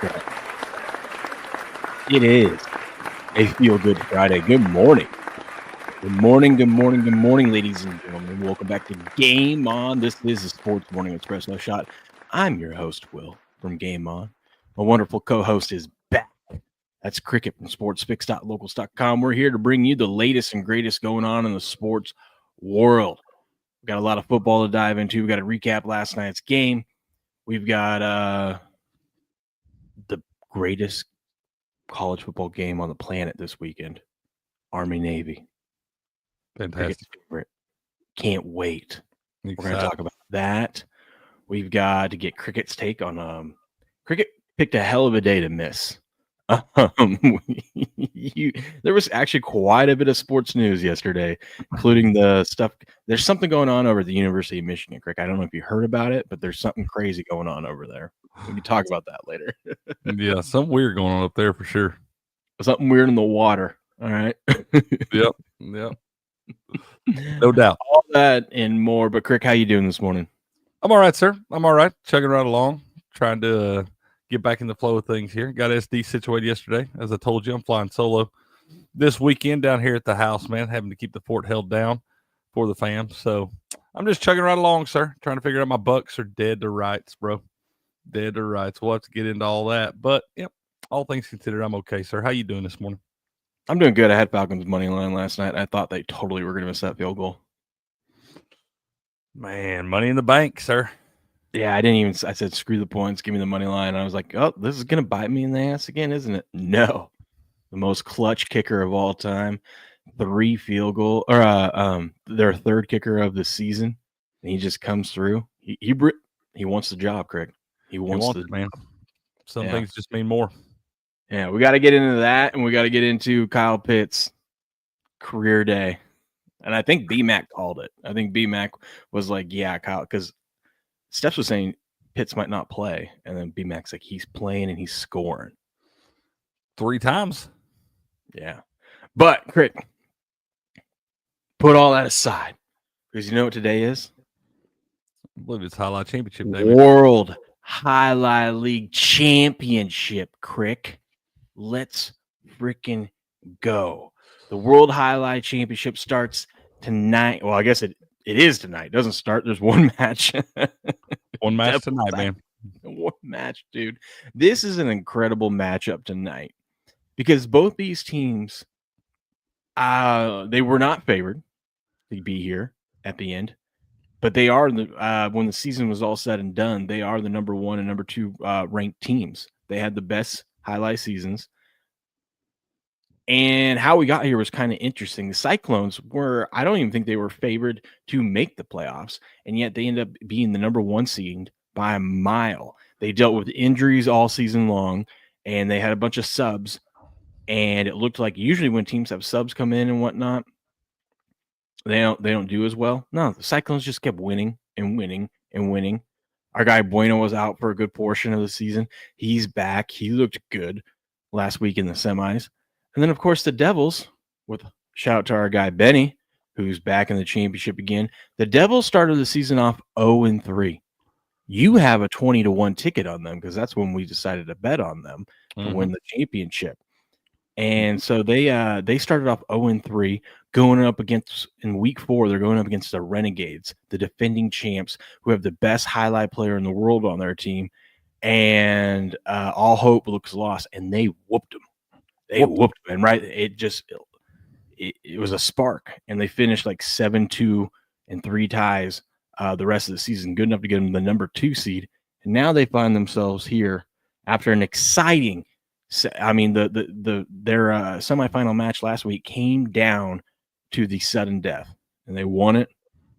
about that? It is a feel-good Friday. Good morning. Good morning, ladies and gentlemen. Welcome back to Game On. This is the Sports Morning Espresso Shot. I'm your host, Will, from Game On. My wonderful co-host is back. That's Cricket from sportsfix.locals.com. We're here to bring you the latest and greatest going on in the sports world. We've got a lot of football to dive into. We've got to recap last night's game. We've got the greatest college football game on the planet this weekend. Army-Navy. Fantastic. Favorite. Can't wait. Excited. We're going to talk about that. We've got to get Cricket's take on Cricket picked a hell of a day to miss. There was actually quite a bit of sports news yesterday, including the stuff. There's something going on over at the University of Michigan, Crick. I don't know if you heard about it, but there's something crazy going on over there. We can talk about that later. Yeah, something weird going on up there for sure. Something weird in the water. All right. Yep. No doubt. All that and more. But Crick, how you doing this morning? I'm all right, sir. I'm all right. Chugging right along, trying to get back in the flow of things here. Got SD situated yesterday. As I told you, I'm flying solo this weekend down here at the house, man, having to keep the fort held down for the fam. So I'm just chugging right along, sir, trying to figure out my Bucks are dead to rights, bro. Dead to rights. We'll have to get into all that. But, yep, all things considered, I'm okay, sir. How you doing this morning? I'm doing good. I had Falcons money line last night. I thought they totally were going to miss that field goal. Man, money in the bank, sir. Yeah, I said, screw the points, give me the money line. And I was like, oh, this is going to bite me in the ass again, isn't it? No. The most clutch kicker of all time. 3 field goal, or their third kicker of the season. And he just comes through. He wants the job, Craig. He wants it, man. Some things just mean more. Yeah, we got to get into that, and we got to get into Kyle Pitts' career day. And I think B-Mac called it. I think B-Mac was like, yeah, Kyle, because Steps was saying Pitts might not play. And then B-Mac's like, he's playing and he's scoring. 3 times. Yeah. But, Crick, put all that aside. Because you know what today is? I believe it's Jai-Alai Championship Day. World Jai-Alai League Championship, Crick. Let's freaking go. The World Jai-Alai Championship starts tonight. Well, I guess it is tonight. It doesn't start. There's one match. One match tonight, man. One match, dude. This is an incredible matchup tonight because both these teams, they were not favored to be here at the end, but they are when the season was all said and done, they are the number 1 and number 2 ranked teams. They had the best highlight seasons. And how we got here was kind of interesting. The Cyclones I don't even think they were favored to make the playoffs, and yet they ended up being the number 1 seed by a mile. They dealt with injuries all season long, and they had a bunch of subs, and it looked like usually when teams have subs come in and whatnot, they don't do as well. No, the Cyclones just kept winning and winning and winning. Our guy Bueno was out for a good portion of the season. He's back. He looked good last week in the semis. And then, of course, the Devils, with shout out to our guy Benny, who's back in the championship again. The Devils started the season off 0-3. You have a 20-1 ticket on them because that's when we decided to bet on them to win the championship. And so they started off 0-3, going up against in week 4. They're going up against the Renegades, the defending champs, who have the best highlight player in the world on their team. And all hope looks lost, and they whooped them. They whooped them, right? It was a spark, and they finished like 7-2 and 3 ties the rest of the season, good enough to get them the number 2 seed. And now they find themselves here after an exciting. I mean, their semifinal match last week came down to the sudden death, and they won it.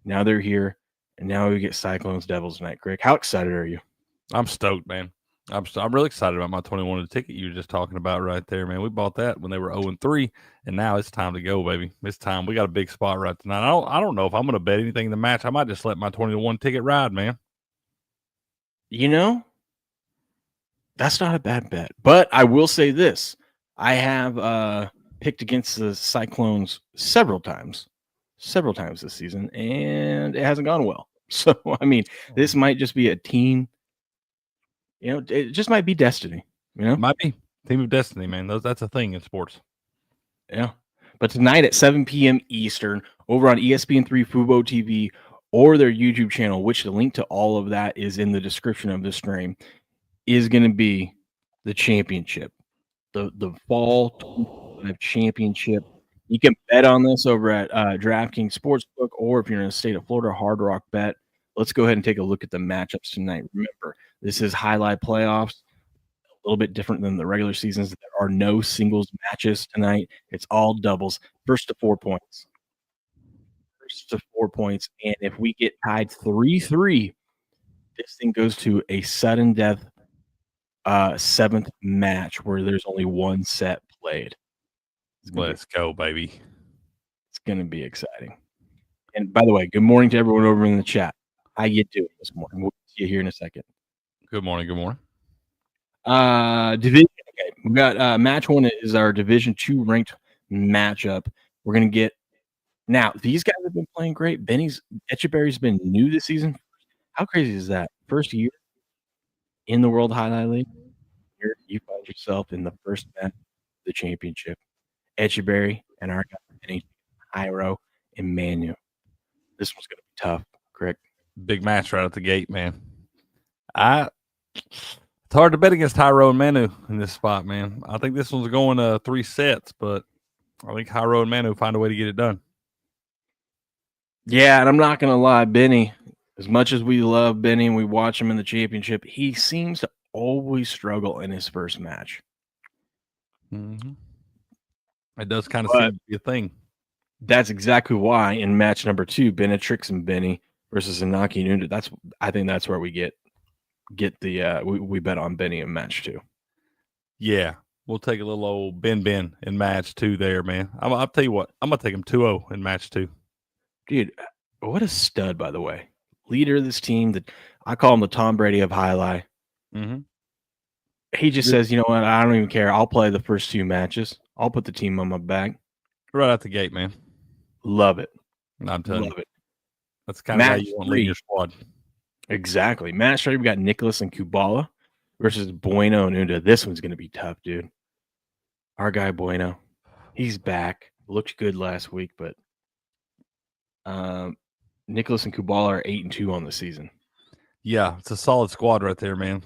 Now they're here, and now we get Cyclones Devils tonight. Greg, how excited are you? I'm stoked, man. I'm really excited about my 21 ticket you were just talking about right there, man. We bought that when they were 0-3, and now it's time to go, baby. It's time. We got a big spot right tonight. I don't know if I'm going to bet anything in the match. I might just let my 21 ticket ride, man. You know, that's not a bad bet. But I will say this. I have picked against the Cyclones several times this season, and it hasn't gone well. So, I mean, this might just be a team. You know, it just might be destiny. You know, Might be team of destiny, man. That's a thing in sports. yeah. But tonight at 7 p.m. Eastern, over on ESPN3 FUBO TV or their YouTube channel, which the link to all of that is in the description of the stream, is going to be the championship, the fall 25 championship. You can bet on this over at DraftKings Sportsbook, or if you're in the state of Florida, Hard Rock Bet. Let's go ahead and take a look at the matchups tonight. Remember, this is highlight playoffs, a little bit different than the regular seasons. There are no singles matches tonight. It's all doubles. First to 4 points. First to 4 points. And if we get tied 3-3, this thing goes to a sudden death seventh match where there's only one set played. Let's go, baby. It's going to be exciting. And by the way, good morning to everyone over in the chat. How you doing this morning? We'll see you here in a second. Good morning. Good morning. Division. Okay, we got match one is our Division 2 ranked matchup. We're going to get now. These guys have been playing great. Etcheberry's been new this season. How crazy is that? First year in the World Highlight League, you find yourself in the first match of the championship. Etcheberry and our guy Benny, Hyro, and Manu. This one's going to be tough, correct? Big match right out the gate, man. It's hard to bet against Hyro and Manu in this spot, man. I think this one's going 3 sets, but I think Hyro and Manu find a way to get it done. Yeah, and I'm not going to lie, Benny, as much as we love Benny and we watch him in the championship, he seems to always struggle in his first match. Mm-hmm. It does kind of seem to be a thing. That's exactly why in match number 2, Benetrix and Benny versus Inaki Nunda. I think that's where we get the we bet on Benny in match 2. Yeah, we'll take a little old Ben in match 2 there, man. I'll tell you what, I'm gonna take him 2-0 in match 2. Dude, what a stud, by the way. Leader of this team. That I call him the Tom Brady of Jai-Alai. Mm-hmm. He just says, you know what? I don't even care. I'll play the first 2 matches. I'll put the team on my back. Right out the gate, man. Love it. I'm telling you. Love it. That's kind of how you want to lead your squad. Exactly. Match 3, we got Nicholas and Kubala versus Bueno and Unda. This one's going to be tough, dude. Our guy Bueno, he's back. Looked good last week, but Nicholas and Kubala are 8-2 on the season. Yeah, it's a solid squad right there, man.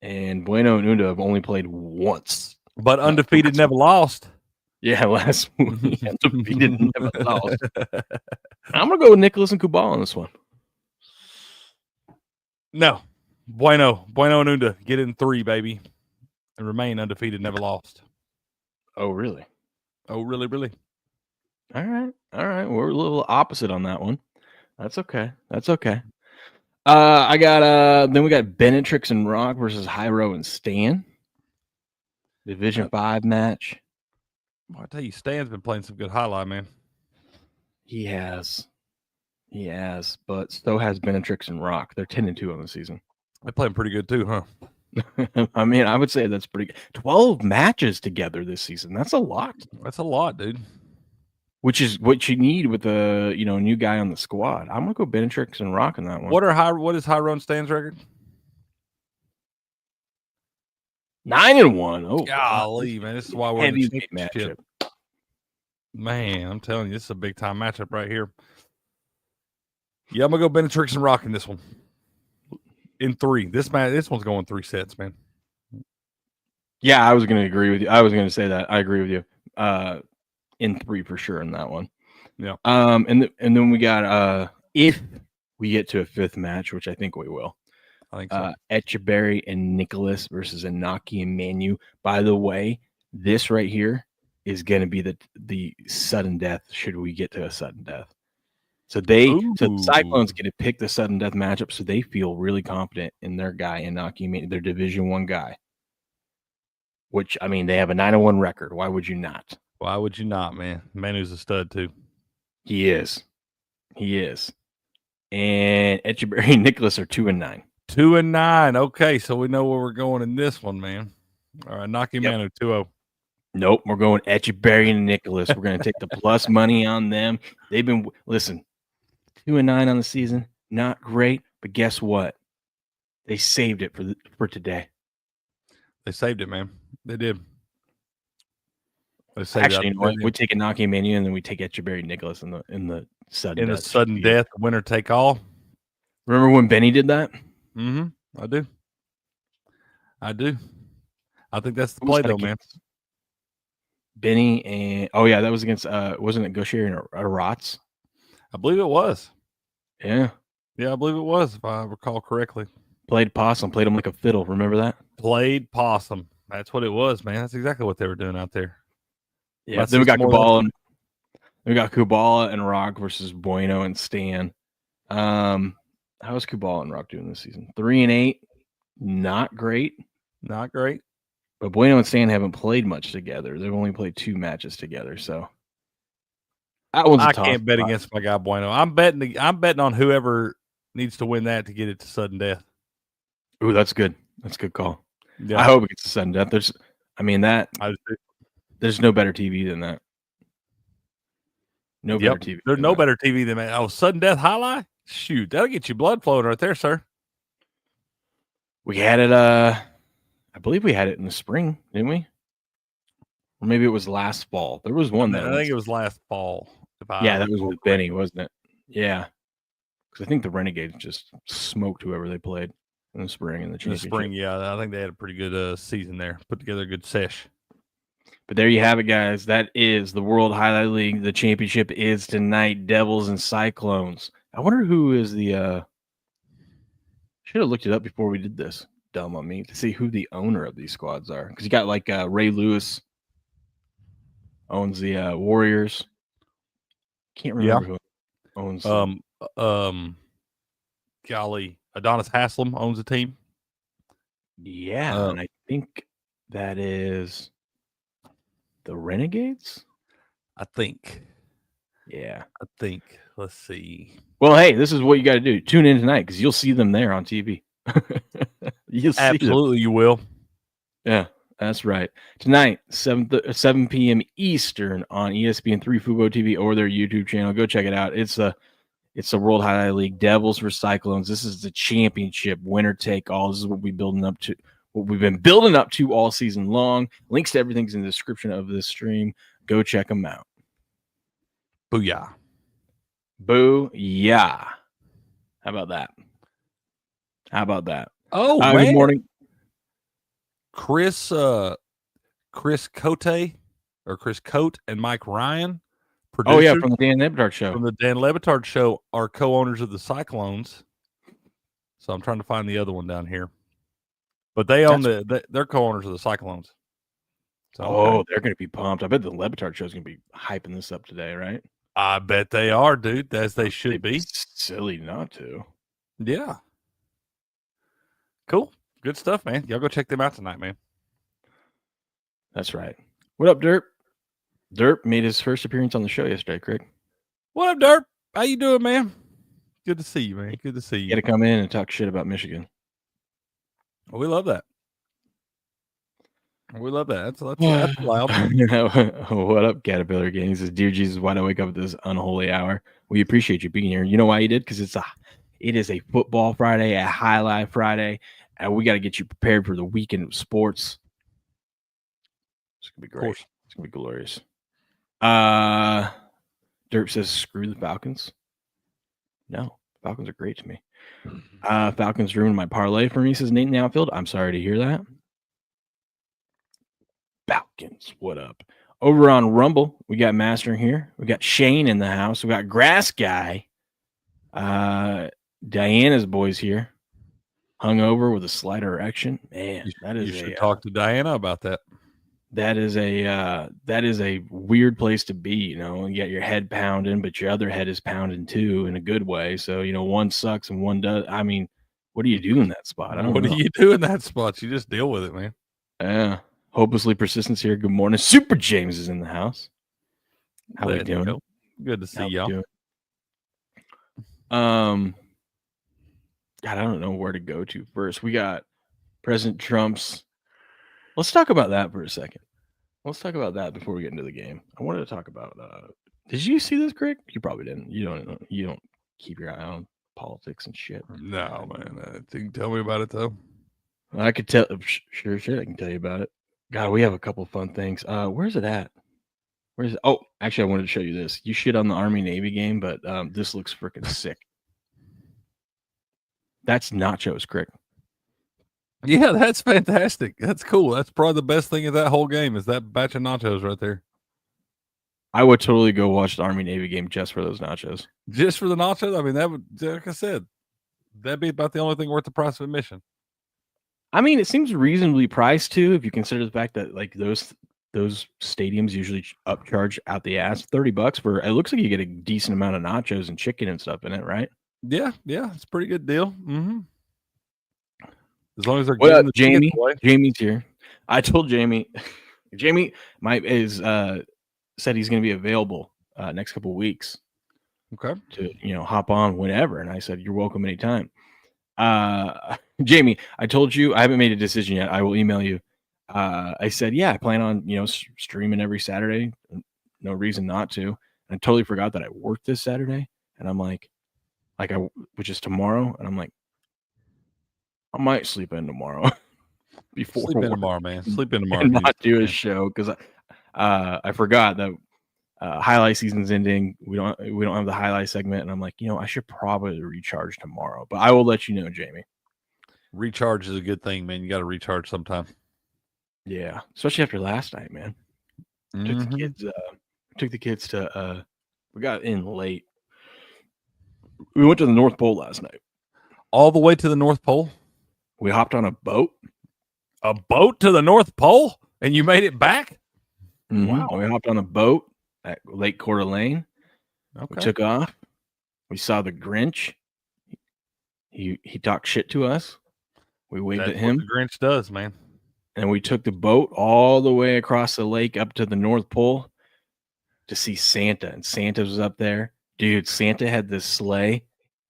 And Bueno and Unda have only played once. But undefeated, never lost. Yeah, last week. Undefeated, never lost. I'm going to go with Nicholas and Kubala on this one. No. Bueno and Unda, get in 3, baby. And remain undefeated, never lost. Oh, really? Oh, really, really? All right. We're a little opposite on that one. That's okay. I got then we got Benetrix and Rock versus Hyro and Stan. Division 5 match. Well, I tell you, Stan's been playing some good highlight, man. He has, but so has Benetrix and Rock. They're 10-2 on the season. They're playing pretty good too, huh? I mean, I would say that's pretty good. 12 matches together this season. That's a lot. That's a lot, dude. Which is what you need with a new guy on the squad. I'm gonna go Benetrix and Rock on that one. What is Hyro and Stan's record? 9-1. Oh, golly, man! This is why we're in the championship. matchup. Man, I'm telling you, this is a big time matchup right here. Yeah, I'm gonna go Benetrix and Rock in this one. In 3. This one's going 3 sets, man. Yeah, I was gonna agree with you. I was gonna say that. I agree with you. In 3 for sure in that one. Yeah. And then we got if we get to a 5th match, which I think we will. I think so. Etcheberry and Nicholas versus Inaki and Manu. By the way, this right here is going to be the sudden death. Should we get to a sudden death? So the Cyclones get to pick the sudden death matchup, so they feel really confident in their guy Inaki and Manu, their Division 1 guy. Which, I mean, they have a 9-1 record. Why would you not? Why would you not, man? Manu's a stud too. He is. And Etcheberry and Nicholas are 2-9. 2-9. Okay, so we know where we're going in this one, man. All right, Naki Manu 2-0. Nope, we're going Etcheberry and Nicholas. We're going to take the plus money on them. They've been 2-9 on the season. Not great, but guess what? They saved it for today. They saved it, man. They did. They saved Actually, it. you know what? We take a Naki Mania and then we take Etcheberry Nicholas in the sudden In the death. sudden death, winner take all. Remember when Benny did that? Mm-hmm. I do. I think that's the play, though, man. Benny and that was against wasn't it Gaucher and Rotz? I believe it was. Yeah, I believe it was, if I recall correctly. Played possum, played him like a fiddle. Remember that? Played possum. That's what it was, man. That's exactly what they were doing out there. Yeah. Then we got Kubala and Rock versus Bueno and Stan. How is Kubala and Rock doing this season? 3-8, not great. Not great. But Bueno and Stan haven't played much together. They've only played 2 matches together, so that one's I can't bet against my guy Bueno. I'm betting on whoever needs to win that to get it to sudden death. Ooh, that's good. That's a good call. Yeah. I hope it gets to sudden death. There's no better TV than that. No better TV. There's no better TV than that. Oh, sudden death highlight? Shoot, that'll get you blood flowing right there, sir. We had it. I believe we had it in the spring, didn't we? Or maybe it was last fall. There was one I think it was last fall. That was with Benny, wasn't it? Yeah, because I think the Renegades just smoked whoever they played in the spring and the championship. In the spring, yeah, I think they had a pretty good season there. Put together a good sesh. But there you have it, guys. That is the World Highlight League. The championship is tonight. Devils and Cyclones. I wonder who is the. Should have looked it up before we did this. Dumb on me to see who the owner of these squads are, because you got like Ray Lewis owns the Warriors. Can't remember who owns. Golly, Adonis Haslam owns the team. Yeah, and I think that is the Renegades. I think. Yeah, I think. Let's see. Well, hey, this is what you got to do. Tune in tonight because you'll see them there on TV. You'll see Absolutely, you will. Yeah, that's right. Tonight, 7 p.m. Eastern on ESPN3 FUBO TV or their YouTube channel. Go check it out. It's the World Highlight League. Devils for Cyclones. This is the championship. Winner take all. This is what we've been building up to all season long. Links to everything's in the description of this stream. Go check them out. Booyah. Booyah. How about that? Oh, man. Good morning. Chris Cote and Mike Ryan, producers, from the Dan Lebitard show. From the Dan Lebitard show, are co-owners of the Cyclones. So I'm trying to find the other one down here. But they own they're co-owners of the Cyclones. So, they're going to be pumped. I bet the Lebitard show is going to be hyping this up today, right? I bet they are, dude, as they should be. Silly not to. Yeah. Cool. Good stuff, man. Y'all go check them out tonight, man. That's right. What up, Derp? Derp made his first appearance on the show yesterday, Craig. What up, Derp? How you doing, man? Good to see you, man. Good to see you. You got to come in and talk shit about Michigan. Well, we love that. That's loud. What up, Caterpillar Gang? He says, "Dear Jesus, why do I wake up at this unholy hour? We appreciate you being here. You know why you did? Because it is a football Friday, a highlight Friday, and we got to get you prepared for the weekend of sports. It's gonna be great. It's gonna be glorious." Derp says, "Screw the Falcons." No, Falcons are great to me. Falcons ruined my parlay for me, says Nate in the outfield. I'm sorry to hear that. Falcons, what up? Over on Rumble, we got Master here. We got Shane in the house. We got Grass Guy. Diana's boys here. Hungover with a slight erection. Man, you should talk to Diana about that. That is a weird place to be, you know. You got your head pounding, but your other head is pounding too in a good way. So, you know, one sucks and one does. I mean, what do you do in that spot? What do you do in that spot? You just deal with it, man. Yeah. Hopelessly Persistence here. Good morning. Super James is in the house. How we doing? Go. Good to see y'all. God, I don't know where to go to first. We got President Trump's. Let's talk about that for a second. Let's talk about that before we get into the game. I wanted to talk about. Did you see this, Craig? You probably didn't. You don't keep your eye on politics and shit. No, man. Tell me about it though. I could tell. Sure, I can tell you about it. God, we have a couple fun things. Where's it at? Where's it? Oh, actually, I wanted to show you this. You shit on the Army Navy game, but this looks freaking sick. That's nachos, Crick. Yeah, that's fantastic. That's cool. That's probably the best thing of that whole game is that batch of nachos right there. I would totally go watch the Army Navy game just for those nachos. Just for the nachos? I mean, that would, like I said, that'd be about the only thing worth the price of admission. I mean, it seems reasonably priced too, if you consider the fact that like those stadiums usually upcharge out the ass $30 for. It looks like you get a decent amount of nachos and chicken and stuff in it, right? Yeah, it's a pretty good deal. Mm-hmm. As long as they're Well, giving the Jamie, away. Jamie's here. I told Jamie, Jamie said he's going to be available next couple of weeks. Okay. To hop on whenever, and I said you're welcome anytime. Jamie, I told you I haven't made a decision yet. I will email you. I said, yeah, I plan on streaming every Saturday. No reason not to. And I totally forgot that I worked this Saturday, and I'm which is tomorrow, and I'm like, I might sleep in tomorrow before sleep in tomorrow, man. Sleep in tomorrow, and not do a show because I forgot that highlight season's ending. We don't have the highlight segment, and I'm like, I should probably recharge tomorrow. But I will let you know, Jamie. Recharge is a good thing, man. You got to recharge sometime. Yeah, especially after last night, man. Mm-hmm. Took the kids to we got in late. We went to the North Pole last night. All the way to the North Pole? We hopped on a boat. A boat to the North Pole? And you made it back? Mm-hmm. Wow. We hopped on a boat at Lake Coeur d'Alene. Okay. We took off. We saw the Grinch. He talked shit to us. We waved at him. What the Grinch does, man. And we took the boat all the way across the lake up to the North Pole to see Santa. And Santa was up there. Dude, Santa had this sleigh.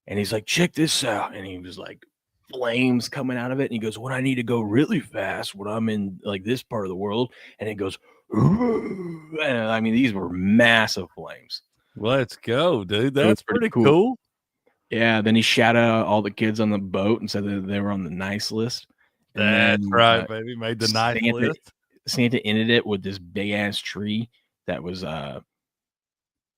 And he's like, check this out. And he was like, flames coming out of it. And he goes, when I need to go really fast, when I'm in like this part of the world. And it goes, ooh. And I mean, these were massive flames. Let's go, dude. That's pretty cool. Yeah. Then he shouted out all the kids on the boat and said that they were on the nice list. That's right, baby. Made the nice list. Santa ended it with this big ass tree that was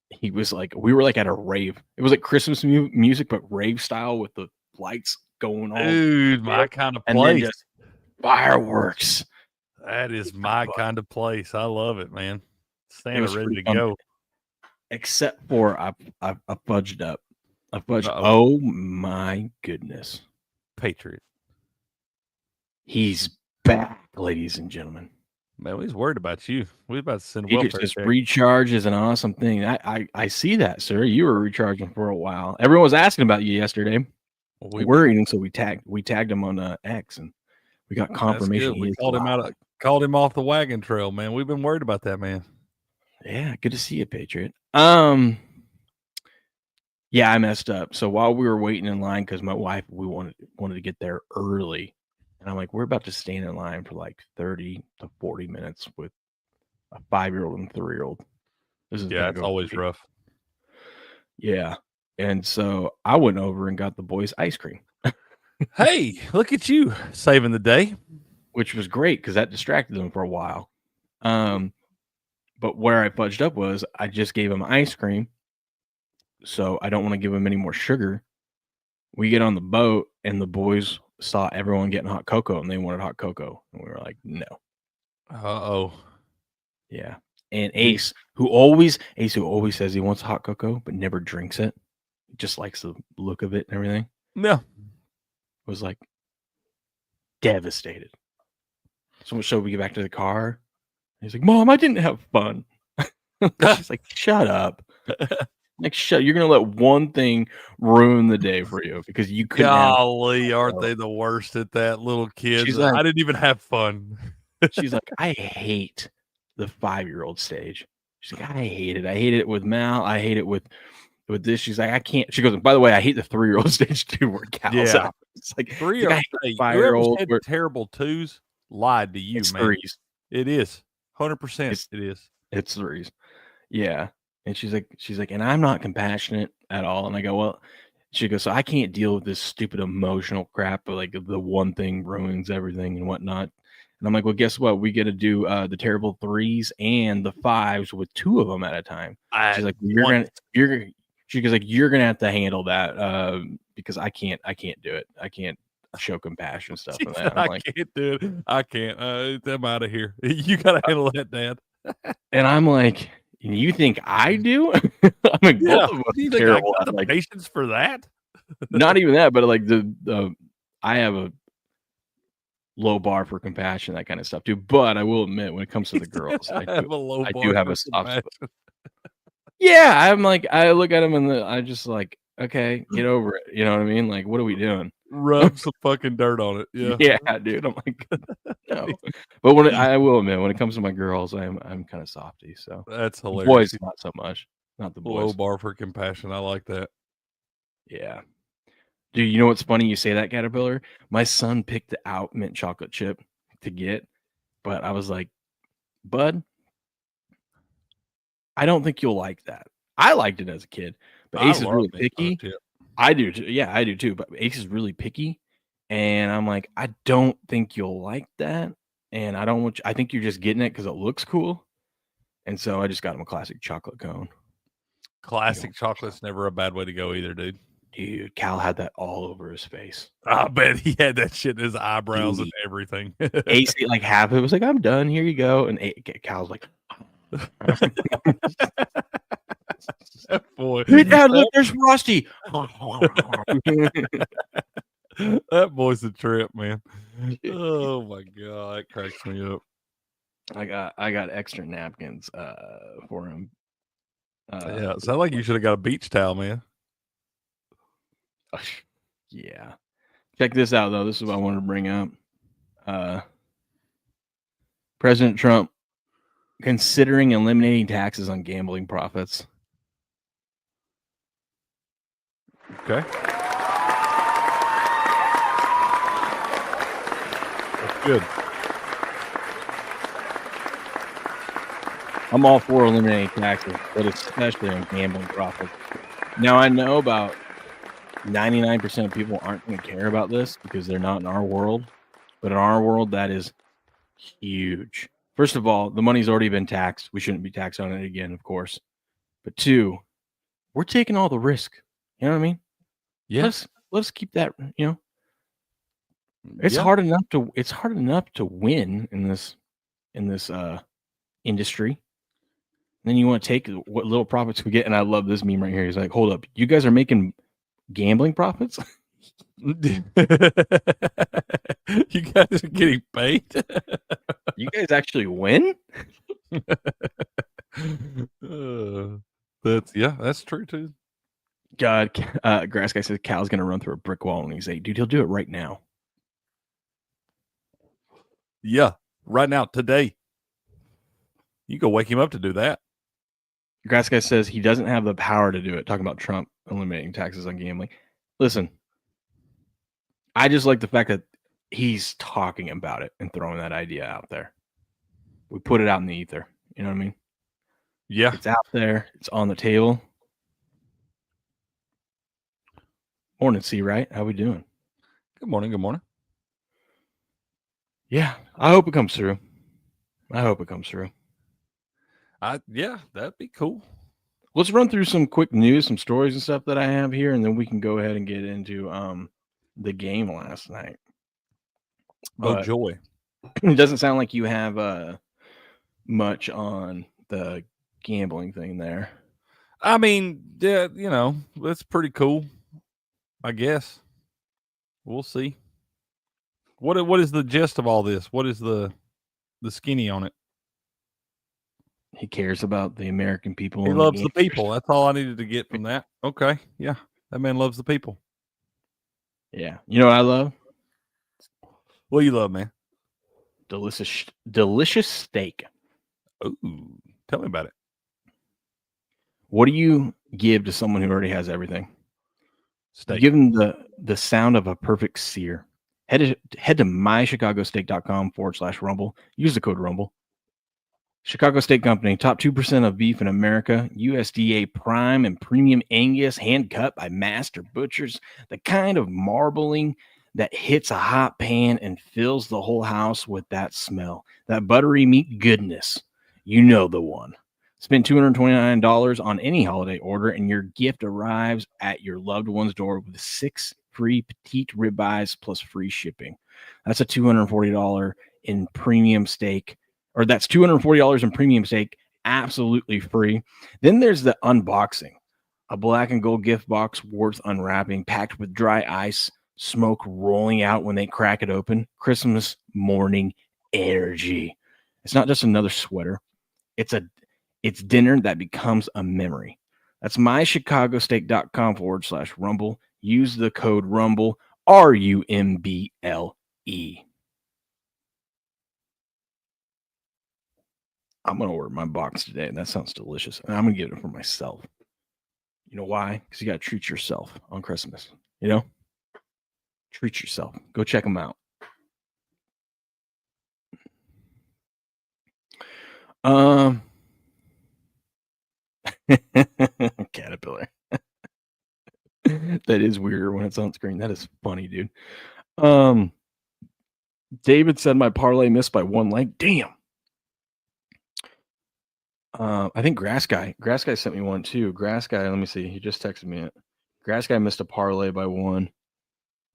he was like, we were like at a rave. It was like Christmas music, but rave style with the lights going on. Dude, my kind of place. And then just fireworks. That is my kind of place. I love it, man. Santa ready to go. Except for I fudged up. I fudged. Oh my goodness. Patriot. He's back, ladies and gentlemen. Man, he's worried about you. We're about to send a welfare check. Recharge is an awesome thing. I see that, sir. You were recharging for a while. Everyone was asking about you yesterday. Well, worried, and so we tagged him on X, and we got confirmation. We called him off the wagon trail, man. We've been worried about that, man. Yeah, good to see you, Patriot. Yeah, I messed up. So while we were waiting in line, because my wife, we wanted to get there early. And I'm like, we're about to stand in line for like 30 to 40 minutes with a 5-year-old and 3-year-old. It's always rough. Yeah. And so I went over and got the boys ice cream. Hey, look at you saving the day. Which was great because that distracted them for a while. But where I fudged up was I just gave them ice cream. So I don't want to give them any more sugar. We get on the boat and the boys saw everyone getting hot cocoa and they wanted hot cocoa. And we were like, no. Uh-oh. Yeah. And Ace, who always says he wants hot cocoa, but never drinks it. He just likes the look of it and everything. Yeah. Was like devastated. So much so we get back to the car. He's like, Mom, I didn't have fun. She's like, shut up. Like, you're gonna let one thing ruin the day for you because you couldn't. Golly, aren't they the worst at that, little kids? Like, I didn't even have fun. She's like, I hate the 5-year-old stage. She's like, I hate it. I hate it with Mal. I hate it with this. She's like, I can't. She goes, by the way, I hate the 3-year-old stage too. Where Cal's out. It's like 3-year-old, 5-year-old had terrible twos. Lied to you, man. Threes. It is 100%. It is. It's threes. Yeah. And she's like, and I'm not compassionate at all. And I go, well, She goes, so I can't deal with this stupid emotional crap, but like the one thing ruins everything and whatnot. And I'm like, well, guess what? We get to do the terrible 3s and the 5s with 2 of them at a time. She's like, she goes like, you're gonna have to handle that because I can't do it. I can't show compassion stuff. She And said, that. I'm like, can't do it. I can't. I'm out of here. You gotta handle that, Dad. and I'm like, you think I do? I'm like, both of us you are think terrible. I got the patience for that? Not even that, but like the I have a low bar for compassion, that kind of stuff too. But I will admit, when it comes to the girls, I do have a soft spot. Yeah, I'm like, I look at them and I just like, okay, get over it. You know what I mean? Like, what are we doing? Rub some fucking dirt on it. Yeah, yeah, dude. I'm like, no. But I will admit, when it comes to my girls, I'm kind of softy. So that's hilarious. Boys, not so much. Not the boys. Low bar for compassion. I like that. Yeah. Dude, you know what's funny? You say that, Caterpillar. My son picked out mint chocolate chip to get, but I was like, bud, I don't think you'll like that. I liked it as a kid, but Ace is really picky. I do too. Yeah, I do too. But Ace is really picky, and I'm like, I don't think you'll like that, and I don't want. I think you're just getting it because it looks cool, and so I just got him a classic chocolate cone. Classic chocolate's never a bad way to go either, dude. Dude, Cal had that all over his face. I bet he had that shit in his eyebrows and everything. Ace ate like half of it. Was like, I'm done. Here you go. And Cal's like, boy, hey, Dad, look, there's Rusty. That boy's a trip, man. Oh my god, that cracks me up. I got extra napkins for him. Yeah, it sounds like you should have got a beach towel, man. Yeah. Check this out, though. This is what I wanted to bring up. President Trump considering eliminating taxes on gambling profits. Okay. That's good. I'm all for eliminating taxes, but especially on gambling profits. Now, I know about 99% of people aren't going to care about this because they're not in our world. But in our world, that is huge. First of all, the money's already been taxed. We shouldn't be taxed on it again, of course. But 2, we're taking all the risk. You know what I mean? Yeah. Let's keep that, you know. It's hard enough to win in this industry. And then you want to take what little profits we get. And I love this meme right here. He's like, hold up, you guys are making gambling profits? You guys are getting paid? You guys actually win? That's true too. God, Grass Guy says Cal's gonna run through a brick wall when he's 8. Dude, he'll do it right now. Yeah, right now, today. You go wake him up to do that. Grass Guy says he doesn't have the power to do it. Talking about Trump eliminating taxes on gambling. Listen, I just like the fact that he's talking about it and throwing that idea out there. We put it out in the ether. You know what I mean? Yeah. It's out there. It's on the table. Morning, C, right? How we doing? Good morning. Good morning. Yeah, I hope it comes through. Yeah, that'd be cool. Let's run through some quick news, some stories and stuff that I have here, and then we can go ahead and get into the game last night. Oh, joy. It doesn't sound like you have much on the gambling thing there. I mean, yeah, you know, that's pretty cool, I guess. We'll see. What is the gist of all this? What is the skinny on it? He cares about the American people. He loves the people. That's all I needed to get from that. Okay. Yeah. That man loves the people. Yeah. You know what I love? What do you love, man? Delicious steak. Ooh. Tell me about it. What do you give to someone who already has everything? Steak. You give them the sound of a perfect sear. Head to mychicagosteak.com/rumble. Use the code rumble. Chicago Steak Company, top 2% of beef in America, USDA prime and premium Angus, hand cut by master butchers, the kind of marbling that hits a hot pan and fills the whole house with that smell, that buttery meat goodness. You know the one. Spend $229 on any holiday order, and your gift arrives at your loved one's door with 6 free petite ribeyes plus free shipping. That's a $240 in premium steak, or that's $240 in premium steak, absolutely free. Then there's the unboxing, a black and gold gift box worth unwrapping, packed with dry ice, smoke rolling out when they crack it open. Christmas morning energy. It's not just another sweater. It's dinner that becomes a memory. That's mychicagosteak.com/rumble. Use the code RUMBLE, RUMBLE. I'm going to order my box today, and that sounds delicious. And I'm going to get it for myself. You know why? Because you got to treat yourself on Christmas. You know? Treat yourself. Go check them out. Caterpillar. That is weirder when it's on screen. That is funny, dude. David said my parlay missed by 1 leg. Damn. I think Grass Guy sent me one too. Grass Guy, let me see. He just texted me it. Grass Guy missed a parlay by 1.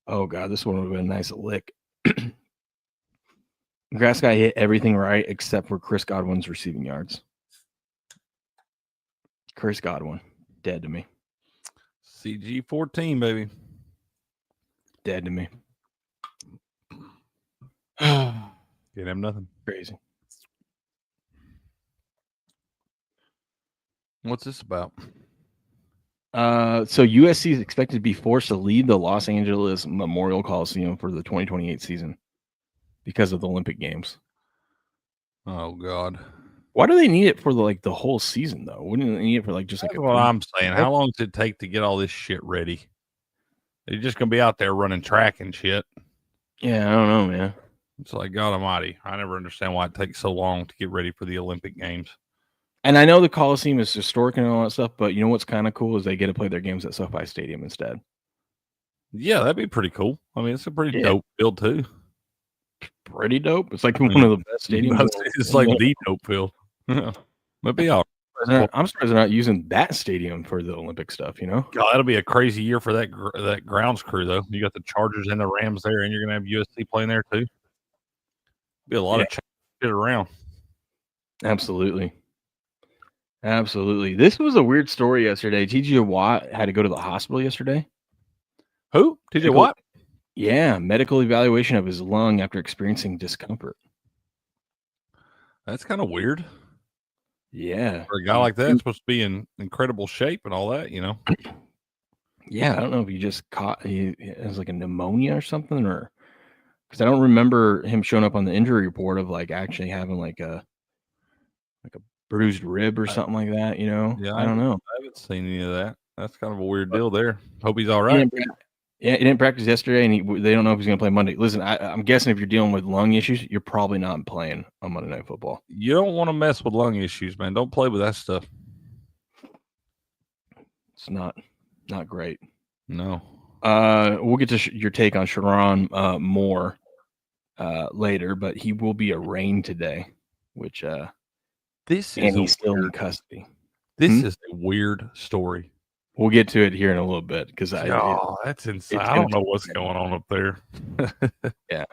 Oh god, this one would have been a nice lick. Grass Guy hit everything right except for Chris Godwin's receiving yards. Chris Godwin, dead to me. CG14, baby. Dead to me. Can't have nothing. Crazy. What's this about? So USC is expected to be forced to leave the Los Angeles Memorial Coliseum for the 2028 season because of the Olympic Games. Oh God. Why do they need it for the whole season though? Wouldn't they need it for just That's what I'm saying. How long does it take to get all this shit ready? They're just gonna be out there running track and shit. Yeah, I don't know, man. It's like God Almighty. I never understand why it takes so long to get ready for the Olympic Games. And I know the Coliseum is historic and all that stuff, but you know what's kind of cool is they get to play their games at SoFi Stadium instead. Yeah, that'd be pretty cool. I mean, it's a pretty dope field too. Pretty dope. It's like one of the best stadiums. It's like the dope field. That'd be all right. I'm surprised they're not using that stadium for the Olympic stuff, you know? God, that'll be a crazy year for that grounds crew, though. You got the Chargers and the Rams there, and you're going to have USC playing there, too. Be a lot of shit around. Absolutely. This was a weird story yesterday. TJ Watt had to go to the hospital yesterday. Who? TJ Watt? Yeah, medical evaluation of his lung after experiencing discomfort. That's kind of weird. Yeah. For a guy like that, it's supposed to be in incredible shape and all that, you know? Yeah, I don't know if he just he has like a pneumonia or something, or because I don't remember him showing up on the injury report of actually having like a bruised rib or something like that, you know? Yeah, I don't know. I haven't seen any of that. That's kind of a weird deal there. Hope he's all right. He didn't practice yesterday, and they don't know if he's going to play Monday. Listen, I'm guessing if you're dealing with lung issues, you're probably not playing on Monday Night Football. You don't want to mess with lung issues, man. Don't play with that stuff. It's not great. No. We'll get to your take on Sharon Moore later, but he will be arraigned today, which he's still in custody. This is a weird story. We'll get to it here in a little bit because that's insane. I don't know what's going on up there. Yeah.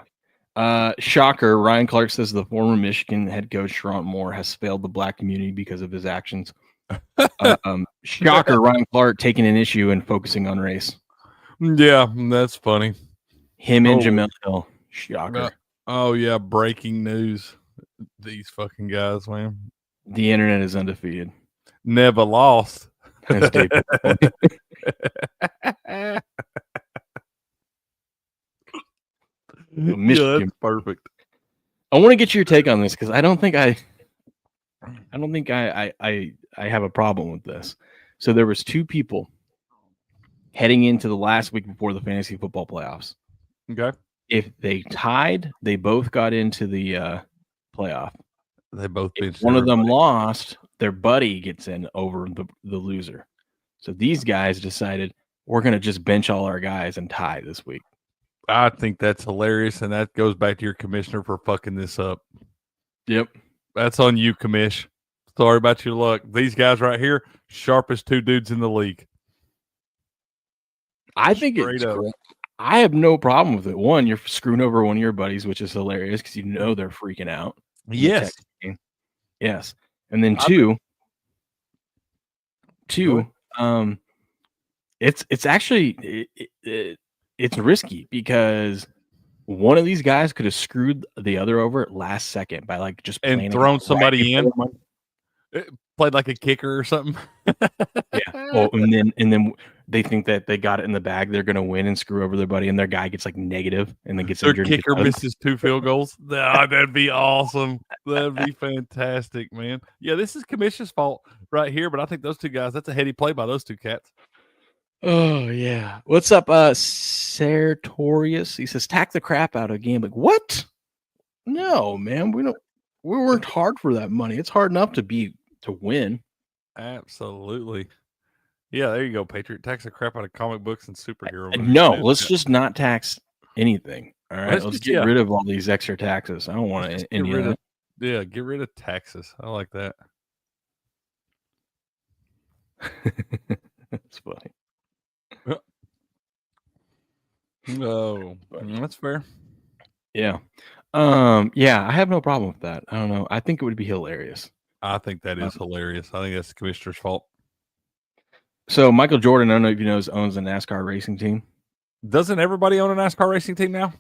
Shocker. Ryan Clark says the former Michigan head coach Sharon Moore has failed the black community because of his actions. Shocker. Ryan Clark taking an issue and focusing on race. Yeah, that's funny. Him and Jamel Hill. Shocker. Oh yeah, breaking news. These fucking guys, man. The internet is undefeated. Never lost. That's David. Yeah, that's perfect. I want to get your take on this because I don't think I have a problem with this. So there was 2 people heading into the last week before the fantasy football playoffs. Okay. If they tied, they both got into the playoff. They both If benched one of them everybody. lost, their buddy gets in over the loser. So these guys decided we're going to just bench all our guys and tie this week. I think that's hilarious, and that goes back to your commissioner for fucking this up. Yep. That's on you, commish. Sorry about your luck. These guys right here, sharpest two dudes in the league. I think it's great. I have no problem with it. One, you're screwing over one of your buddies, which is hilarious because you know they're freaking out. Yes. Yes. And then two, it's actually it's risky because one of these guys could have screwed the other over at last second by like just playing and thrown somebody in. Played like a kicker or something. Yeah. Well, and then they think that they got it in the bag. They're going to win and screw over their buddy, and their guy gets like negative, and then gets their injured. Kicker misses 2 field goals. That'd be awesome. That'd be fantastic, man. Yeah, this is Commission's fault right here, but I think those two guys. That's a heady play by those two cats. Oh yeah. What's up, Sartorius? He says, "Tack the crap out of gambling." What? No, man. We worked hard for that money. It's hard enough to win. Absolutely. Yeah, there you go, Patriot. Tax the crap out of comic books and superhero movies. No, let's just not tax anything. All right, let's get yeah. rid of all these extra taxes. I don't want any of that. Yeah, get rid of taxes. I like that. That's funny. No, that's fair. Yeah. Yeah, I have no problem with that. I don't know. I think it would be hilarious. I think that is hilarious. I think that's the commissioner's fault. So Michael Jordan, I don't know if you know, owns a NASCAR racing team. Doesn't everybody own a NASCAR racing team now?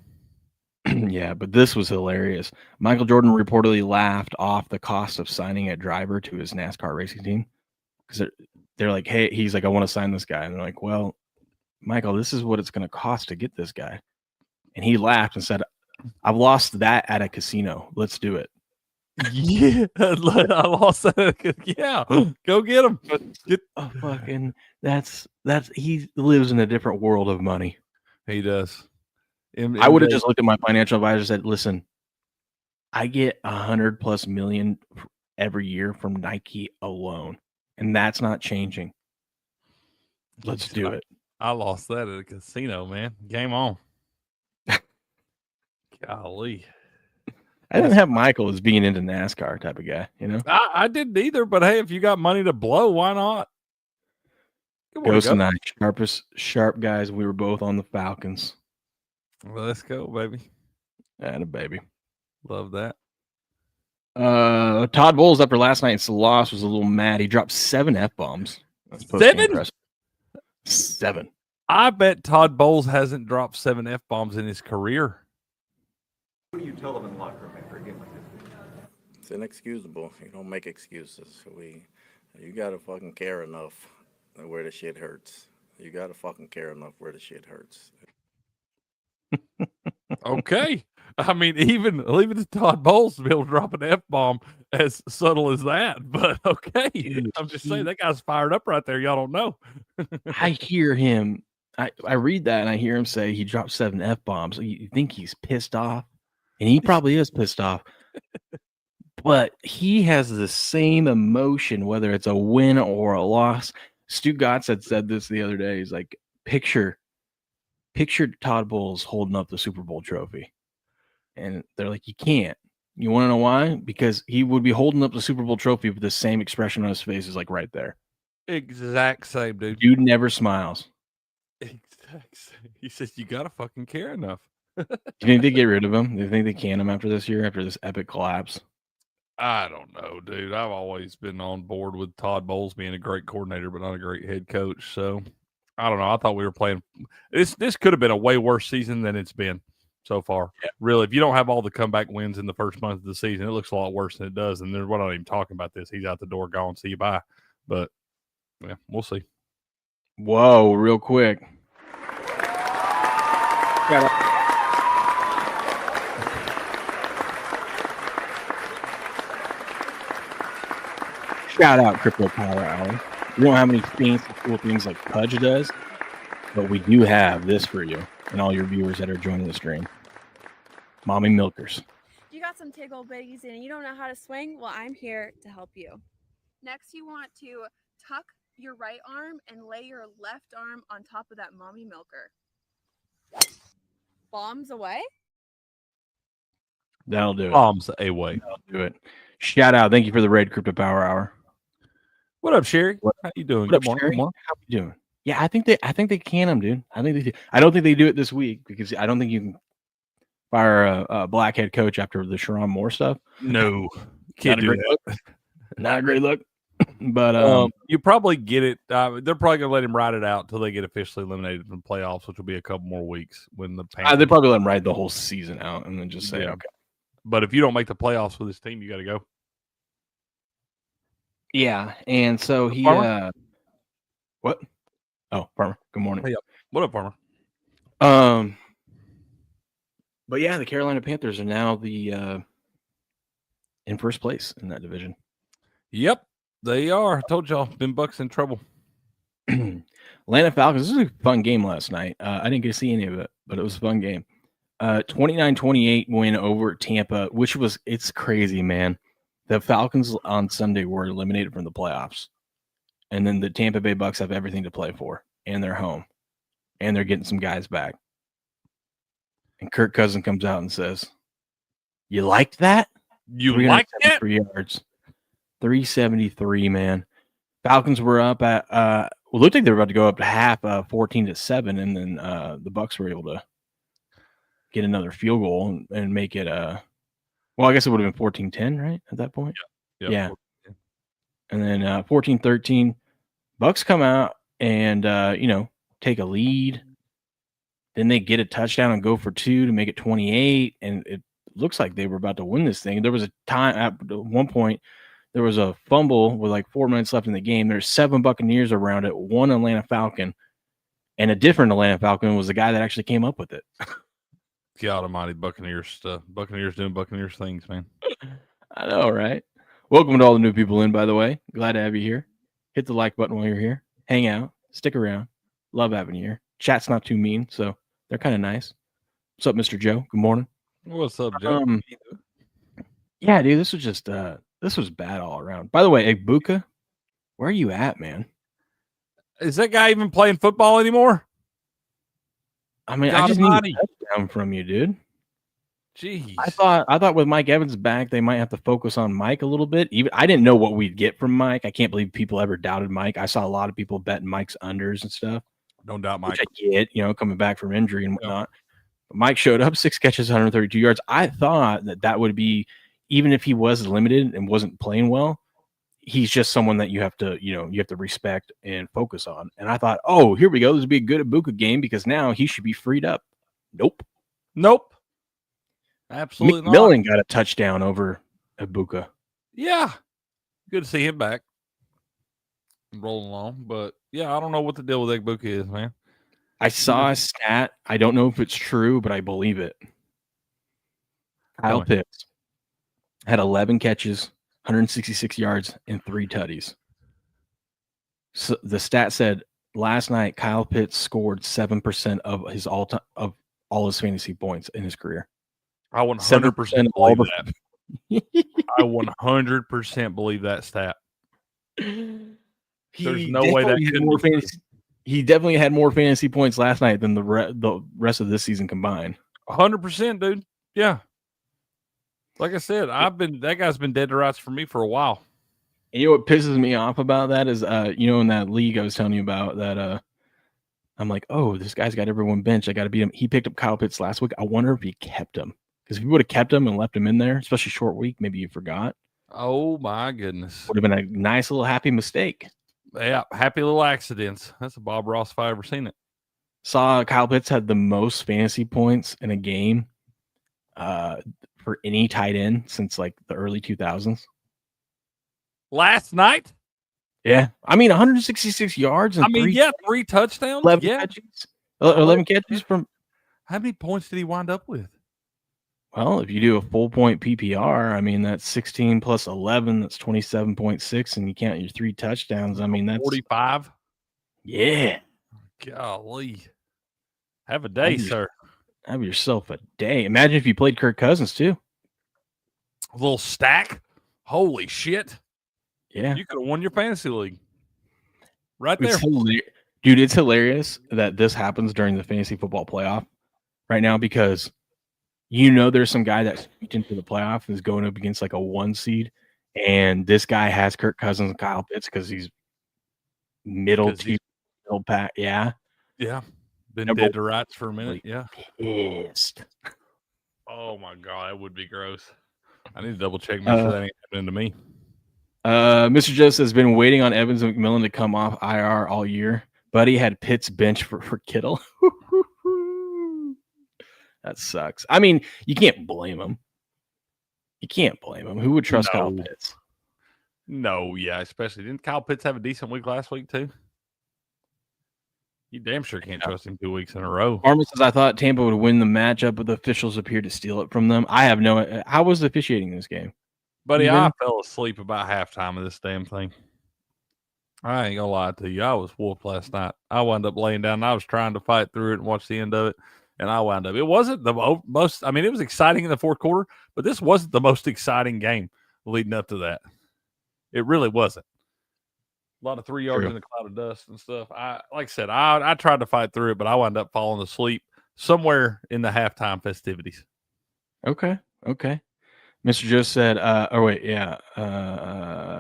Yeah, but this was hilarious. Michael Jordan reportedly laughed off the cost of signing a driver to his NASCAR racing team because they're like, hey, he's like, I want to sign this guy. And they're like, well, Michael, this is what it's going to cost to get this guy. And he laughed and said, I've lost that at a casino. Let's do it. Yeah, I lost that. Yeah, go get him. Fucking that's he lives in a different world of money. He does. I would have just looked at my financial advisor and said, listen, I get $100+ million every year from Nike alone, and that's not changing. Let's do it. I lost that at a casino, man. Game on. Golly. I didn't have Michael as being into NASCAR type of guy, you know? I didn't either, but hey, if you got money to blow, why not? Ghost and I, sharp guys. We were both on the Falcons. Well, let's go, baby. And a baby. Love that. Todd Bowles, after last night's loss, was a little mad. He dropped 7 F-bombs. 7? 7. I bet Todd Bowles hasn't dropped 7 F-bombs in his career. What do you tell them in the locker room after a game like this? It's inexcusable. You don't make excuses. You gotta fucking care enough where the shit hurts. You gotta fucking care enough where the shit hurts. Okay. I mean, even leaving to Todd Bowles to be able to drop an F-bomb as subtle as that, but okay. Dude, I'm just saying that guy's fired up right there. Y'all don't know. I hear him. I read that and I hear him say he dropped 7 F-bombs. You think he's pissed off? And he probably is pissed off. But he has the same emotion, whether it's a win or a loss. Stu Gotts had said this the other day. He's like, picture Todd Bowles holding up the Super Bowl trophy. And they're like, you can't. You want to know why? Because he would be holding up the Super Bowl trophy with the same expression on his face is like right there. Exact same, dude. Dude never smiles. Exact same. He says, you got to fucking care enough. Do you think they get rid of him? Do you think they can him after this year, after this epic collapse? I don't know, dude. I've always been on board with Todd Bowles being a great coordinator, but not a great head coach. So I don't know. I thought we were playing. This could have been a way worse season than it's been so far. Yeah. Really, if you don't have all the comeback wins in the first month of the season, it looks a lot worse than it does. And we're not even talking about this. He's out the door, gone. See you bye. But yeah, we'll see. Whoa, real quick. Shout out Crypto Power Hour. We don't have any fancy cool things like Pudge does, but we do have this for you and all your viewers that are joining the stream. Mommy Milkers. You got some tickle bitties and you don't know how to swing? Well, I'm here to help you. Next, you want to tuck your right arm and lay your left arm on top of that mommy milker. Bombs away. That'll do it. Bombs away. That'll do it. Shout out. Thank you for the Red Crypto Power Hour. What up, Sherry? How you doing? What up, Good morning. Sherry? Good morning. How you doing? Yeah, I think they can them, dude. I think they do. I don't think they do it this week because I don't think you can fire a black head coach after the Sharon Moore stuff. No, can't do that. Look. Not a great look. But you probably get it. They're probably gonna let him ride it out until they get officially eliminated from the playoffs, which will be a couple more weeks when the they probably let him ride the whole season out and then just say, okay. But if you don't make the playoffs with this team, you got to go. Yeah, and so he what? Oh, Farmer. Good morning. Hey, what up, Farmer? But yeah, the Carolina Panthers are now the in first place in that division. Yep, they are. I told y'all, been Bucks in trouble. Atlanta Falcons. This was a fun game last night. I didn't get to see any of it, but it was a fun game. 29-28 win over Tampa, it's crazy, man. The Falcons on Sunday were eliminated from the playoffs. And then the Tampa Bay Bucks have everything to play for, and they're home. And they're getting some guys back. And Kirk Cousins comes out and says, "You liked that? You liked it? yards. 373, man. Falcons were up at looked like they were about to go up to half 14-7, and then the Bucks were able to get another field goal and make it well, I guess it would have been 14-10, right? At that point. Yeah. And then 14-13, Bucks come out and take a lead. Then they get a touchdown and go for 2 to make it 28, and it looks like they were about to win this thing. There was a time at one point there was a fumble with like 4 minutes left in the game. There's 7 Buccaneers around it, 1 Atlanta Falcon, and a different Atlanta Falcon was the guy that actually came up with it. God almighty, Buccaneers stuff. Buccaneers doing Buccaneers things, man. I know, right? Welcome to all the new people in, by the way. Glad to have you here. Hit the like button while you're here. Hang out. Stick around. Love having you here. Chat's not too mean, so they're kind of nice. What's up, Mr. Joe? Good morning. What's up, Joe? Yeah, dude, this was just this was bad all around. By the way, Ibuka, where are you at, man? Is that guy even playing football anymore? I mean, I just need a touchdown from you, dude. Jeez. I thought with Mike Evans back, they might have to focus on Mike a little bit. Even I didn't know what we'd get from Mike. I can't believe people ever doubted Mike. I saw a lot of people betting Mike's unders and stuff. Don't doubt Mike. Which I get, coming back from injury and whatnot. But Mike showed up, 6 catches, 132 yards. I thought that would be, even if he was limited and wasn't playing well, he's just someone that you have to respect and focus on. And I thought, oh, here we go. This would be a good Ibuka game because now he should be freed up. Nope. Absolutely not. McMillan got a touchdown over Ibuka. Yeah. Good to see him back. Rolling along. But, yeah, I don't know what the deal with Ibuka is, man. I saw a stat. I don't know if it's true, but I believe it. Kyle Pitts had 11 catches, 166 yards, and 3 tutties. So the stat said last night Kyle Pitts scored 7% of his all his fantasy points in his career. I 100% believe that. I 100% believe that stat. There's no way that could more fantasy. He definitely had more fantasy points last night than the rest of this season combined. 100%, dude. Yeah. Like I said, that guy's been dead to rights for me for a while. And you know what pisses me off about that is, in that league I was telling you about that, I'm like, oh, this guy's got everyone benched. I got to beat him. He picked up Kyle Pitts last week. I wonder if he kept him. Because if you would have kept him and left him in there, especially short week, maybe you forgot. Oh, my goodness. Would have been a nice little happy mistake. Yeah, happy little accidents. That's a Bob Ross if I ever seen it. Saw Kyle Pitts had the most fantasy points in a game for any tight end since like the early 2000s. Last night? Yeah. I mean, 166 yards and 3 touchdowns. 11 catches. 11 catches from. How many points did he wind up with? Well, if you do a full point PPR, I mean, that's 16 plus 11. That's 27.6. And you count your 3 touchdowns. I mean, that's 45. Yeah. Golly. Have a day, sir. Have yourself a day. Imagine if you played Kirk Cousins too. A little stack. Holy shit. Yeah. You could have won your fantasy league. Right there. Dude, it's hilarious that this happens during the fantasy football playoff right now because there's some guy that's into the playoff and is going up against like a 1 seed, and this guy has Kirk Cousins and Kyle Pitts because he's middle pack. Yeah. Yeah. Been Number dead to rights for a minute. Yeah. Pissed. Oh my God, that would be gross. I need to double check, make sure that ain't happening to me. Mr. Joseph has been waiting on Evans and McMillan to come off IR all year. Buddy had Pitts bench for Kittle. That sucks. I mean, you can't blame him. Who would trust Kyle Pitts? No, yeah, especially. Didn't Kyle Pitts have a decent week last week too? You damn sure can't trust him 2 weeks in a row. Armin says, I thought Tampa would win the matchup, but the officials appeared to steal it from them. I have no. How was the officiating in this game? Buddy, I fell asleep about halftime of this damn thing. I ain't gonna lie to you. I was whooped last night. I wound up laying down. And I was trying to fight through it and watch the end of it. And I wound up. It wasn't the most. I mean, it was exciting in the fourth quarter, but this wasn't the most exciting game leading up to that. It really wasn't. A lot of 3 yards in the cloud of dust and stuff. Like I said, I tried to fight through it, but I wound up falling asleep somewhere in the halftime festivities. Okay. Mr. Joe said,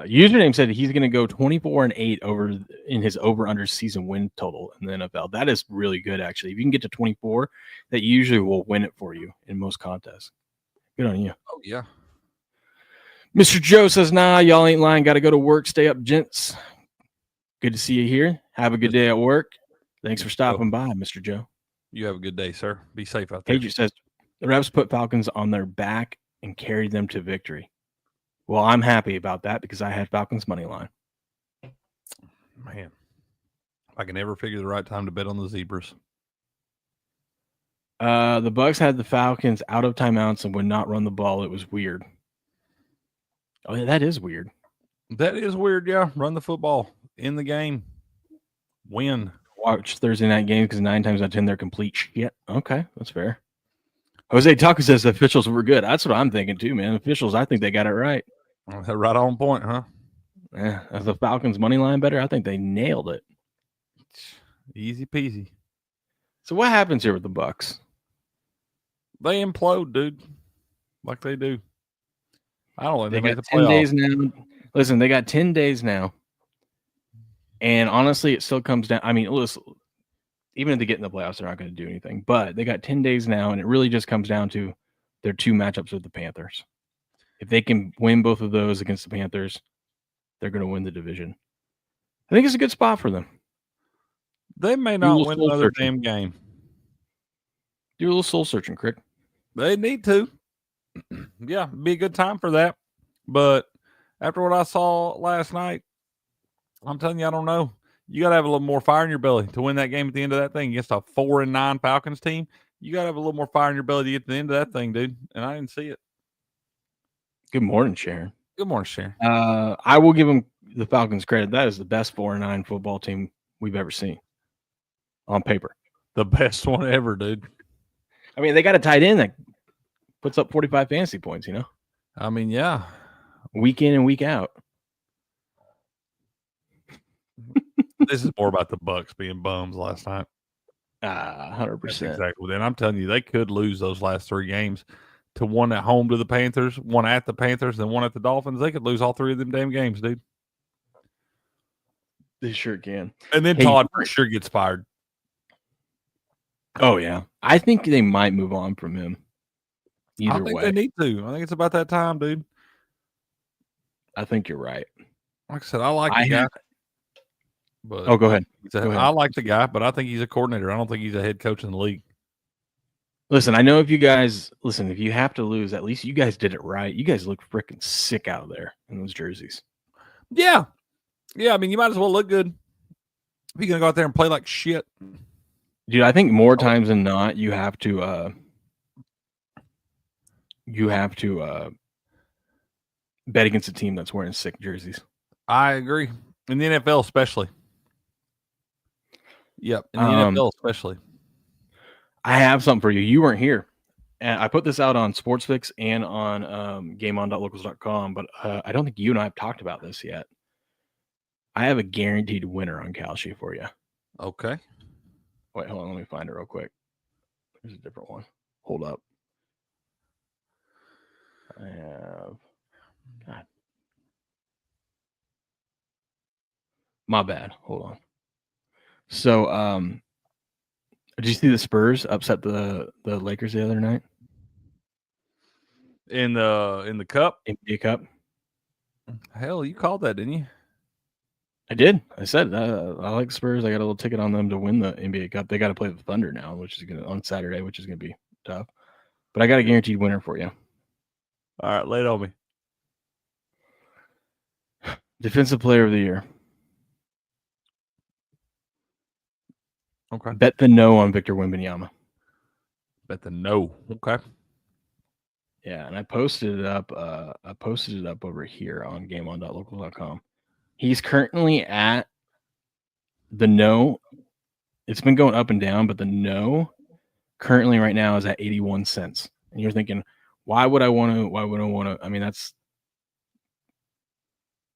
username said he's going to go 24-8 over in his over-under season win total in the NFL. That is really good, actually. If you can get to 24, that usually will win it for you in most contests. Good on you. Oh, yeah. Mr. Joe says, nah, y'all ain't lying. Got to go to work. Stay up, gents. Good to see you here. Have a good day at work. Thanks for stopping by, Mr. Joe. You have a good day, sir. Be safe out there. Paige says, the refs put Falcons on their back and carried them to victory. Well, I'm happy about that because I had Falcons money line. Man, I can never figure the right time to bet on the Zebras. The Bucs had the Falcons out of timeouts and would not run the ball. It was weird. Oh, yeah, that is weird. That is weird, yeah. Run the football in the game. Win. Watch Thursday night games because 9 times out of 10 they're complete shit. Okay, that's fair. Jose Taco says the officials were good. That's what I'm thinking too, man. Officials, I think they got it right. Right on point, huh? Yeah, as the Falcons money line better, I think they nailed it. Easy peasy. So what happens here with the Bucs? They implode, dude. Like they do. I don't think they make got the 10 playoffs. days now. Listen, they got 10 days now. And honestly, it still comes down. I mean, listen, even if they get in the playoffs, they're not going to do anything. But they got 10 days now, and it really just comes down to their 2 matchups with the Panthers. If they can win both of those against the Panthers, they're going to win the division. I think it's a good spot for them. They may not win another damn game. Do a little soul searching, Crick. They need to. Yeah, be a good time for that. But after what I saw last night, I'm telling you, I don't know. You got to have a little more fire in your belly to win that game at the end of that thing against a 4-9 Falcons team. You got to have a little more fire in your belly to get to the end of that thing, dude. And I didn't see it. Good morning, Sharon. Good morning, Sharon. I will give them the Falcons credit. That is the best 4-9 football team we've ever seen on paper. The best one ever, dude. I mean, they got a tight end that puts up 45 fantasy points, you know? I mean, yeah. Week in and week out. This is more about the Bucs being bums last night. 100%. That's exactly. And I'm telling you, they could lose those last 3 games to one at home to the Panthers, one at the Panthers, and one at the Dolphins. They could lose all 3 of them damn games, dude. They sure can. And then Todd for sure gets fired. Oh, yeah. I think they might move on from him. I think they need to. I think it's about that time, dude. I think you're right. Like I said, I like the guy. But go ahead. I like the guy, but I think he's a coordinator. I don't think he's a head coach in the league. Listen, I know if you have to lose, at least you guys did it right. You guys look freaking sick out there in those jerseys. Yeah. Yeah, I mean, you might as well look good. If you're going to go out there and play like shit. Dude, I think more times than not, you have to bet against a team that's wearing sick jerseys. I agree. In the NFL especially. Yep, in the NFL especially. I have something for you. You weren't here. and I put this out on SportsFix and on GameOn.locals.com, but I don't think you and I have talked about this yet. I have a guaranteed winner on Kalshi for you. Okay. Wait, hold on. Let me find it real quick. There's a different one. Hold up. I have. God. My bad. Hold on. So, did you see the Spurs upset the Lakers the other night? In the cup? NBA Cup? Hell, you called that, didn't you? I did. I said I like the Spurs. I got a little ticket on them to win the NBA Cup. They got to play the Thunder now, which is on Saturday, which is gonna be tough. But I got a guaranteed winner for you. All right, lay it on me. Defensive Player of the Year. Okay. Bet the no on Victor Wembanyama. Bet the no. Okay. Yeah, and I posted it up. I posted it up over here on GameOn.local.com. He's currently at the no. It's been going up and down, but the no currently right now is at 81 cents. And you're thinking, why would I want to? I mean, that's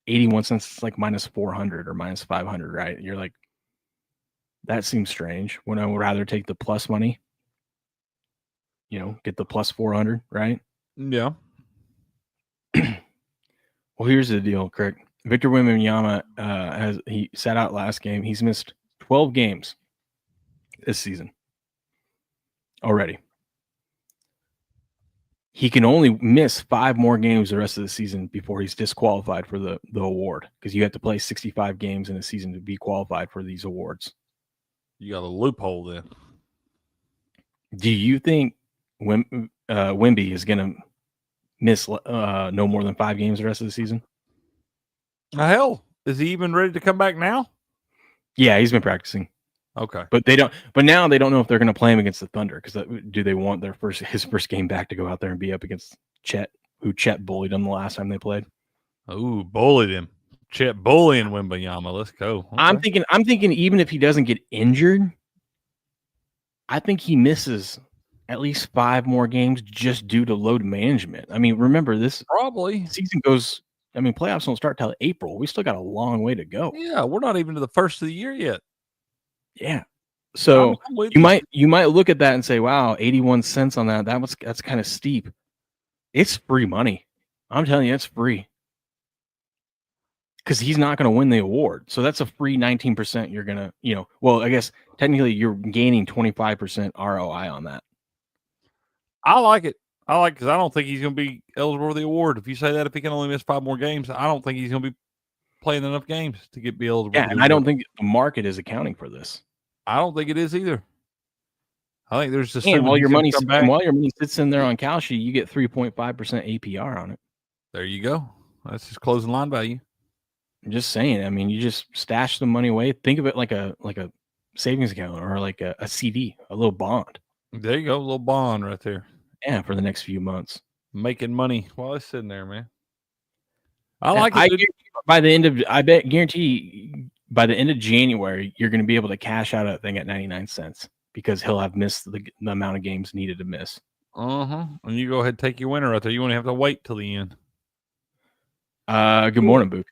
81 cents. It's like minus 400 or minus 500, right? You're like, that seems strange. When I would rather take the plus money, get the plus 400, right? Yeah. Well, here's the deal, Kirk. Victor Wembanyama he sat out last game. He's missed 12 games this season already. He can only miss 5 more games the rest of the season before he's disqualified for the award, because you have to play 65 games in a season to be qualified for these awards. You got a loophole then. Do you think Wemby is going to miss no more than 5 games the rest of the season? Hell, is he even ready to come back now? Yeah, he's been practicing. Okay, but they don't. But now they don't know if they're going to play him against the Thunder, because do they want his first game back to go out there and be up against Chet, who Chet bullied him the last time they played? Oh, bullied him. Chet bullying Wembanyama. Let's go. Okay. I'm thinking even if he doesn't get injured, I think he misses at least 5 more games just due to load management. I mean, remember this Probably season goes. I mean, playoffs don't start till April. We still got a long way to go. Yeah, we're not even to the first of the year yet. Yeah. So I'm you might look at that and say, wow, 81 cents on that. That's kind of steep. It's free money. I'm telling you, it's free. Because he's not going to win the award. So that's a free 19% you're going to, well, I guess technically you're gaining 25% ROI on that. I like it. Because I don't think he's going to be eligible for the award. If you say that, if he can only miss 5 more games, I don't think he's going to be playing enough games to be eligible. Yeah, and I don't think the market is accounting for this. I don't think it is either. I think there's just while your money sits in there on Kalshi, you get 3.5% APR on it. There you go. That's his closing line value. I'm just saying. I mean, you just stash the money away. Think of it like a savings account or like a CD, a little bond. There you go, a little bond right there. Yeah, for the next few months, making money while it's sitting there, man. I like it. Guarantee by the end of January, you're going to be able to cash out that thing at 99 cents because he'll have missed the amount of games needed to miss. And you go ahead and take your winner right there. You won't have to wait till the end. Good morning, Book.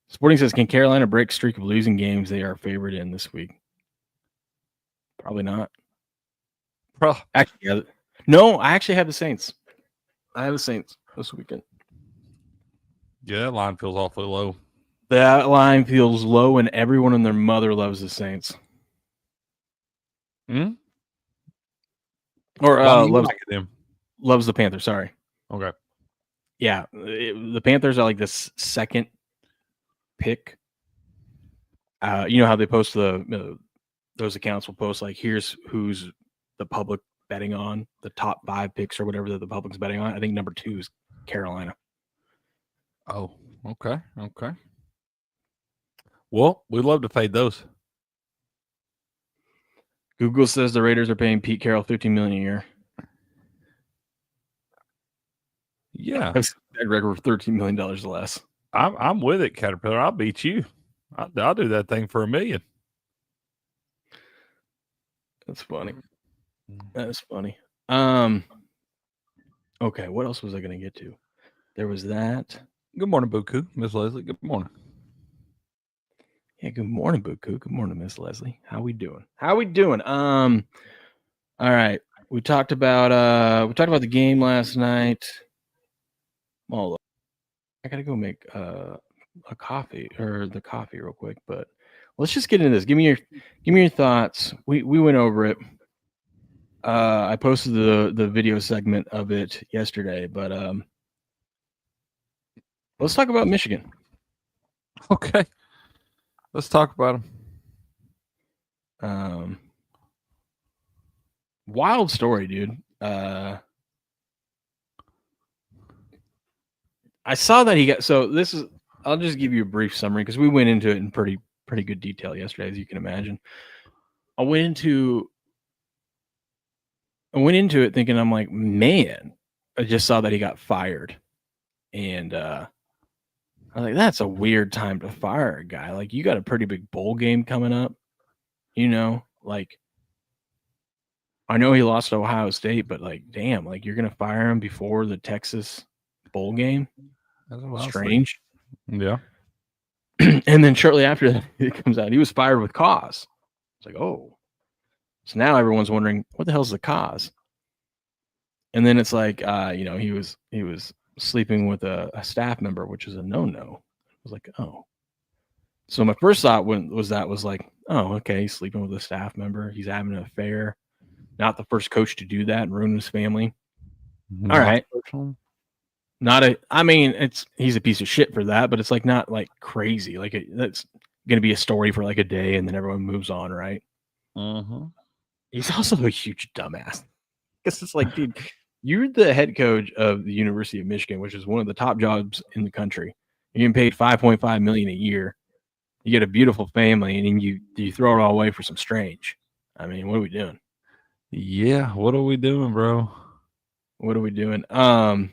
Sporting says, can Carolina break streak of losing games they are favored in this week? Probably not. Actually, yeah. No, I actually have the Saints. I have the Saints this weekend. Yeah, that line feels awfully low. That line feels low, and everyone and their mother loves the Saints. Hmm? Or loves the Panthers. Sorry. Okay. Yeah, the Panthers are like this second pick. You know how they post those accounts will post like, here's who's the public betting on, the top 5 picks or whatever that the public's betting on. I think number 2 is Carolina. Oh, okay. Well, we'd love to fade those. Google says the Raiders are paying Pete Carroll $15 million a year. Yeah, I've seen that record for $13 million less. I'm with it, Caterpillar. I'll beat you. I'll do that thing for $1 million. That's funny. That is funny. Okay, what else was I going to get to? There was that. Good morning, Buku. Miss Leslie, good morning. Yeah, good morning, Buku. Good morning, Miss Leslie. How we doing? All right. We talked about the game last night. Well, I gotta go make a coffee or the coffee real quick, but let's just get into this. Give me your thoughts. We went over it. I posted the video segment of it yesterday, but let's talk about Michigan. Okay. Let's talk about them. Wild story, dude. I saw that he got, so this is, I'll just give you a brief summary because we went into it in pretty good detail yesterday, as you can imagine. I went into it thinking, I'm like, man, I just saw that he got fired. And I was like, that's a weird time to fire a guy. Like, you got a pretty big bowl game coming up, like, I know he lost to Ohio State, but like, damn, like you're going to fire him before the Texas bowl game. That's strange. Yeah. And then shortly after that, it comes out he was fired with cause. It's like, oh. So now everyone's wondering, what the hell's the cause? And then it's like, he was sleeping with a staff member, which is a no-no. I was like, oh. So my first thought was like, oh, okay, he's sleeping with a staff member. He's having an affair. Not the first coach to do that and ruin his family. All right. He's a piece of shit for that, but it's like not like crazy. Like that's going to be a story for like a day and then everyone moves on, right? He's also a huge dumbass. Because it's like, dude, you're the head coach of the University of Michigan, which is one of the top jobs in the country. You're getting paid $5.5 million a year. You get a beautiful family, and then you throw it all away for some strange. I mean, what are we doing? Yeah, what are we doing, bro? What are we doing? And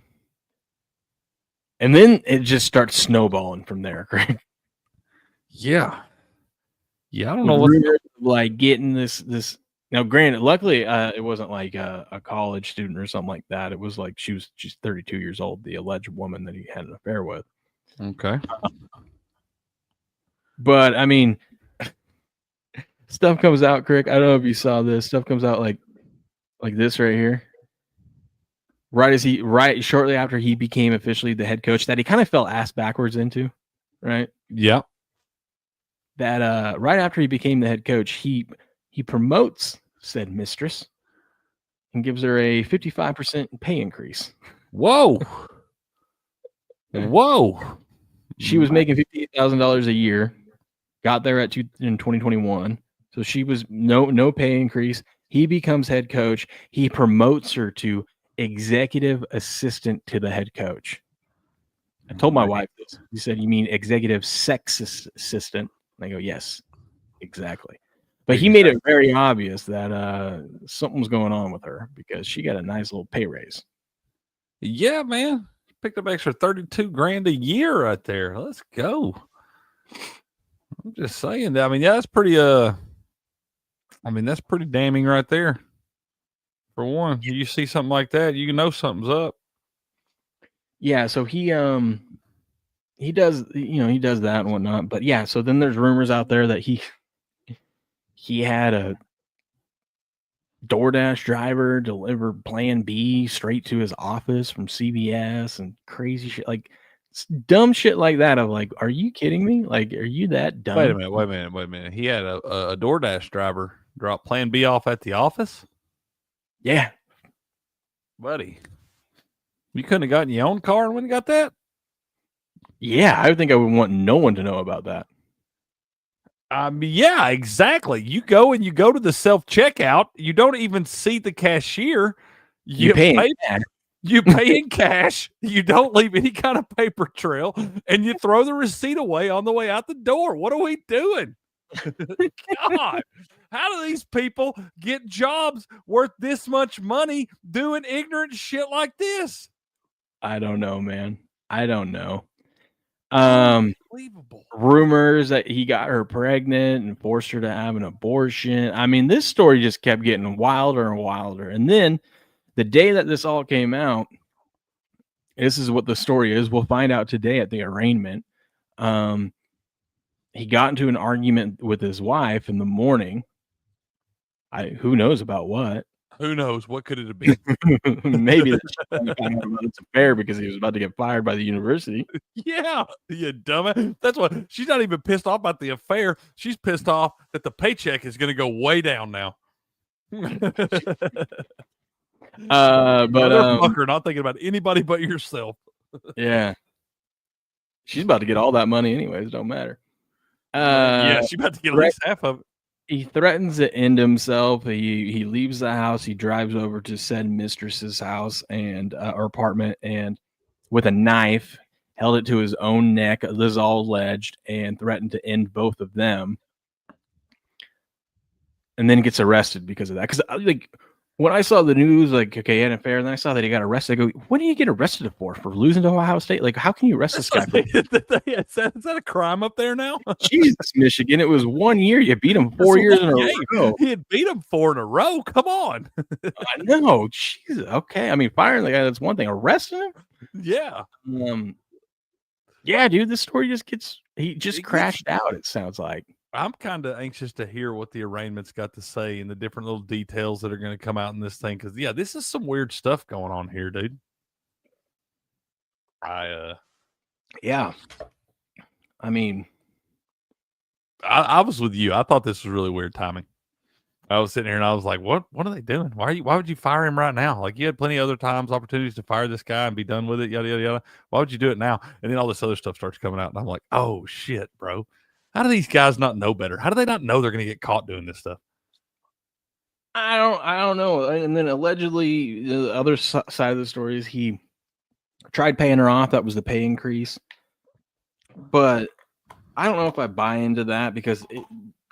then it just starts snowballing from there, Greg. Yeah, I don't know what like getting this. Now, granted, luckily, it wasn't like a college student or something like that. It was like she's 32 years old, the alleged woman that he had an affair with. Okay, but I mean, stuff comes out, Crick. I don't know if you saw this. Stuff comes out like this right here. Right shortly after he became officially the head coach, that he kind of fell ass backwards into, right? Yeah. That right after he became the head coach, he promotes said mistress and gives her a 55% pay increase. Whoa. She was making $58,000 a year, got there in 2021. So she was no pay increase. He becomes head coach. He promotes her to executive assistant to the head coach. I told my wife this. He said, "You mean executive sex assistant?" And I go, "Yes, exactly." But he made it very obvious that something was going on with her because she got a nice little pay raise. Yeah, man. Picked up extra $32,000 a year right there. Let's go. I'm just saying that. I mean, yeah, that's pretty that's pretty damning right there. For one, you see something like that, you know something's up. Yeah, so he does that and whatnot. But yeah, so then there's rumors out there that he had a DoorDash driver deliver Plan B straight to his office from CVS and crazy shit, like dumb shit like that. Of like, are you kidding me? Like, are you that dumb? Wait a minute. He had a DoorDash driver drop Plan B off at the office? Yeah. Buddy, you couldn't have gotten your own car and went and got that? Yeah, I would think I would want no one to know about that. Yeah, exactly. You go to the self-checkout. You don't even see the cashier. You pay in cash. You don't leave any kind of paper trail, and you throw the receipt away on the way out the door. What are we doing? God, how do these people get jobs worth this much money doing ignorant shit like this? I don't know, man. I don't know. Unbelievable. Rumors that he got her pregnant and forced her to have an abortion. I mean, this story just kept getting wilder and wilder. And then the day that this all came out, this is what the story is. We'll find out today at the arraignment. He got into an argument with his wife in the morning. Who knows about what? Who knows? What could it have been? Maybe that she found out about its affair because he was about to get fired by the university. Yeah, you dumbass. That's what she's not even pissed off about the affair. She's pissed off that the paycheck is going to go way down now. Motherfucker, not thinking about anybody but yourself. Yeah. She's about to get all that money anyways, don't matter. Yeah, she's about to get at least half of it. He threatens to end himself. He leaves the house. He drives over to said mistress's house and or apartment, and with a knife held it to his own neck. This is all alleged, and threatened to end both of them. And then gets arrested because of that. Because like when I saw the news, like okay, he had an affair, and then I saw that he got arrested. I go, what do you get arrested for losing to Ohio State? Like, how can you arrest this guy? Is that a crime up there now? Jesus, Michigan! It was 1 year. You beat him 4 years in a row. He had beat him 4 in a row. Come on. I know. Jesus. Okay. I mean, firing the guy, that's one thing. Arresting him? Yeah. Yeah, dude. This story he just crashed out. It sounds like. I'm kind of anxious to hear what the arraignment's got to say and the different little details that are going to come out in this thing. Because, yeah, this is some weird stuff going on here, dude. Yeah. I mean, I was with you. I thought this was really weird timing. I was sitting here and I was like, what are they doing? Why would you fire him right now? Like, you had plenty of other times, opportunities to fire this guy and be done with it, yada, yada, yada. Why would you do it now? And then all this other stuff starts coming out. And I'm like, oh, shit, bro. How do these guys not know better? How do they not know they're going to get caught doing this stuff? I don't know. And then allegedly, the other side of the story is he tried paying her off. That was the pay increase. But I don't know if I buy into that because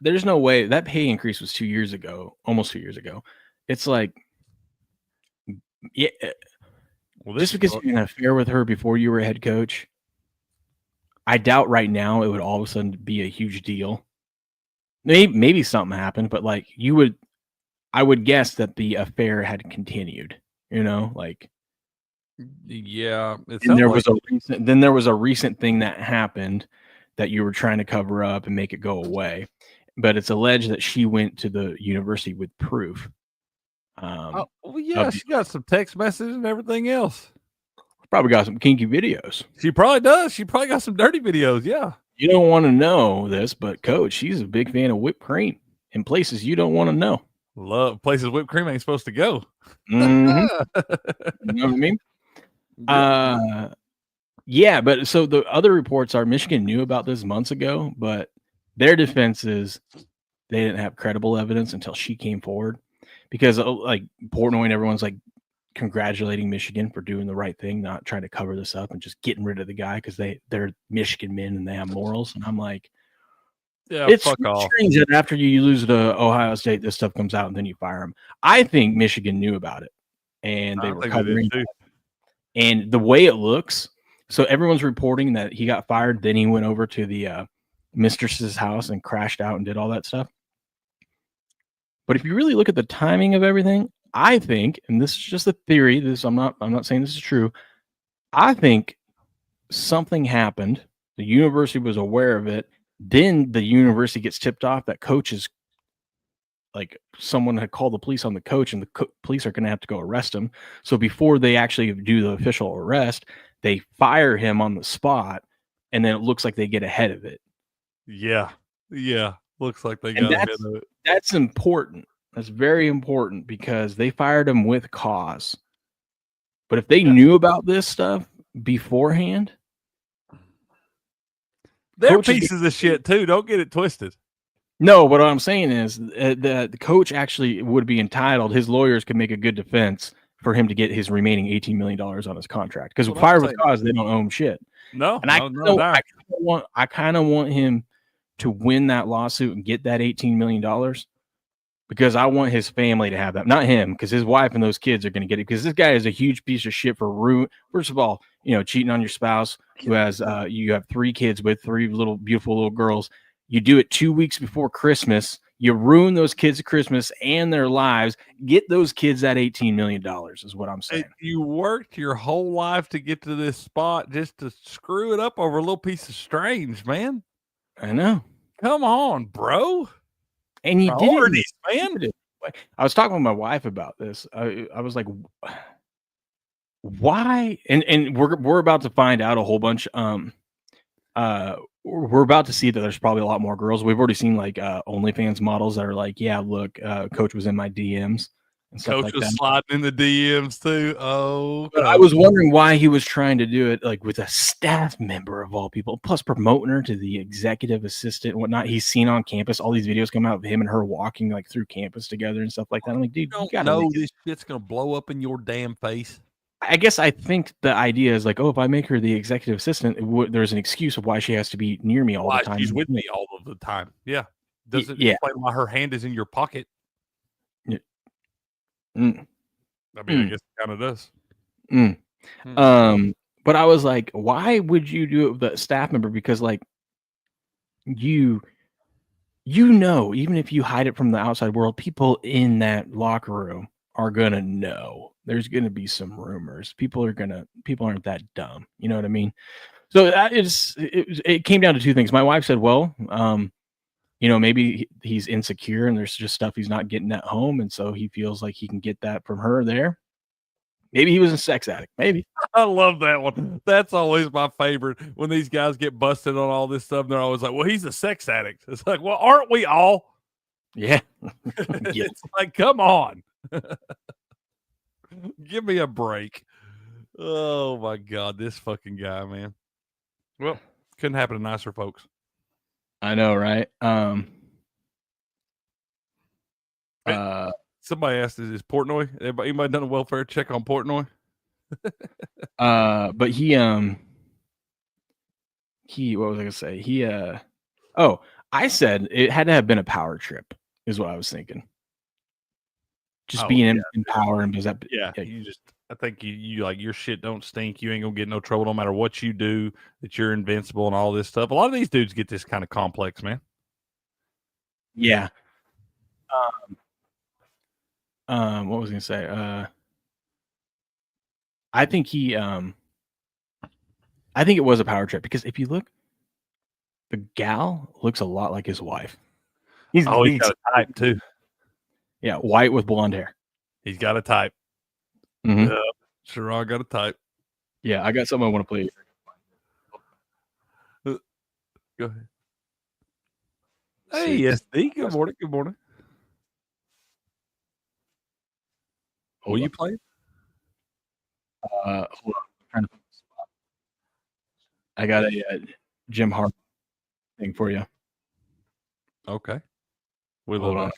there's no way that pay increase was 2 years ago, almost 2 years ago. It's like, yeah, well, just because you had an affair with her before you were a head coach, I doubt right now it would all of a sudden be a huge deal. Maybe something happened, but like I would guess that the affair had continued. You know, like. Yeah, there was a recent thing that happened that you were trying to cover up and make it go away, but it's alleged that she went to the university with proof. She got some text messages and everything else. Probably got some kinky videos. She probably does. She probably got some dirty videos. Yeah. You don't want to know this, but Coach, she's a big fan of whipped cream in places you don't want to know. Love places whipped cream ain't supposed to go. Mm-hmm. You know what I mean? Yeah, but so the other reports are Michigan knew about this months ago, but their defense is they didn't have credible evidence until she came forward because like Portnoy and everyone's like congratulating Michigan for doing the right thing, not trying to cover this up and just getting rid of the guy because they're Michigan men and they have morals. And I'm like, yeah, it's fuck off. strange that after you lose to Ohio State, this stuff comes out and then you fire him. I think Michigan knew about it and they were covering it. And the way it looks, so everyone's reporting that he got fired, then he went over to the mistress's house and crashed out and did all that stuff. But if you really look at the timing of everything, I think, and this is just a theory, I'm not saying this is true. I think something happened. The university was aware of it. Then the university gets tipped off that coach is like someone had called the police on the coach and the police are going to have to go arrest him. So before they actually do the official arrest, they fire him on the spot and then it looks like they get ahead of it. Yeah. Yeah. Looks like they got ahead of it. That's important. That's very important because they fired him with cause. But if they knew about this stuff beforehand, they're pieces of shit too. Don't get it twisted. No, what I'm saying is that the coach actually would be entitled. His lawyers could make a good defense for him to get his remaining $18 million on his contract because fire with cause, they don't owe him shit. No, and I kind of want him to win that lawsuit and get that $18 million because I want his family to have that, not him, because his wife and those kids are going to get it because this guy is a huge piece of shit for first of all, cheating on your spouse who has you have 3 kids with 3 little beautiful little girls. You do it 2 weeks before Christmas. You ruin those kids' Christmas and their lives. Get those kids that $18 million is what I'm saying. You worked your whole life to get to this spot just to screw it up over a little piece of strange, man. I know. Come on, bro. And you Priorities, didn't, man. I was talking with my wife about this. I was like, why? And we're about to find out a whole bunch. We're about to see that there's probably a lot more girls. We've already seen like OnlyFans models that are like, yeah, look, Coach was in my DMs and stuff Coach like was that. sliding in the DMs too. Oh, but I was wondering why he was trying to do it like with a staff member of all people, plus promoting her to the executive assistant and whatnot. He's seen on campus all these videos come out of him and her walking like through campus together and stuff like that. I'm like, dude, you gotta know this shit's gonna blow up in your damn face. I guess I think the idea is like, oh, if I make her the executive assistant, there's an excuse of why she has to be near me all the time. She's with me all of the time. Yeah. Doesn't yeah. explain why her hand is in your pocket. Yeah. I mean, I guess it kind of does. But I was like, why would you do it with the staff member? Because like you know, even if you hide it from the outside world, people in that locker room are gonna know. There's gonna be some rumors. People aren't that dumb. You know what I mean? So it came down to two things. My wife said, well, you know, maybe he's insecure and there's just stuff he's not getting at home, and so he feels like he can get that from her there. Maybe he was a sex addict. Maybe. I love that one. That's always my favorite when these guys get busted on all this stuff. They're always like, well, he's a sex addict. It's like, well, aren't we all? Yeah. It's like, come on. Give me a break. Oh my God, this fucking guy, man. Well, couldn't happen to nicer folks. I know, right? Somebody asked, is Portnoy? Anybody done a welfare check on Portnoy? But he what was I gonna say? I said it had to have been a power trip, is what I was thinking. Just being in power and that. Yeah, I think you like your shit don't stink. You ain't gonna get no trouble no matter what you do. That you're invincible and all this stuff. A lot of these dudes get this kind of complex, man. Yeah. What was I gonna say? I think I think it was a power trip because if you look, the gal looks a lot like his wife. He's got a type too. Yeah, white with blonde hair. He's got a type. Mm-hmm. Sure, I got a type. Yeah, I got something I want to play. Go ahead. Hey, SD. Good morning. Good morning. What are you playing? Hold on. I'm trying to find the spot. I got a Jim Harbaugh thing for you. Okay. Hold on.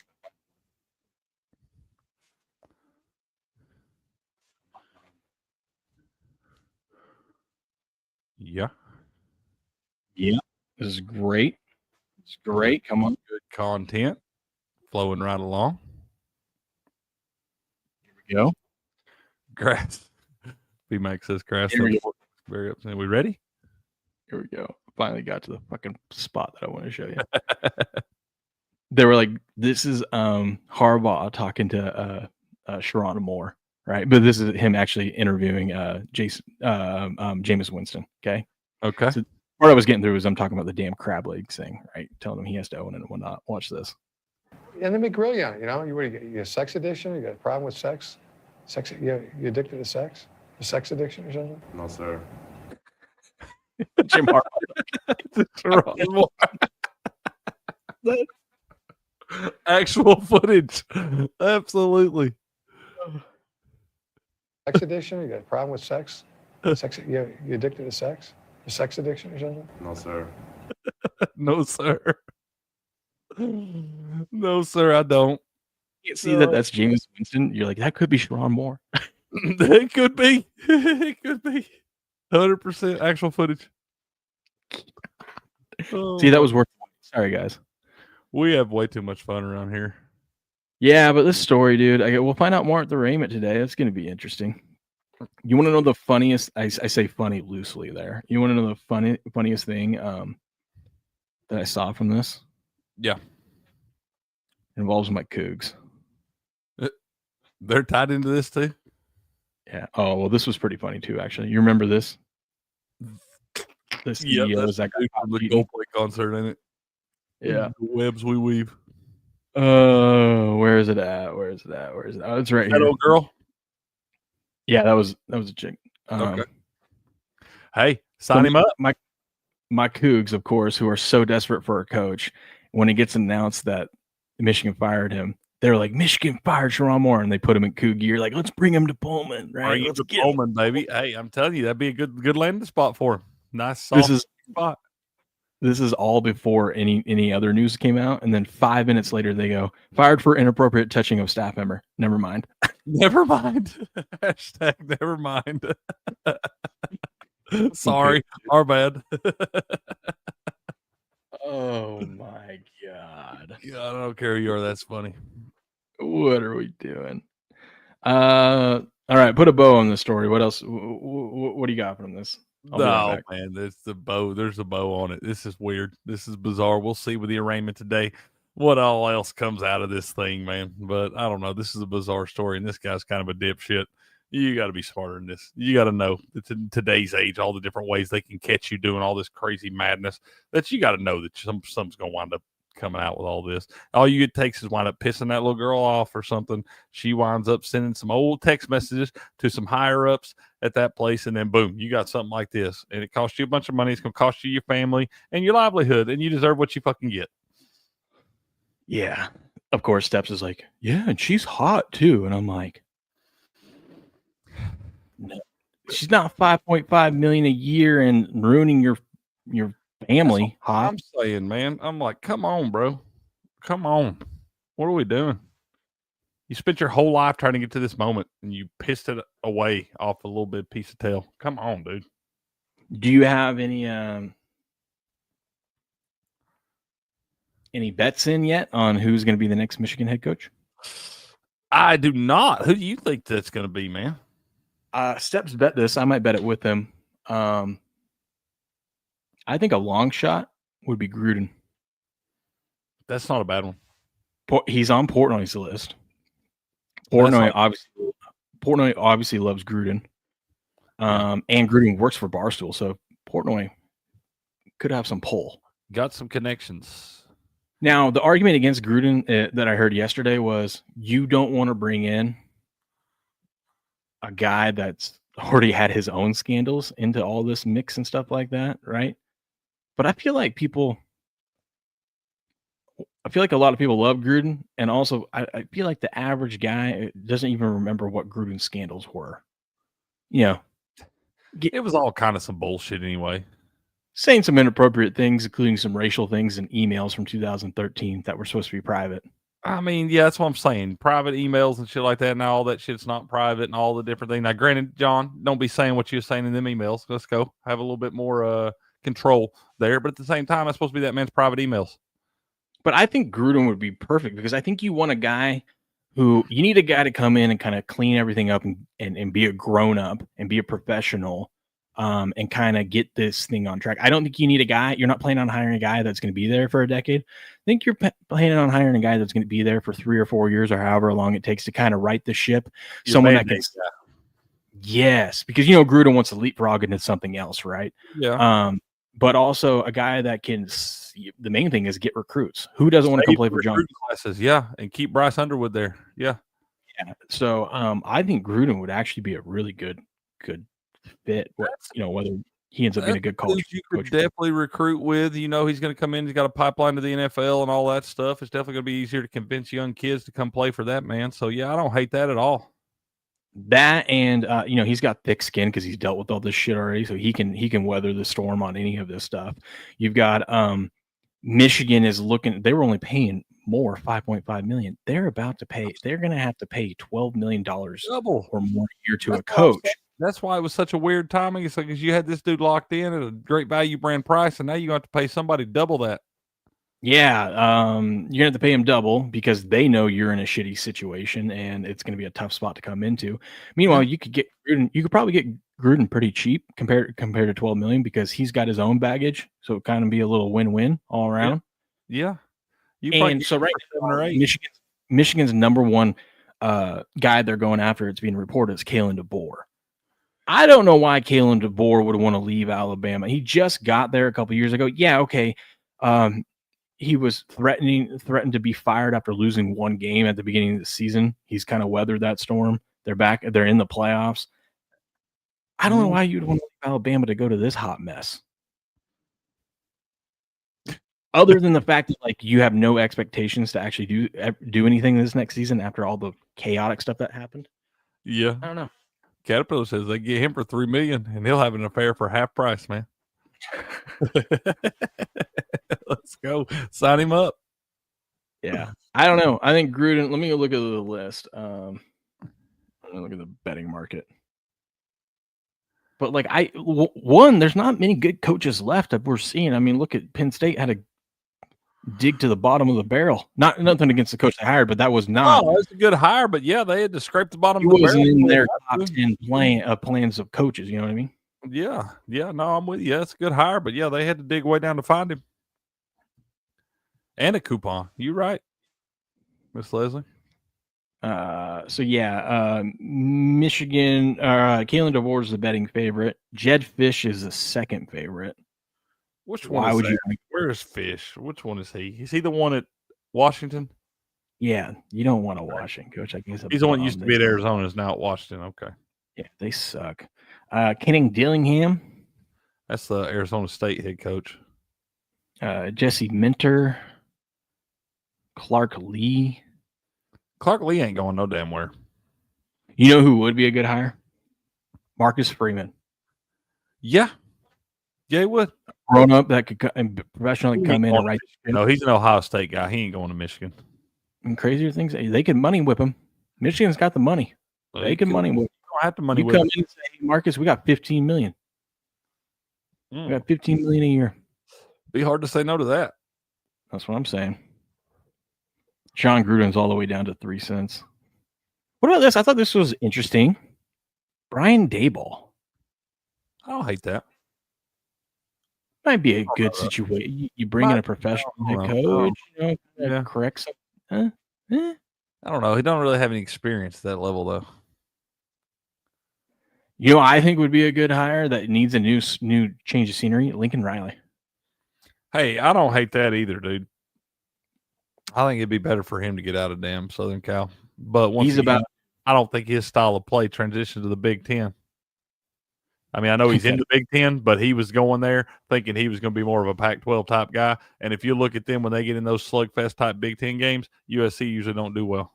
Yeah. Yeah. This is great. It's great. Come on. Good content. Flowing right along. Here we go. Grass. B-Max says grass. Here we go. Very upset. We ready? Here we go. Finally got to the fucking spot that I want to show you. They were like, this is Harbaugh talking to Sharon Moore, right? But this is him actually interviewing Jameis Winston. Okay. Okay. So what I was getting through was I'm talking about the damn crab legs thing, right? Telling him he has to own it and whatnot. Watch this. And let me grill you on it. You know, you a sex addiction? You got a problem with sex? You addicted to sex? A sex addiction or something? No, sir. Jim Harbaugh. Actual footage. Absolutely. Sex addiction? You got a problem with sex? You addicted to sex? A sex addiction or something? No, sir. No, sir. No, sir, I don't. You see that's Jameis Winston. You're like, that could be Sharon Moore. It could be. It could be. 100% actual footage. See, that was worth it. Sorry, guys. We have way too much fun around here. Yeah, but this story, dude, we'll find out more at the Raymond today. It's going to be interesting. You want to know the funniest? I say funny loosely there. You want to know the funniest thing that I saw from this? Yeah. involves my Cougs. They're tied into this too. Yeah. Oh well, this was pretty funny too. Actually, you remember this? The CEO that's is that the dude guy from the cheating. Coldplay concert, ain't it? Yeah. The webs we weave. Oh, where is it at? Where is it at? Where is it? Oh, it's right That here. old girl. Yeah, that was a chick. Okay. Hey, sign so him up. My Cougs, of course, who are so desperate for a coach, when it gets announced that Michigan fired him, they're like, Michigan fired Sharon Moore, and they put him in Coug gear, like, let's bring him to Pullman, right? Bring him Let's to get him. Pullman, baby. Hey, I'm telling you, that'd be a good landing spot for him. Nice soft spot. This is all before any other news came out, and then 5 minutes later they go, fired for inappropriate touching of staff member. Never mind. Never mind. Hashtag never mind. Sorry, our bad. Oh my God. God, I don't care who you are. That's funny. What are we doing? All right, put a bow on the story. What else? What do you got from this? I'll be right No, back. man, there's the bow. There's a bow on it. This is weird. This is bizarre. We'll see with the arraignment today what all else comes out of this thing, man. But I don't know. This is a bizarre story, and this guy's kind of a dipshit. You got to be smarter than this. You got to know that in today's age, all the different ways they can catch you doing all this crazy madness, that you got to know that something's going to wind up coming out with all this. All you it takes is wind up pissing that little girl off or something. She winds up sending some old text messages to some higher ups at that place, and then boom, you got something like this, and it costs you a bunch of money. It's going to cost you your family and your livelihood, and you deserve what you fucking get. Yeah, of course. Steps is like, yeah, and she's hot too, and I'm like, no, she's not 5.5 million a year and ruining your family. Hot. I'm saying, man, I'm like, come on, bro, come on. What are we doing? You spent your whole life trying to get to this moment, and you pissed it away off a little bit piece of tail. Come on, dude. Do you have any bets in yet on who's going to be the next Michigan head coach? I do not. Who do you think that's going to be, man? Steps bet this. I might bet it with him. I think a long shot would be Gruden. That's not a bad one. He's on Portnoy's list. Portnoy obviously loves Gruden. And Gruden works for Barstool, so Portnoy could have some pull. Got some connections. Now, the argument against Gruden that I heard yesterday was you don't want to bring in a guy that's already had his own scandals into all this mix and stuff like that, right? But I feel like a lot of people love Gruden, and also I feel like the average guy doesn't even remember what Gruden's scandals were. You know, It was all kind of some bullshit anyway. Saying some inappropriate things, including some racial things and emails from 2013 that were supposed to be private. I mean, yeah, that's what I'm saying. Private emails and shit like that, and all that shit's not private and all the different things. Now, granted, John, don't be saying what you're saying in them emails. Let's go. Have a little bit more control there. But at the same time, that's supposed to be that man's private emails. But I think Gruden would be perfect because I think you want a guy you need a guy to come in and kind of clean everything up and be a grown-up and be a professional and kind of get this thing on track. I don't think you need a guy. You're not planning on hiring a guy that's going to be there for a decade. I think you're planning on hiring a guy that's going to be there for 3 or 4 years or however long it takes to kind of right the ship. Someone that can. Yes, because, Gruden wants to leapfrog into something else, right? Yeah. But also a guy that can. The main thing is get recruits. Who doesn't want to come play for John? Classes, yeah, and keep Bryce Underwood there. Yeah. So I think Gruden would actually be a really good fit. Whether he ends up being a good coach. You could definitely recruit with. He's going to come in. He's got a pipeline to the NFL and all that stuff. It's definitely going to be easier to convince young kids to come play for that, man. So yeah, I don't hate that at all. That and he's got thick skin because he's dealt with all this shit already, so he can weather the storm on any of this stuff. You've got Michigan is looking. They were only paying more, $5.5 million. They're going to have to pay $12 million double or more a year to a coach. That's why it was such a weird timing. It's like, because you had this dude locked in at a great value brand price, and now you have to pay somebody double that. Yeah, you're gonna have to pay him double because they know you're in a shitty situation and it's gonna be a tough spot to come into. Meanwhile, you could get Gruden. You could probably get Gruden pretty cheap compared to 12 million because he's got his own baggage, so it kind of be a little win-win all around. Yeah. And so right now, Michigan's number one guy they're going after, it's being reported, is Kalen DeBoer. I don't know why Kalen DeBoer would want to leave Alabama. He just got there a couple years ago. Yeah, okay. He was threatened to be fired after losing one game at the beginning of the season. He's kind of weathered that storm. They're back. They're in the playoffs. I don't know why you'd want to leave Alabama to go to this hot mess. Other than the fact that like you have no expectations to actually do anything this next season after all the chaotic stuff that happened. Yeah, I don't know. Caterpillar says they get him for $3 million, and he'll have an affair for half price, man. Let's go sign him up. Yeah, I don't know. I think Gruden. Let me go look at the list. I'm gonna look at the betting market. But like there's not many good coaches left that we're seeing. I mean, look at Penn State had to dig to the bottom of the barrel. Nothing against the coach they hired, but that was not. Oh, that's a good hire, but yeah, they had to scrape the bottom He of the wasn't barrel. in their top 10 plans of coaches. You know what I mean? Yeah. No, I'm with you. That's a good hire, but yeah, they had to dig way down to find him. And a coupon. You right, Miss Leslie. Michigan. Kalen DeBoer is the betting favorite. Jed Fish is the second favorite. Which one? Why would you? Where is Fish? Which one is he? Is he the one at Washington? Yeah, you don't want a Washington coach. I guess he's the one that used to be at Arizona. Is now at Washington. Okay. Yeah, they suck. Kenning Dillingham. That's the Arizona State head coach. Jesse Minter. Clark Lee. Clark Lee ain't going no damn where. You know who would be a good hire? Marcus Freeman. Yeah, he would. Grown up that could professionally come in and write. No, he's an Ohio State guy. He ain't going to Michigan. And crazier things, they can money whip him. Michigan's got the money. They can money whip. Don't have to money whip. You come in and say, hey, Marcus, we got $15 million. We got $15 million a year. Be hard to say no to that. That's what I'm saying. John Gruden's all the way down to 3 cents. What about this? I thought this was interesting. Brian Daboll. I don't hate that. Might be a good situation. You bring in a professional head coach, correct something. I don't know. He don't really have any experience at that level, though. You know, I think would be a good hire that needs a new change of scenery. Lincoln Riley. Hey, I don't hate that either, dude. I think it'd be better for him to get out of damn Southern Cal. But I don't think his style of play transitioned to the Big Ten. I mean, I know he's in the Big Ten, but he was going there thinking he was going to be more of a Pac-12 type guy. And if you look at them when they get in those slugfest type Big Ten games, USC usually don't do well.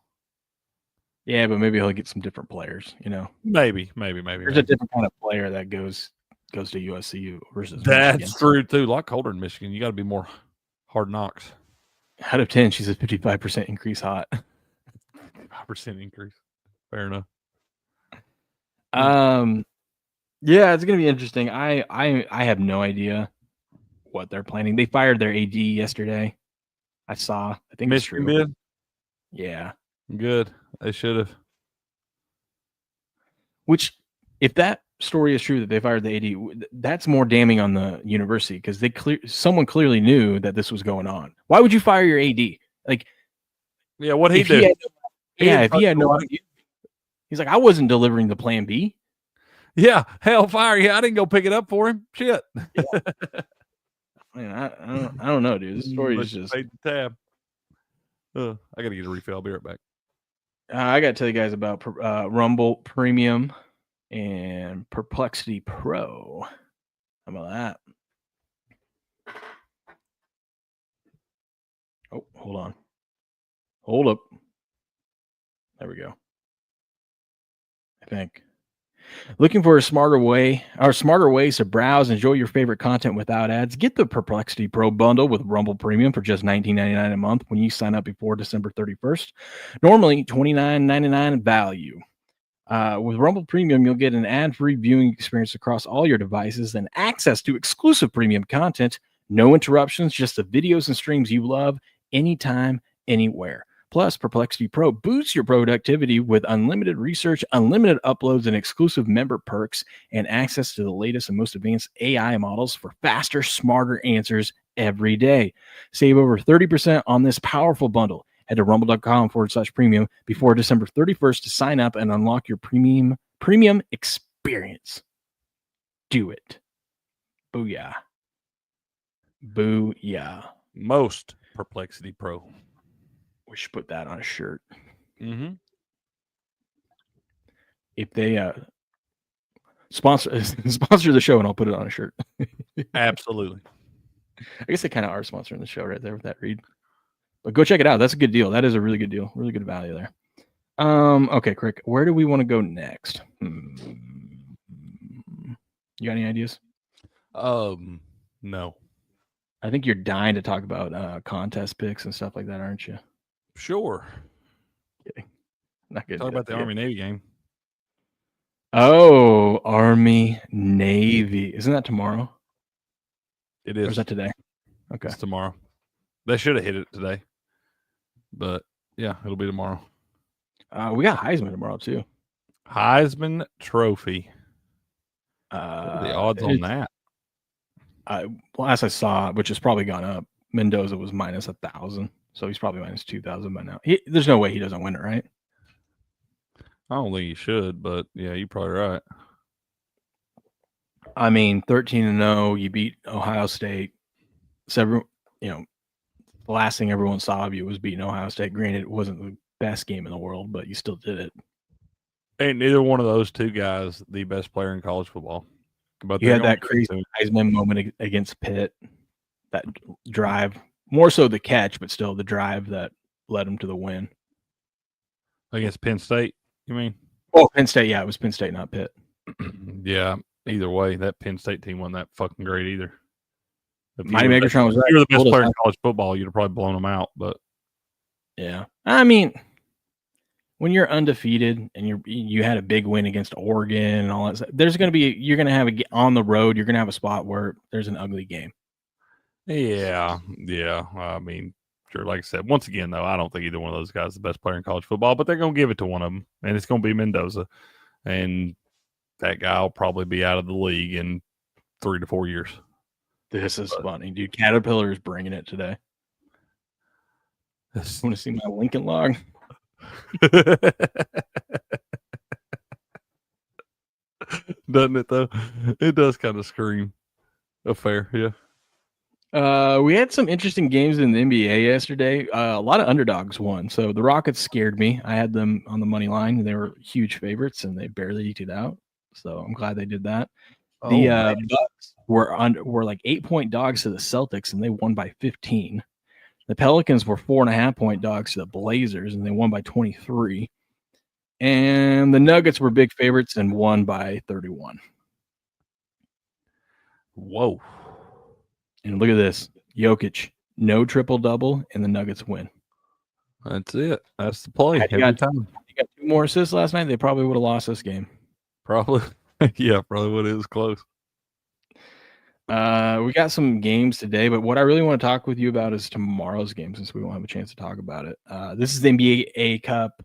Yeah, but maybe he'll get some different players, you know. Maybe. There's a different kind of player that goes to USC versus That's Michigan. True, too. Like colder in Michigan, you got to be more hard knocks. Out of 10, she's a 55% increase hot. 5% increase. Fair enough. Yeah, it's gonna be interesting. I have no idea what they're planning. They fired their AD yesterday. I think Michigan did. Yeah, good. They should have. Which, if that story is true that they fired the AD, that's more damning on the university because someone clearly knew that this was going on. Why would you fire your AD? Like, yeah, what he did. If he had no idea, he's like, I wasn't delivering the plan B. Yeah, hellfire. Yeah, I didn't go pick it up for him. Shit. Yeah. I don't know, dude. This story is just tab. I gotta get a refill. I'll be right back. I gotta tell you guys about Rumble Premium and Perplexity Pro. How about that? Oh, hold on. Hold up. There we go. I think. Looking for a smarter ways to browse and enjoy your favorite content without ads? Get the Perplexity Pro bundle with Rumble Premium for just $19.99 a month when you sign up before December 31st. Normally $29.99 value. With Rumble Premium, you'll get an ad-free viewing experience across all your devices and access to exclusive premium content. No interruptions, just the videos and streams you love anytime, anywhere. Plus, Perplexity Pro boosts your productivity with unlimited research, unlimited uploads, and exclusive member perks, and access to the latest and most advanced AI models for faster, smarter answers every day. Save over 30% on this powerful bundle Head to rumble.com/premium before December 31st to sign up and unlock your premium experience. Do it. Booyah. Booyah. Most Perplexity Pro. We should put that on a shirt. Mm-hmm. If they sponsor the show, and I'll put it on a shirt. Absolutely. I guess they kind of are sponsoring the show right there with that read. But go check it out. That's a good deal. That is a really good deal. Really good value there. Okay, Crick, where do we want to go next? You got any ideas? No. I think you're dying to talk about contest picks and stuff like that, aren't you? Sure. Kidding. Not good. Talk about the Army-Navy game. Oh, Army-Navy. Isn't that tomorrow? It is. Or is that today? Okay. It's tomorrow. They should have hit it today. But, yeah, it'll be tomorrow. We got Heisman tomorrow, too. Heisman Trophy. What are the odds on that? Last I saw, which has probably gone up, Mendoza was minus 1,000. So he's probably minus 2,000 by now. There's no way he doesn't win it, right? I don't think he should, but yeah, you're probably right. I mean, 13-0, you beat Ohio State. So, the last thing everyone saw of you was beating Ohio State. Granted, it wasn't the best game in the world, but you still did it. Ain't neither one of those two guys the best player in college football. But you had that crazy Heisman moment against Pitt, that drive, more so the catch, but still the drive that led him to the win. Against Penn State, you mean? Oh, Penn State. Yeah, it was Penn State, not Pitt. Yeah, either way, that Penn State team wasn't that fucking great either. Mighty Megatron was right. If you were the best player in college football, you'd have probably blown them out. But yeah, I mean, when you're undefeated and you had a big win against Oregon and all that stuff, you're going to have on the road, you're going to have a spot where there's an ugly game. Yeah. I mean, sure. Like I said, once again, though, I don't think either one of those guys is the best player in college football, but they're going to give it to one of them, and it's going to be Mendoza. And that guy will probably be out of the league in 3 to 4 years. This is funny, dude. Caterpillar is bringing it today. Want to see my Lincoln log? Doesn't it, though? It does kind of scream affair, yeah. We had some interesting games in the NBA yesterday. A lot of underdogs won. So the Rockets scared me. I had them on the money line. They were huge favorites, and they barely eked it out. So I'm glad they did that. The Bucks were like 8-point dogs to the Celtics, and they won by 15. The Pelicans were 4.5-point dogs to the Blazers, and they won by 23. And the Nuggets were big favorites and won by 31. Whoa. And look at this. Jokic, no triple-double, and the Nuggets win. That's it. That's the play every time. He got 2 more assists last night. They probably would have lost this game. Probably. Yeah, probably would. It was close. We got some games today, but what I really want to talk with you about is tomorrow's game, since we won't have a chance to talk about it. This is the NBA Cup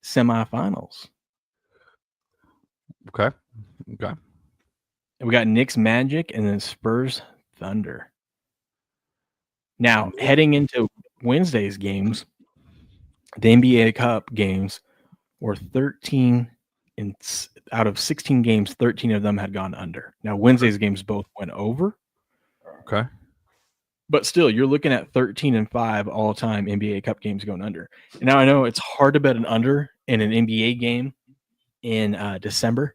semifinals. Okay. And we got Knicks Magic and then Spurs Thunder. Now, heading into Wednesday's games, the NBA Cup games were 13 out of 16 games, 13 of them had gone under. Now, Wednesday's games both went over. Okay. But still, you're looking at 13-5 all-time NBA Cup games going under. And now I know it's hard to bet an under in an NBA game in December,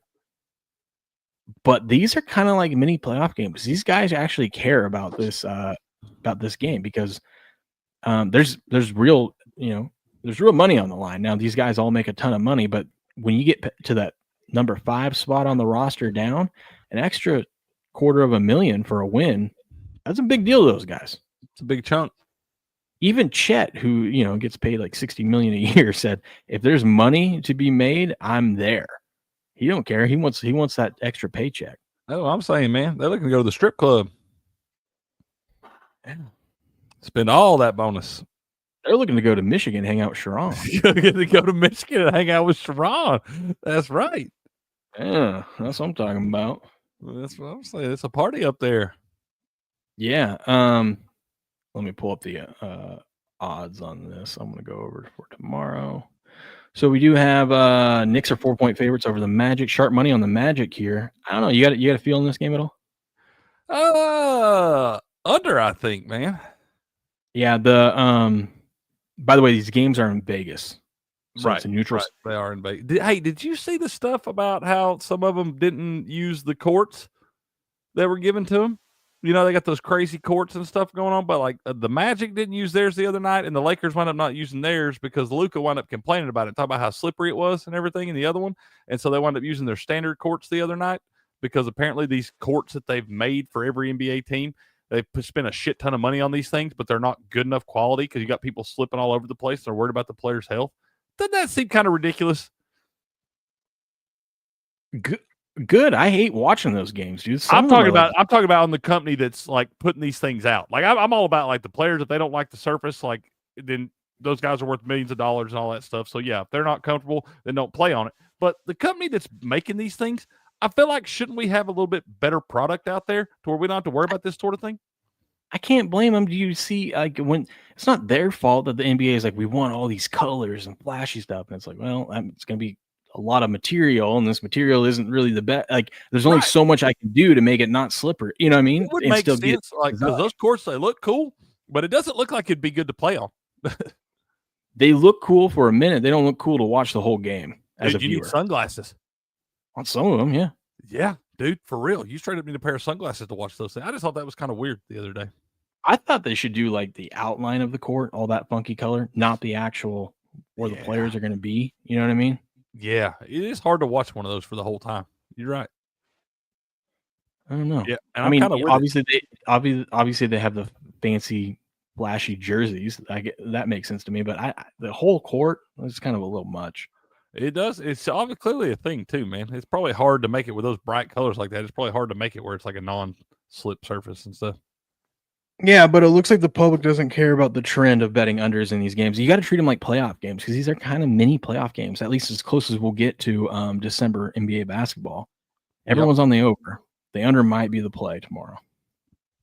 but these are kind of like mini playoff games. These guys actually care about this game because there's real money on the line. Now these guys all make a ton of money, but when you get to that number 5 spot on the roster down, an extra $250,000 for a win, that's a big deal to those guys. It's a big chunk. Even Chet, who gets paid like $60 million a year, said, "If there's money to be made, I'm there." He don't care. He wants that extra paycheck. Oh, I'm saying, man, they're looking to go to the strip club. Yeah. Spend all that bonus. They're looking to go to Michigan, hang out with Sharon. To go to Michigan and hang out with Sharon. That's right. Yeah, that's what I'm talking about. That's what I'm saying. It's a party up there. Yeah. Let me pull up the odds on this. I'm going to go over for tomorrow. So we do have Knicks are 4-point favorites over the Magic. Sharp money on the Magic here. I don't know. You got a feel in this game at all? Under, I think, man. Yeah. By the way, these games are in Vegas, so it's a neutral. Right. They are in Vegas. Hey, did you see the stuff about how some of them didn't use the courts that were given to them? You know, they got those crazy courts and stuff going on, but like the Magic didn't use theirs the other night, and the Lakers wound up not using theirs because Luka wound up complaining about it, talking about how slippery it was and everything in the other one. And so they wound up using their standard courts the other night because apparently these courts that they've made for every NBA team, they've spent a shit ton of money on these things, but they're not good enough quality because you got people slipping all over the place. They're worried about the players' health. Doesn't that seem kind of ridiculous? Good. I hate watching those games, dude. I'm talking about on the company that's like putting these things out. Like I'm all about like the players. If they don't like the surface, like then those guys are worth millions of dollars and all that stuff. So yeah, if they're not comfortable, then don't play on it. But the company that's making these things, I feel like shouldn't we have a little bit better product out there to where we don't have to worry about this sort of thing? I can't blame them. Do you see, like, when it's not their fault that the NBA is like, we want all these colors and flashy stuff, and it's like, well, it's going to be a lot of material, and this material isn't really the best. Like, there's only so much I can do to make it not slippery. You know what I mean? It would make sense, like, because those courts, they look cool, but it doesn't look like it'd be good to play on. They look cool for a minute. They don't look cool to watch the whole game. Dude, you need sunglasses. On some of them, yeah. Yeah, dude, for real. You straight up need a pair of sunglasses to watch those things. I just thought that was kind of weird the other day. I thought they should do like the outline of the court, all that funky color, not the actual where the players are going to be. You know what I mean? Yeah, it is hard to watch one of those for the whole time. You're right. I don't know. Yeah, and I mean, obviously they have the fancy, flashy jerseys. That makes sense to me. But the whole court is kind of a little much. It does. It's obviously clearly a thing too, man. It's probably hard to make it with those bright colors like that. It's probably hard to make it where it's like a non-slip surface and stuff. Yeah, but it looks like the public doesn't care about the trend of betting unders in these games. You got to treat them like playoff games because these are kind of mini playoff games, at least as close as we'll get to December NBA basketball. Everyone's on the over. The under might be the play tomorrow.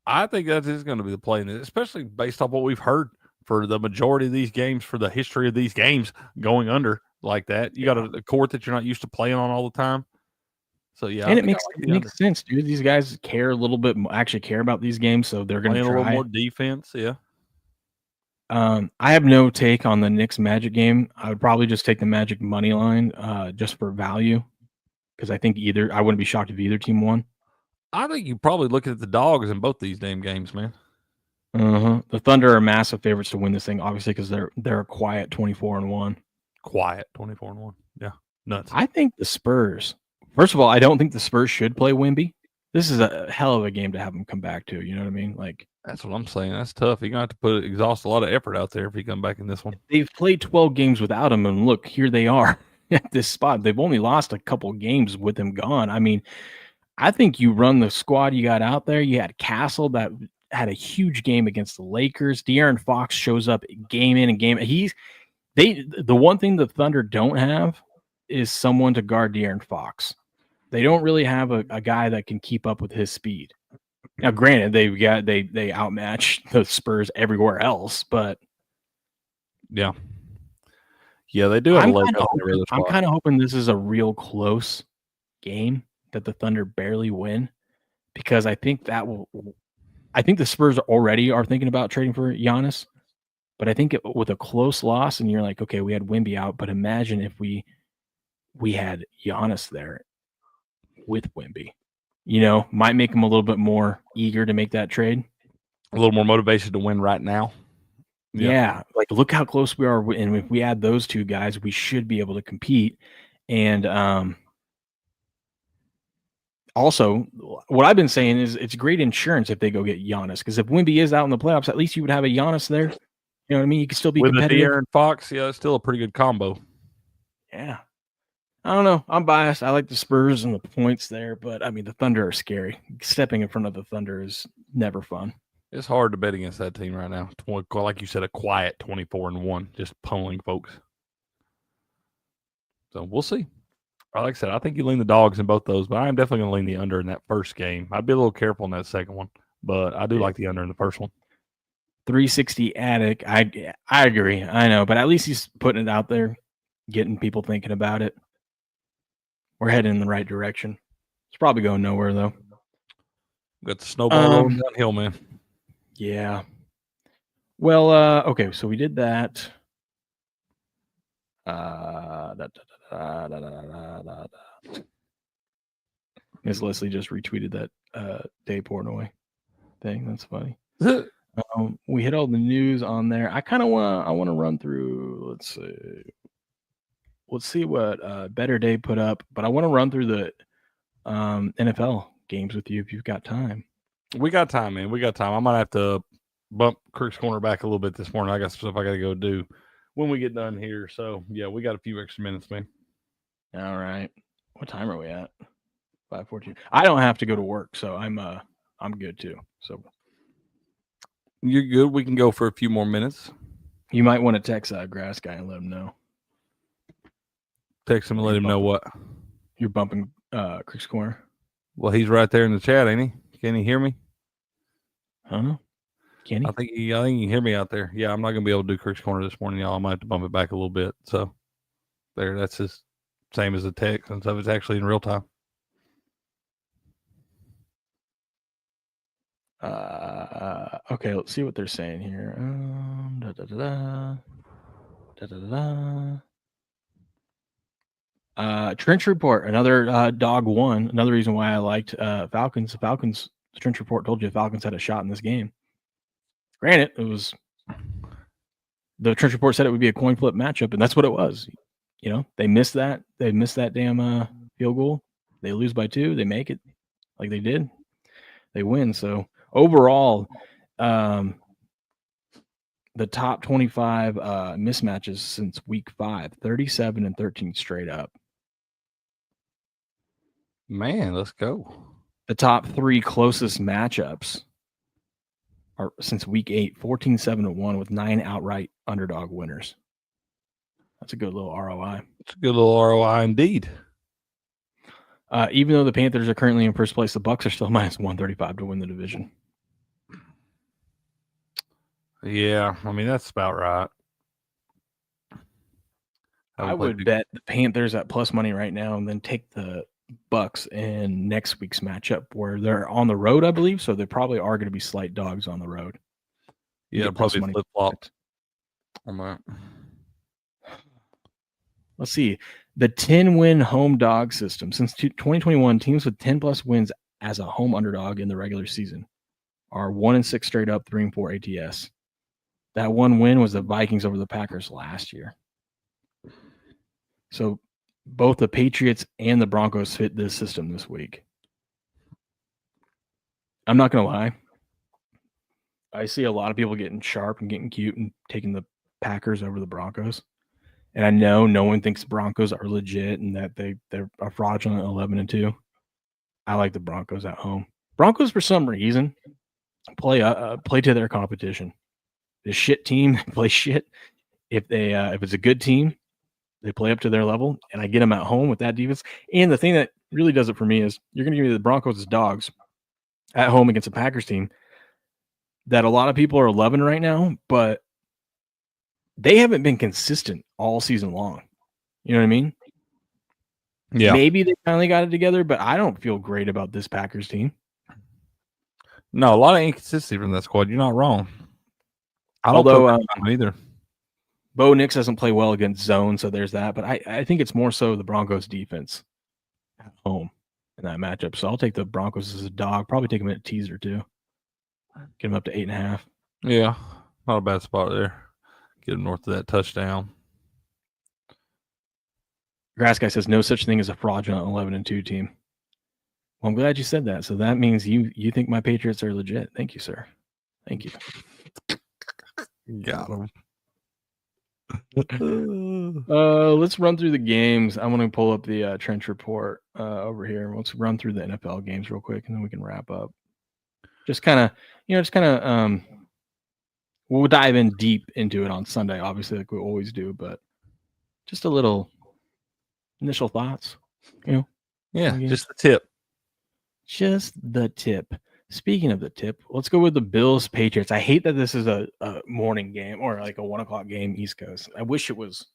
I think that is going to be the play, especially based on what we've heard for the majority of these games, for the history of these games going under like that. You got a court that you're not used to playing on all the time. So yeah, and it makes sense, dude. These guys care a little bit, actually care about these games, so they're going to try a little more defense. Yeah. I have no take on the Knicks Magic game. I would probably just take the Magic money line, just for value, because I think I wouldn't be shocked if either team won. I think you probably look at the dogs in both these damn games, man. The Thunder are massive favorites to win this thing, obviously, because they're a quiet 24-1. Quiet 24-1. Yeah, nuts. I think the Spurs. First of all, I don't think the Spurs should play Wemby. This is a hell of a game to have them come back to. You know what I mean? Like, that's what I'm saying. That's tough. You're going to have to exhaust a lot of effort out there if you come back in this one. They've played 12 games without him, and look, here they are at this spot. They've only lost a couple games with him gone. I mean, I think you run the squad you got out there. You had Castle that had a huge game against the Lakers. De'Aaron Fox shows up game in and game. The one thing the Thunder don't have is someone to guard De'Aaron Fox. They don't really have a guy that can keep up with his speed. Now, granted, they outmatch the Spurs everywhere else, but yeah, they do have a leg up. I'm kind of hoping this is a real close game that the Thunder barely win, because I think the Spurs already are thinking about trading for Giannis, but I think with a close loss, and you're like, okay, we had Wemby out, but imagine if we had Giannis there with Wemby, might make him a little bit more eager to make that trade. A little more motivation to win right now. Yeah. Like, look how close we are. And if we add those two guys, we should be able to compete. And also, what I've been saying is it's great insurance if they go get Giannis, because if Wemby is out in the playoffs, at least you would have a Giannis there. You know what I mean? You could still be competitive. With De'Aaron Fox, yeah, it's still a pretty good combo. Yeah. I don't know. I'm biased. I like the Spurs and the points there, but I mean, the Thunder are scary. Stepping in front of the Thunder is never fun. It's hard to bet against that team right now. Like you said, a quiet 24-1, just pummeling folks. So we'll see. Like I said, I think you lean the dogs in both those, but I'm definitely going to lean the under in that first game. I'd be a little careful in that second one, but I do like the under in the first one. 360 attic. I agree. I know, but at least he's putting it out there, getting people thinking about it. We're heading in the right direction. It's probably going nowhere though. Got the snowball rolling downhill, man. Yeah. Well, okay, so we did that. Ms. Leslie just retweeted that Dave Portnoy thing. That's funny. We hit all the news on there. I want to run through. Let's see what Better Day put up. But I want to run through the NFL games with you if you've got time. We got time, man. We got time. I might have to bump Kirk's Corner back a little bit this morning. I got some stuff I got to go do when we get done here. So yeah, we got a few extra minutes, man. All right. What time are we at? 5:14. I don't have to go to work, so I'm good too. So you're good. We can go for a few more minutes. You might want to text Grass Guy and let him know. Text him and let him know what you're bumping Kirk's Corner. Well, he's right there in the chat, ain't he? Can he hear me? I don't know. Can he? I think he can hear me out there. Yeah, I'm not gonna be able to do Kirk's Corner this morning, y'all. I might have to bump it back a little bit. So there, that's the same as the text and stuff. It's actually in real time. Okay, let's see what they're saying here. Trench Report, another dog won. Another reason why I liked Falcons. The Trench Report told you Falcons had a shot in this game. Granted, it was the Trench Report said it would be a coin flip matchup, and that's what it was. You know, they missed that. They missed that damn field goal. They lose by 2. They make it like they did. They win. So overall, the top 25 mismatches since week 5, 37 and 13 straight up. Man, let's go. The top 3 closest matchups are since week 8, 14-7-1 with 9 outright underdog winners. That's a good little ROI. It's a good little ROI indeed. Even though the Panthers are currently in first place, the Bucs are still minus 135 to win the division. Yeah, I mean, that's about right. I would bet the Panthers at plus money right now and then take the Bucs in next week's matchup where they're on the road, I believe. So they probably are going to be slight dogs on the road. Yeah, probably flip-flopped on that. Let's see. The 10-win home dog system. Since 2021, teams with 10-plus wins as a home underdog in the regular season are 1-6 straight up, 3-4 ATS. That one win was the Vikings over the Packers last year. So both the Patriots and the Broncos fit this system this week. I'm not going to lie. I see a lot of people getting sharp and getting cute and taking the Packers over the Broncos. And I know no one thinks Broncos are legit and that they're a fraudulent 11-2. I like the Broncos at home. Broncos, for some reason, play to their competition. The shit team play shit. If it's a good team, they play up to their level, and I get them at home with that defense. And the thing that really does it for me is you're going to give me the Broncos as dogs at home against a Packers team that a lot of people are loving right now, but they haven't been consistent all season long. You know what I mean? Yeah. Maybe they finally got it together, but I don't feel great about this Packers team. No, a lot of inconsistency from that squad. You're not wrong. Although either. Bo Nix doesn't play well against zone, so there's that. But I think it's more so the Broncos defense at home in that matchup. So I'll take the Broncos as a dog. Probably take them at a teaser too. Get them up to 8.5. Yeah, not a bad spot there. Get them north of that touchdown. Grass Guy says no such thing as a fraudulent 11-2 team. Well, I'm glad you said that. So that means you think my Patriots are legit. Thank you, sir. Thank you. Got him. Let's run through the games. I'm going to pull up the Trench Report over here. Let's run through the NFL games real quick, and then we can wrap up. Just kind of, we'll dive in deep into it on Sunday, obviously, like we always do, but just a little initial thoughts, Yeah, just the tip. Just the tip. Speaking of the tip, let's go with the Bills Patriots. I hate that this is a morning game or like a 1:00 game East Coast. I wish it was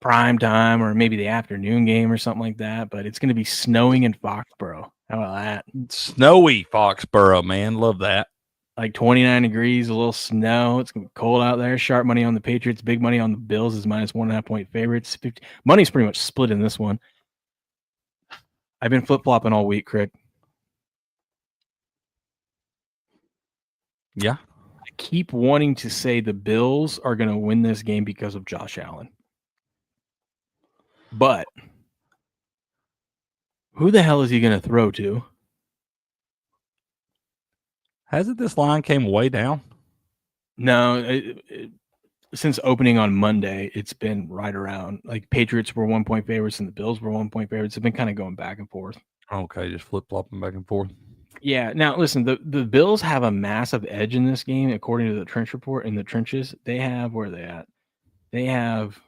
prime time or maybe the afternoon game or something like that, but it's going to be snowing in Foxborough. How about that? Snowy Foxborough, man. Love that. Like 29 degrees, a little snow. It's going to be cold out there. Sharp money on the Patriots. Big money on the Bills is -1.5 point favorites. Money's pretty much split in this one. I've been flip-flopping all week, Crick. Yeah. I keep wanting to say the Bills are going to win this game because of Josh Allen. But who the hell is he going to throw to? Hasn't this line came way down? No, since opening on Monday, it's been right around. Like Patriots were 1 point favorites and the Bills were 1 point favorites. It's been kind of going back and forth. Okay, just flip-flopping back and forth. Yeah. Now, listen, the Bills have a massive edge in this game, according to the trench report. In the trenches, they have, where are they at? They have,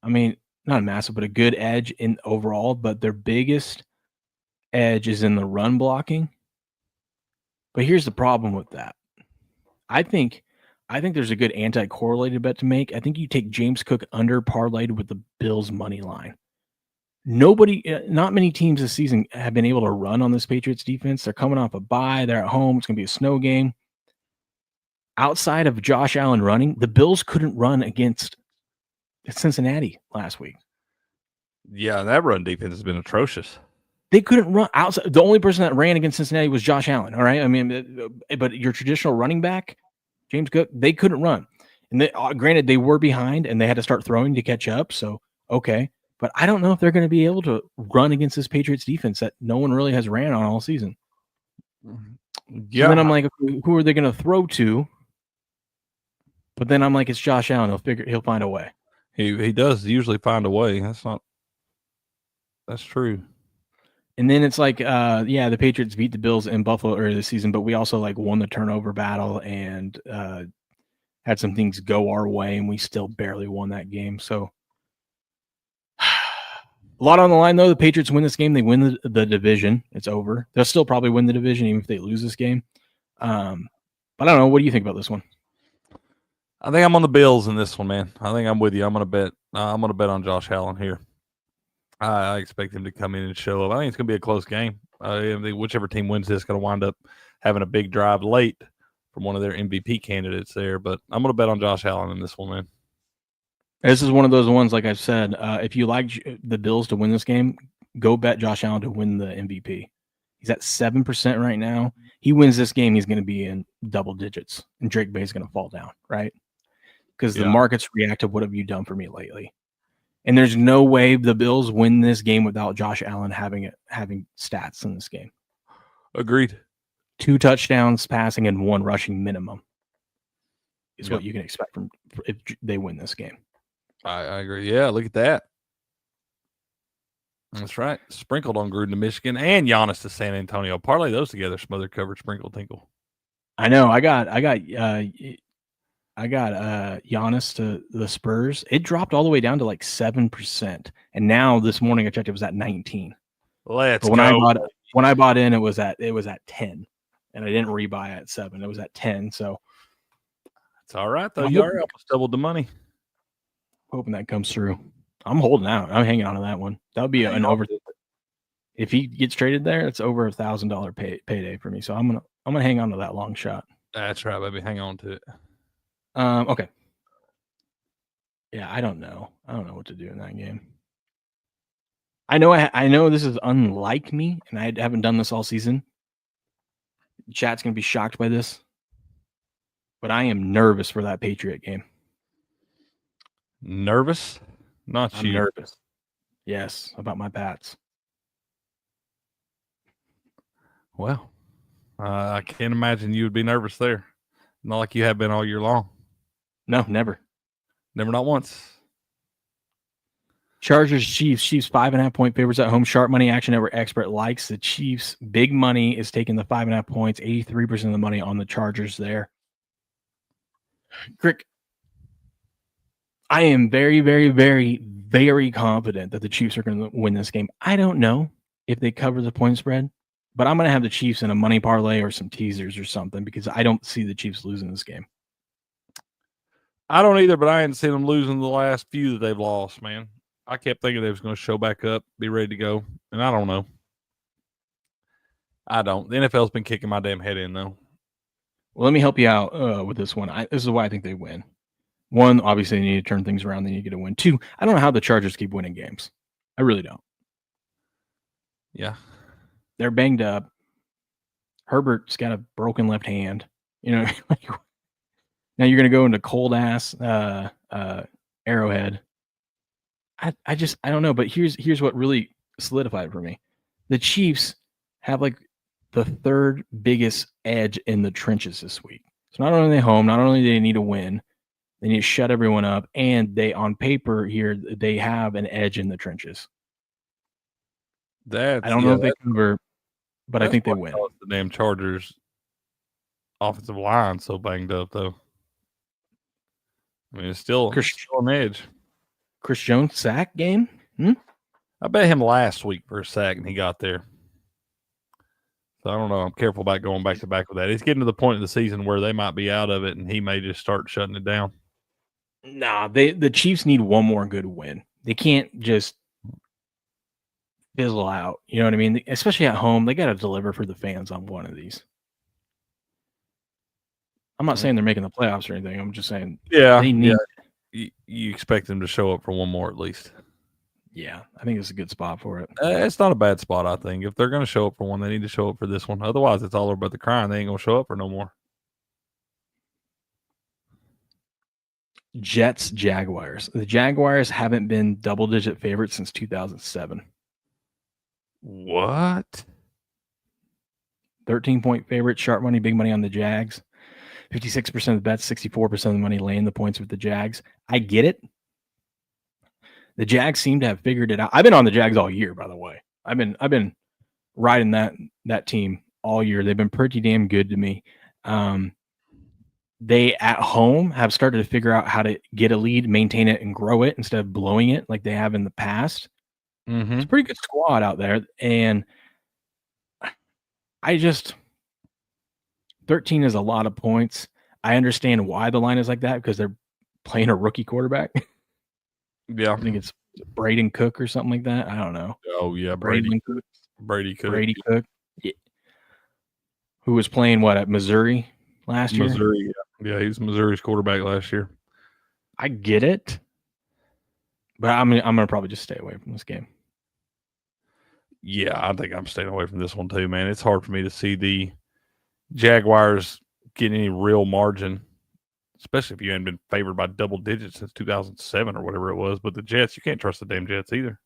I mean, not a massive, but a good edge in overall, but their biggest edge is in the run blocking. But here's the problem with that. I think there's a good anti-correlated bet to make. I think you take James Cook under parlayed with the Bills money line. Not many teams this season have been able to run on this Patriots defense. They're coming off a bye. They're at home. It's going to be a snow game. Outside of Josh Allen running, the Bills couldn't run against Cincinnati last week. Yeah, that run defense has been atrocious. They couldn't run outside. The only person that ran against Cincinnati was Josh Allen. All right. I mean, but your traditional running back, James Cook, they couldn't run. And granted, they were behind and they had to start throwing to catch up. So, okay. But I don't know if they're going to be able to run against this Patriots defense that no one really has ran on all season. Yeah. And then I'm like, who are they going to throw to? But then I'm like, it's Josh Allen. He'll find a way. He does usually find a way. That's true. And then it's like, the Patriots beat the Bills in Buffalo earlier this season, but we also like won the turnover battle and had some things go our way, and we still barely won that game. So a lot on the line, though. The Patriots win this game. They win the division. It's over. They'll still probably win the division even if they lose this game. But I don't know. What do you think about this one? I think I'm on the Bills in this one, man. I think I'm with you. I'm gonna bet on Josh Allen here. I expect him to come in and show up. I think it's gonna be a close game. I think whichever team wins this is gonna wind up having a big drive late from one of their MVP candidates there. But I'm gonna bet on Josh Allen in this one, man. This is one of those ones, like I've said, if you like the Bills to win this game, go bet Josh Allen to win the MVP. He's at 7% right now. He wins this game, he's going to be in double digits, and Drake Bay is going to fall down, right? Because the markets react to what have you done for me lately. And there's no way the Bills win this game without Josh Allen having stats in this game. Agreed. 2 touchdowns passing and 1 rushing minimum is what you can expect from if they win this game. I agree. Yeah, look at that. That's right. Sprinkled on Gruden to Michigan and Giannis to San Antonio. Parlay those together. Smother coverage, sprinkle tinkle. I know. I got Giannis to the Spurs. It dropped all the way down to like 7%, and now this morning I checked, it was at 19. Let's go. When I bought in, it was at 10, and I didn't rebuy at 7. It was at 10. So it's all right though. You already almost doubled the money. Hoping that comes through. I'm holding out. I'm hanging on to that one. That would be an over. If he gets traded there, it's over $1,000 payday for me. So I'm gonna hang on to that long shot. That's right, baby. Hang on to it. Okay. Yeah, I don't know. I don't know what to do in that game. I know this is unlike me, and I haven't done this all season. Chat's gonna be shocked by this, but I am nervous for that Patriot game. Nervous? I'm nervous. Yes, about my Pats. Well, I can't imagine you would be nervous there. Not like you have been all year long. No, never. Never, not once. Chargers, Chiefs. Chiefs 5.5 point favorites at home. Sharp money action network expert likes the Chiefs. Big money is taking the 5.5 points. 83% of the money on the Chargers there. Crick, I am very, very, very, very confident that the Chiefs are going to win this game. I don't know if they cover the point spread. but I'm going to have the Chiefs in a money parlay or some teasers or something because I don't see the Chiefs losing this game. I don't either, but I ain't seen them losing the last few that they've lost, man. I kept thinking they was going to show back up, be ready to go, and I don't know. I don't. The NFL's been kicking my damn head in, though. Well, let me help you out with this one. This is why I think they win. One, obviously, they need to turn things around. They need to get a win. Two, I don't know how the Chargers keep winning games. I really don't. Yeah. They're banged up. Herbert's got a broken left hand. You know, now you're going to go into cold ass Arrowhead. I don't know. But here's what really solidified for me: the Chiefs have like the third biggest edge in the trenches this week. So not only are they home, not only do they need to win, they need to shut everyone up, and they on paper here they have an edge in the trenches. I don't know if they cover, but I think they win. The damn Chargers offensive line so banged up, though. I mean, it's still an edge. Chris Jones sack game? I bet him last week for a sack, and he got there. So I don't know. I'm careful about going back to back with that. It's getting to the point of the season where they might be out of it, and he may just start shutting it down. Nah, the Chiefs need one more good win. They can't just fizzle out. You know what I mean? Especially at home, they got to deliver for the fans on one of these. I'm not saying they're making the playoffs or anything. I'm just saying they need. You expect them to show up for one more at least. Yeah, I think it's a good spot for it. It's not a bad spot, I think. If they're going to show up for one, they need to show up for this one. Otherwise, it's all about the crying. They ain't going to show up for no more. Jets, Jaguars. The Jaguars haven't been double-digit favorites since 2007. What? 13-point favorite, sharp money, big money on the Jags. 56% of the bets, 64% of the money laying the points with the Jags. I get it. The Jags seem to have figured it out. I've been on the Jags all year, by the way. I've been riding that team all year. They've been pretty damn good to me. They at home have started to figure out how to get a lead, maintain it, and grow it instead of blowing it like they have in the past. Mm-hmm. It's a pretty good squad out there. And 13 is a lot of points. I understand why the line is like that because they're playing a rookie quarterback. Yeah. I think it's Braden Cook or something like that. I don't know. Oh, yeah. Brady Cook. Brady Cook. Yeah. Who was playing at Missouri last year? Missouri, yeah. He was Missouri's quarterback last year. I get it. But I'm gonna probably just stay away from this game. Yeah, I think I'm staying away from this one too, man. It's hard for me to see the Jaguars getting any real margin, especially if you hadn't been favored by double digits since 2007 or whatever it was. But the Jets, you can't trust the damn Jets either.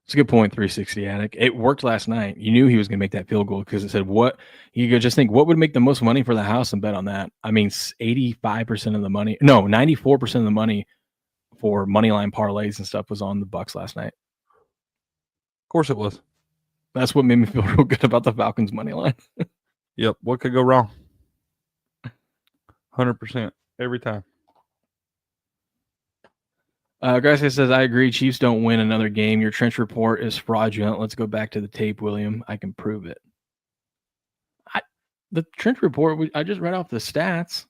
It's a good point, 360 Attic. It worked last night. You knew he was going to make that field goal because it said what you could just think what would make the most money for the house and bet on that. I mean, 85% of the money, no, 94% of the money for money line parlays and stuff was on the Bucks last night. Of course it was. That's what made me feel real good about the Falcons money line. Yep. What could go wrong? 100% every time. Garcia says, I agree. Chiefs don't win another game. Your trench report is fraudulent. Let's go back to the tape, William. I can prove it. The trench report, I just read off the stats.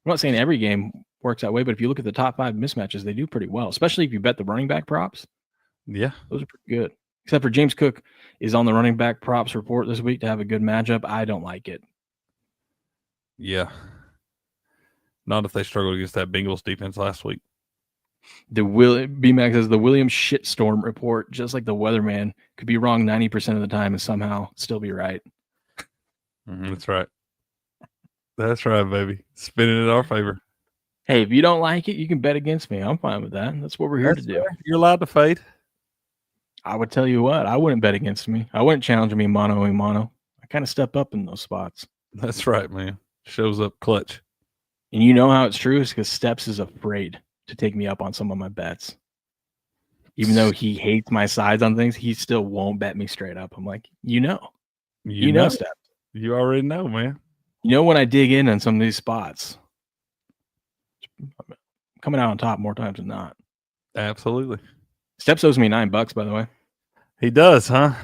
I'm not saying every game works that way, but if you look at the top 5 mismatches, they do pretty well, especially if you bet the running back props. Yeah. Those are pretty good. Except for James Cook is on the running back props report this week to have a good matchup. I don't like it. Yeah. Not if they struggled against that Bengals defense last week. BMAX says the William shitstorm report, just like the weatherman, could be wrong 90% of the time and somehow still be right. That's right. That's right, baby. Spinning it in our favor. Hey, if you don't like it, you can bet against me. I'm fine with that. That's what we're here to do. You're allowed to fade. I would tell you what, I wouldn't bet against me. I wouldn't challenge me mano a mano. I kind of step up in those spots. That's right, man. Shows up clutch. And you know how it's true? It's because Steps is afraid to take me up on some of my bets. Even though he hates my sides on things, he still won't bet me straight up. I'm like, you know Steps. You already know, man. You know when I dig in on some of these spots, I'm coming out on top more times than not. Absolutely. Steps owes me $9, by the way. He does, huh?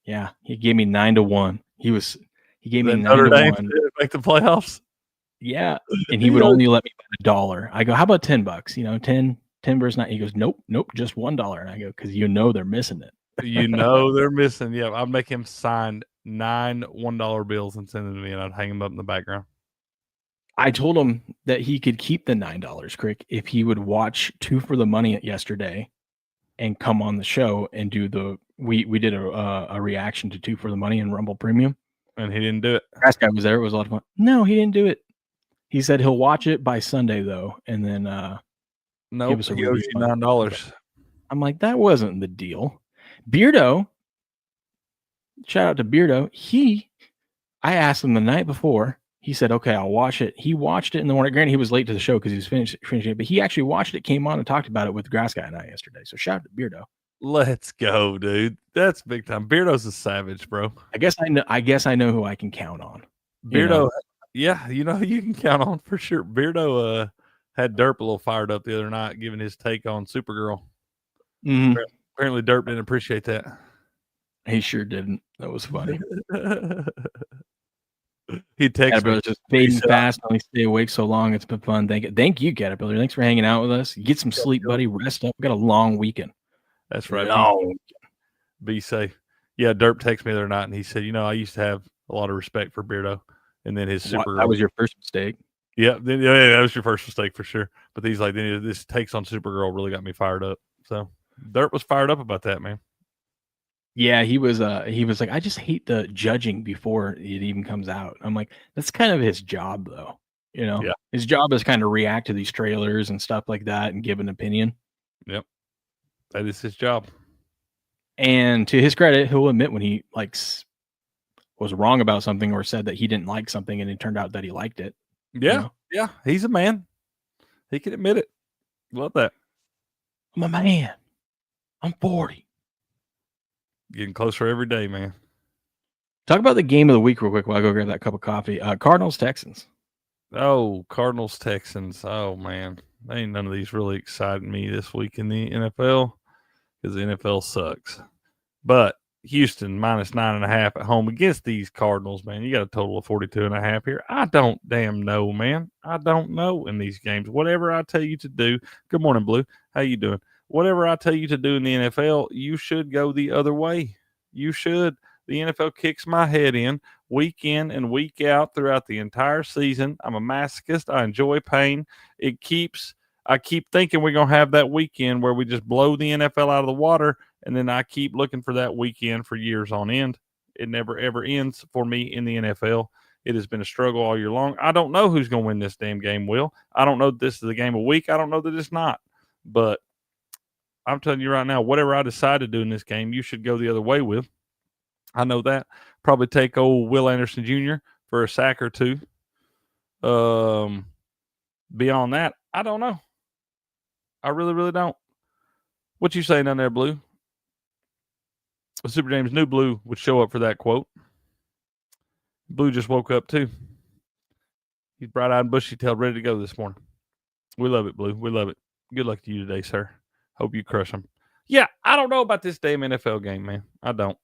Yeah, he gave me 9-1. He gave me That Notre Dame 9-1. to make the playoffs. Yeah, and he would only let me bet $1. I go, how about $10? 10 versus 9. He goes, nope, just $1. And I go, because they're missing it. They're missing. Yeah, I'd make him sign 9 $1 bills and send them to me, and I'd hang them up in the background. I told him that he could keep the $9, Crick, if he would watch 2 for the Money yesterday and come on the show and do we did a reaction to 2 for the Money and Rumble Premium. And he didn't do it. Last guy was there. It was a lot of fun. No, he didn't do it. He said he'll watch it by Sunday though, and then nope, he owes you $9. I'm like, that wasn't the deal. Beardo, shout out to Beardo. I asked him the night before. He said, okay, I'll watch it. He watched it in the morning. Granted, he was late to the show because he was finishing it, but he actually watched it, came on and talked about it with Grass Guy and I yesterday. So shout out to Beardo. Let's go, dude. That's big time. Beardo's a savage, bro. I guess I know who I can count on. Beardo, yeah, you can count on for sure. Beardo had Derp a little fired up the other night, giving his take on Supergirl. Mm-hmm. Apparently, Derp didn't appreciate that. He sure didn't. That was funny. He texted Caterpillar just fading fast. Only stay awake so long. It's been fun. Thank you, Caterpillar. Thanks for hanging out with us. Get some sleep, buddy. Rest up. We got a long weekend. That's right. Long. Be safe. Yeah, Derp texted me the other night, and he said, I used to have a lot of respect for Beardo, and then his Supergirl. That was your first mistake. Yeah, that was your first mistake for sure. But he's like, then this takes on Supergirl really got me fired up. So Derp was fired up about that, man. Yeah, he was like, I just hate the judging before it even comes out. I'm like, that's kind of his job though. Yeah. His job is kind of react to these trailers and stuff like that and give an opinion. Yep. That is his job. And to his credit, he'll admit when he was wrong about something or said that he didn't like something and it turned out that he liked it. Yeah. Yeah. He's a man. He can admit it. Love that. I'm a man. I'm 40. Getting closer every day, man. Talk about the game of the week real quick while I go grab that cup of coffee. Cardinals, Texans. Oh, Cardinals, Texans. Oh, man. Ain't none of these really exciting me this week in the NFL because the NFL sucks. But Houston minus 9.5 at home against these Cardinals, man. You got a total of 42.5 here. I don't damn know, man. I don't know in these games. Whatever I tell you to do. Good morning, Blue. How you doing? Whatever I tell you to do in the NFL, you should go the other way. You should. The NFL kicks my head in and week out throughout the entire season. I'm a masochist. I enjoy pain. I keep thinking we're going to have that weekend where we just blow the NFL out of the water, and then I keep looking for that weekend for years on end. It never, ever ends for me in the NFL. It has been a struggle all year long. I don't know who's going to win this damn game, Will. I don't know that this is the game of the week. I don't know that it's not. But I'm telling you right now, whatever I decide to do in this game, you should go the other way with. I know that. Probably take old Will Anderson Jr. for a sack or two. Beyond that, I don't know. I really, really don't. What you saying down there, Blue? Well, Super James knew Blue would show up for that quote. Blue just woke up too. He's bright-eyed and bushy-tailed, ready to go this morning. We love it, Blue. We love it. Good luck to you today, sir. Hope you crush them. Yeah, I don't know about this damn NFL game, man. I don't.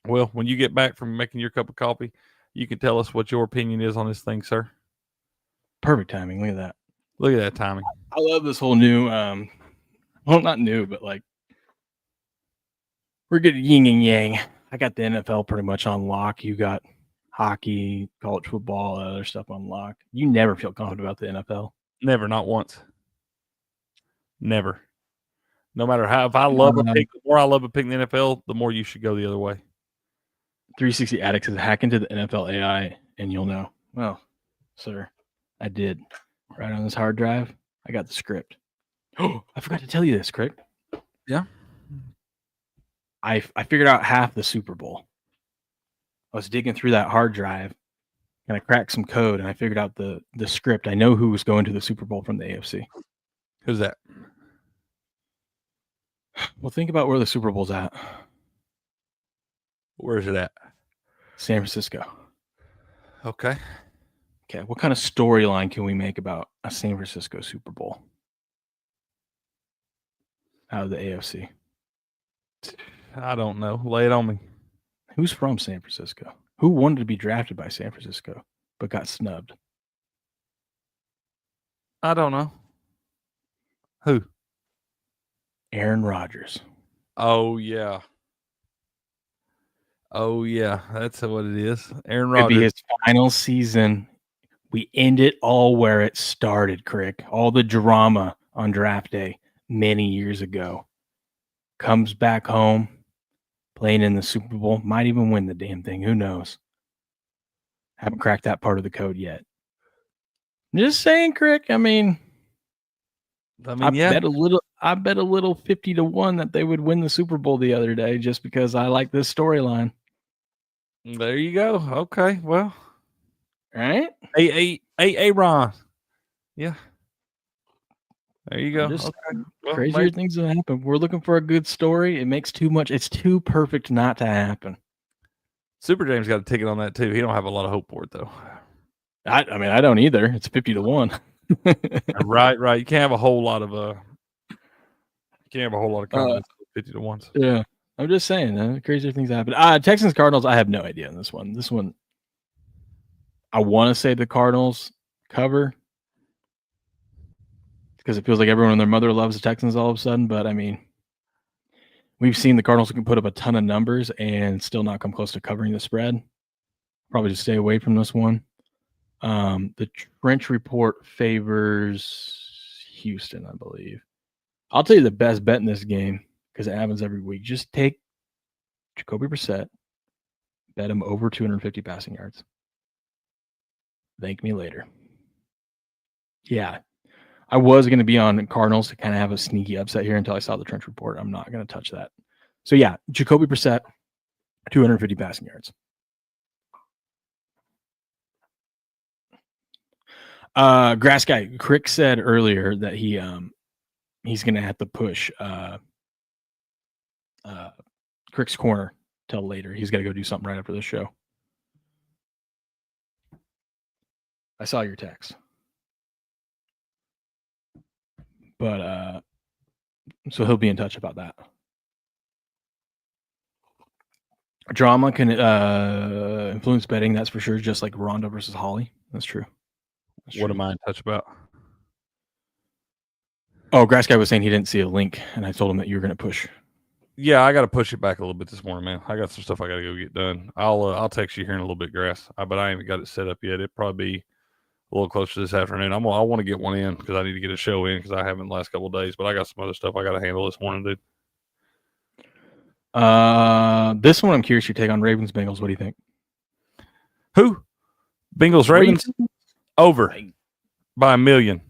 Well, when you get back from making your cup of coffee, you can tell us what your opinion is on this thing, sir. Perfect timing. Look at that. Look at that timing. I love this whole new, well, not new, but like we're getting yin and yang. I got the NFL pretty much on lock. You got hockey, college football, other stuff on lock. You never feel confident about the NFL. Never, not once. Never. No matter how, if I love a pick, the more I love a pick in the NFL, the more you should go the other way. 360 Addict says hack into the NFL AI and you'll know. Well, sir, I did. Right on this hard drive, I got the script. Oh, I forgot to tell you this, Crick. Yeah. I figured out half the Super Bowl. I was digging through that hard drive and I cracked some code and I figured out the script. I know who was going to the Super Bowl from the AFC. Who's that? Well, think about where the Super Bowl's at. Where is it at? San Francisco. Okay. Okay. What kind of storyline can we make about a San Francisco Super Bowl out of the AFC? I don't know. Lay it on me. Who's from San Francisco? Who wanted to be drafted by San Francisco but got snubbed? I don't know. Who? Aaron Rodgers. Oh, yeah. Oh, yeah. That's what it is. Aaron Could be Rodgers. his final season. We end it all where it started, Crick. All the drama on draft day many years ago. Comes back home, playing in the Super Bowl. Might even win the damn thing. Who knows? Haven't cracked that part of the code yet. Just saying, Crick. I mean, yeah. I bet a little 50-1 that they would win the Super Bowl the other day just because I like this storyline. There you go. Okay. Well. Right? Ron. Yeah. There you go. Just okay. Well, crazier things have happened. We're looking for a good story. It makes too much. It's too perfect not to happen. Super James got a ticket on that too. He don't have a lot of hope for it though. I mean, I don't either. It's 50-1. Right. You can't have a whole lot of confidence. 50-1. Yeah, I'm just saying. Crazier things happen. Texans Cardinals. I have no idea on this one. This one, I want to say the Cardinals cover because it feels like everyone and their mother loves the Texans all of a sudden. But I mean, we've seen the Cardinals can put up a ton of numbers and still not come close to covering the spread. Probably just stay away from this one. The Trench Report favors Houston, I believe. I'll tell you the best bet in this game because it happens every week. Just take Jacoby Brissett, bet him over 250 passing yards. Thank me later. Yeah, I was going to be on Cardinals to kind of have a sneaky upset here until I saw the Trench Report. I'm not going to touch that. So yeah, Jacoby Brissett, 250 passing yards. Grass Guy Crick said earlier that he's going to have to push Crick's corner till later. He's got to go do something right after this show. I saw your text. But so he'll be in touch about that. Drama can influence betting, that's for sure, just like Rondo versus Holly. That's true. What am I in touch about? Oh, Grass Guy was saying he didn't see a link, and I told him that you were going to push. Yeah, I got to push it back a little bit this morning, man. I got some stuff I got to go get done. I'll text you here in a little bit, Grass. But I ain't got it set up yet. It'll probably be a little closer this afternoon. I want to get one in because I need to get a show in because I haven't the last couple of days. But I got some other stuff I got to handle this morning, dude. This one I'm curious your take on Ravens Bengals. What do you think? Who? Bengals Ravens over by 1 million.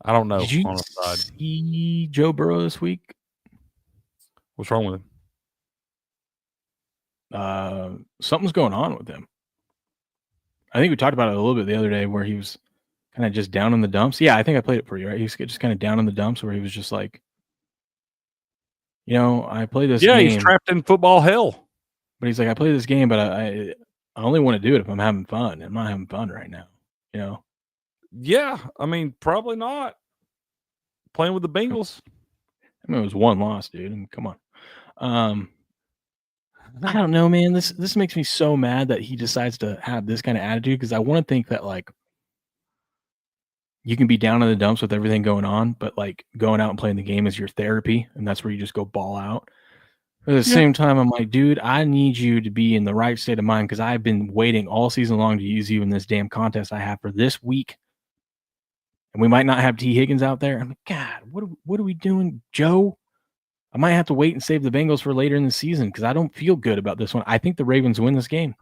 I don't know. Did you on the side. See Joe Burrow this week? What's wrong with him? Something's going on with him. I think we talked about it a little bit the other day where he was kind of just down in the dumps. Yeah, I think I played it for you, right? He was just kind of down in the dumps where he was just like, I play this game. Yeah, he's trapped in football hell. But he's like, I play this game, but I only want to do it if I'm having fun. I'm not having fun right now, Yeah, I mean, probably not. Playing with the Bengals. I mean, it was one loss, dude. I mean, come on. I don't know, man. This makes me so mad that he decides to have this kind of attitude because I want to think that like you can be down in the dumps with everything going on, but like going out and playing the game is your therapy, and that's where you just go ball out. But at the same time, I'm like, dude, I need you to be in the right state of mind because I've been waiting all season long to use you in this damn contest I have for this week. And we might not have T. Higgins out there. I'm like, God, what are we doing, Joe? I might have to wait and save the Bengals for later in the season because I don't feel good about this one. I think the Ravens win this game.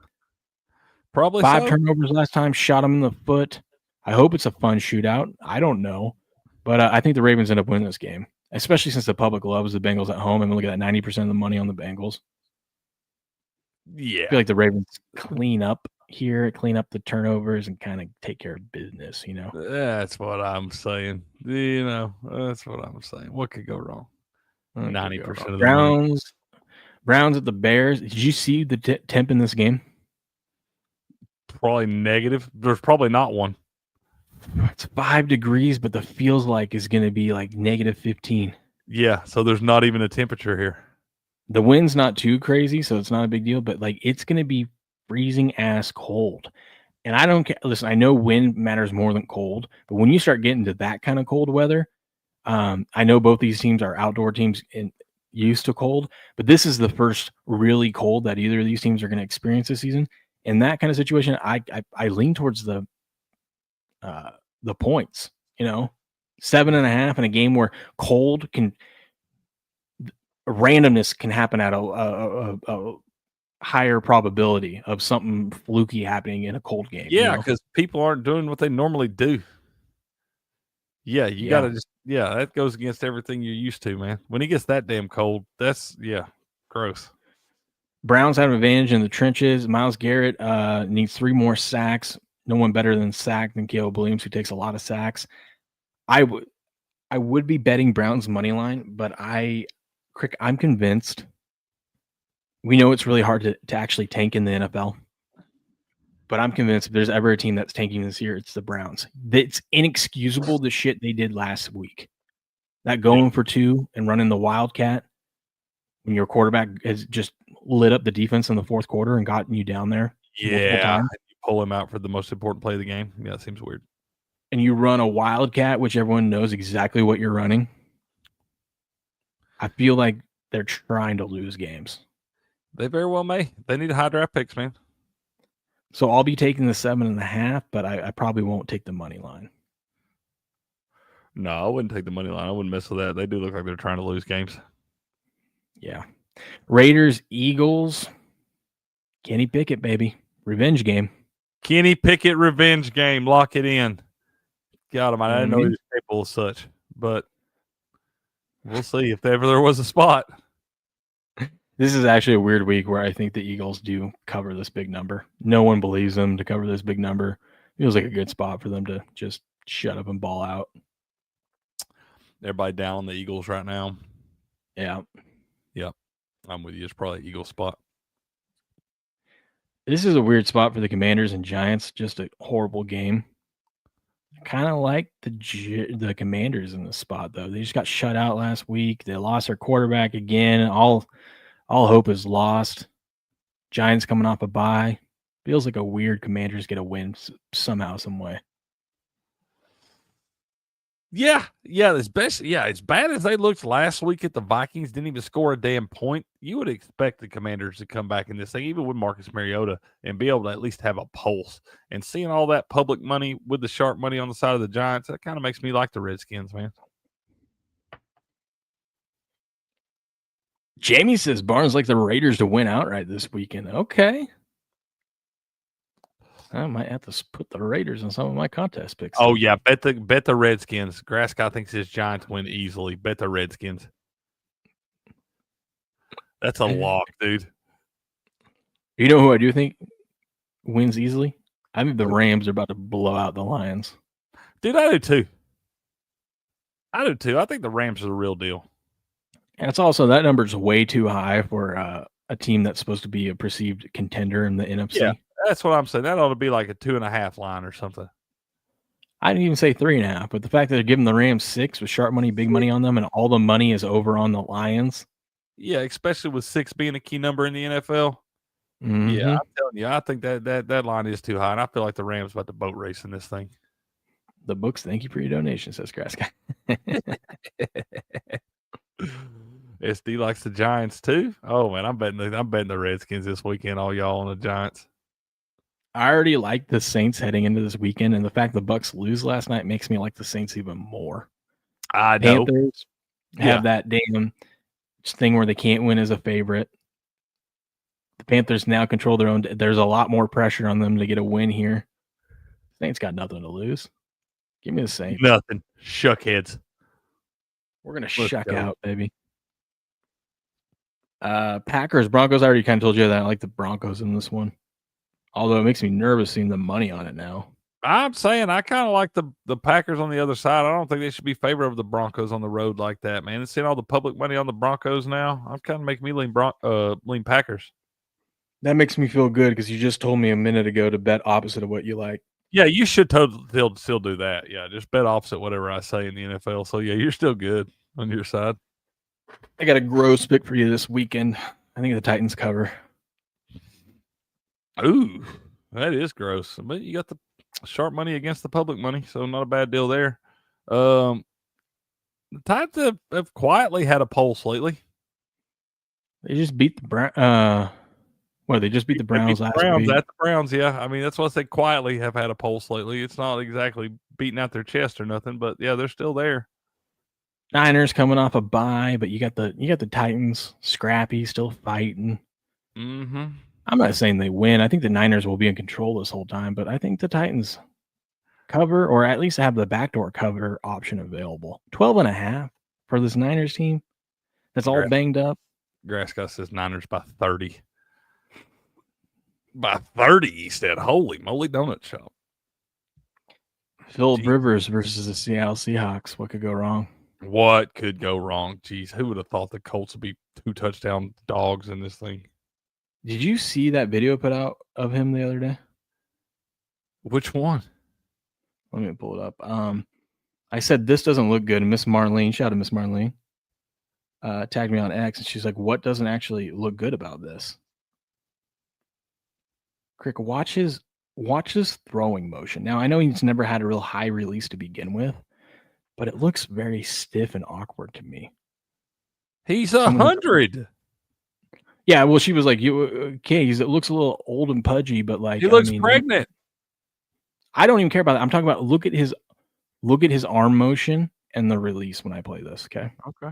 Probably 5 turnovers last time, shot them in the foot. I hope it's a fun shootout. I don't know. But I think the Ravens end up winning this game, especially since the public loves the Bengals at home. And look at that 90% of the money on the Bengals. Yeah. I feel like the Ravens clean up the turnovers and kind of take care of business, That's what I'm saying. That's what I'm saying. What could go wrong? 90% of the money. Browns at the Bears. Did you see the temp in this game? Probably negative. There's probably not one. It's 5 degrees, but the feels like is going to be like -15. Yeah, so there's not even a temperature here. The wind's not too crazy, so it's not a big deal, but like it's going to be freezing ass cold. And I don't care. Listen, I know wind matters more than cold, but when you start getting to that kind of cold weather, I know both these teams are outdoor teams and used to cold, but this is the first really cold that either of these teams are going to experience this season. In that kind of situation, I lean towards the points. 7.5 in a game where cold randomness can happen at a higher probability of something fluky happening in a cold game. Yeah, because people aren't doing what they normally do. Yeah, you got to just, that goes against everything you're used to, man. When it gets that damn cold, that's, gross. Browns have an advantage in the trenches. Myles Garrett needs 3 more sacks. No one better than Caleb Williams, who takes a lot of sacks. I would be betting Browns money line, but I'm convinced. We know it's really hard to actually tank in the NFL, but I'm convinced if there's ever a team that's tanking this year, it's the Browns. It's inexcusable the shit they did last week. That going for 2 and running the Wildcat when your quarterback has just lit up the defense in the fourth quarter and gotten you down there. Yeah, you pull him out for the most important play of the game. Yeah, it seems weird. And you run a Wildcat, which everyone knows exactly what you're running. I feel like they're trying to lose games. They very well may. They need high draft picks, man. So I'll be taking the 7.5, but I probably won't take the money line. No, I wouldn't take the money line. I wouldn't mess with that. They do look like they're trying to lose games. Yeah. Raiders, Eagles. Kenny Pickett, baby. Revenge game. Kenny Pickett revenge game. Lock it in. God almighty, I didn't know he was capable of such, but we'll see if ever there was a spot. This is actually a weird week where I think the Eagles do cover this big number. No one believes them to cover this big number. Feels like a good spot for them to just shut up and ball out. Everybody down on the Eagles right now. Yeah. Yep. I'm with you. It's probably an Eagles spot. This is a weird spot for the Commanders and Giants. Just a horrible game. Kind of like the Commanders in this spot, though. They just got shut out last week. They lost their quarterback again. All hope is lost. Giants coming off a bye. Feels like a weird Commanders get a win somehow, some way. Yeah, especially as bad as they looked last week at the Vikings, didn't even score a damn point. You would expect the Commanders to come back in this thing, even with Marcus Mariota, and be able to at least have a pulse. And seeing all that public money with the sharp money on the side of the Giants, that kind of makes me like the Redskins, man. Jamie says Barnes like the Raiders to win outright this weekend. Okay. I might have to put the Raiders in some of my contest picks. Oh, yeah. Bet the Redskins. Grass guy thinks his Giants win easily. Bet the Redskins. That's a lock, dude. You know who I do think wins easily? I think the Rams are about to blow out the Lions. Dude, I do too. I think the Rams are the real deal. And it's also, that number's way too high for a team that's supposed to be a perceived contender in the NFC. Yeah, that's what I'm saying. That ought to be like a 2.5 line or something. I didn't even say 3.5, but the fact that they're giving the Rams 6 with sharp money, big money on them, and all the money is over on the Lions. Yeah, especially with 6 being a key number in the NFL. Mm-hmm. Yeah, I'm telling you, I think that line is too high, and I feel like the Rams about to boat race in this thing. The books, thank you for your donation, says Grass Guy. SD likes the Giants too. Oh man, I'm betting the Redskins this weekend. All y'all on the Giants. I already like the Saints heading into this weekend, and the fact the Bucks lose last night makes me like the Saints even more. I know. Panthers have that damn thing where they can't win as a favorite. The Panthers now control their own. There's a lot more pressure on them to get a win here. Saints got nothing to lose. Give me the Saints. Nothing. Shuckheads. We're gonna shuck out, baby. Packers, Broncos. I already kind of told you that I like the Broncos in this one. Although it makes me nervous seeing the money on it now. I'm saying I kind of like the Packers on the other side. I don't think they should be favored of the Broncos on the road like that, man. And seeing all the public money on the Broncos now, I'm kind of making me lean Packers. That makes me feel good because you just told me a minute ago to bet opposite of what you like. Yeah, you should totally still do that. Yeah, just bet opposite whatever I say in the NFL. So, yeah, you're still good on your side. I got a gross pick for you this weekend. I think the Titans cover. Ooh, that is gross. But you got the sharp money against the public money, so not a bad deal there. The Titans have quietly had a pulse lately. They just beat the they just beat the Browns last week. At the Browns, yeah. I mean, that's why I say quietly have had a pulse lately. It's not exactly beating out their chest or nothing, but yeah, they're still there. Niners coming off a bye, but you got the Titans scrappy, still fighting. Mm-hmm. I'm not saying they win. I think the Niners will be in control this whole time, but I think the Titans cover, or at least have the backdoor cover option available. 12.5 for this Niners team. That's all banged up. Grasscott says Niners by 30. By 30, he said. Holy moly donut shop. Phillip Rivers versus the Seattle Seahawks. What could go wrong? What could go wrong? Jeez, who would have thought the Colts would be 2 touchdown dogs in this thing? Did you see that video put out of him the other day? Which one? Let me pull it up. I said this doesn't look good. And Miss Marlene, shout out to Miss Marlene, tagged me on X, and she's like, "What doesn't actually look good about this?" Crick, watch his throwing motion. Now I know he's never had a real high release to begin with, but it looks very stiff and awkward to me. He's 100. Yeah, well, she was like, "You okay?" It looks a little old and pudgy, but like he looks pregnant. I don't even care about that. I'm talking about look at his arm motion and the release when I play this. Okay. Okay.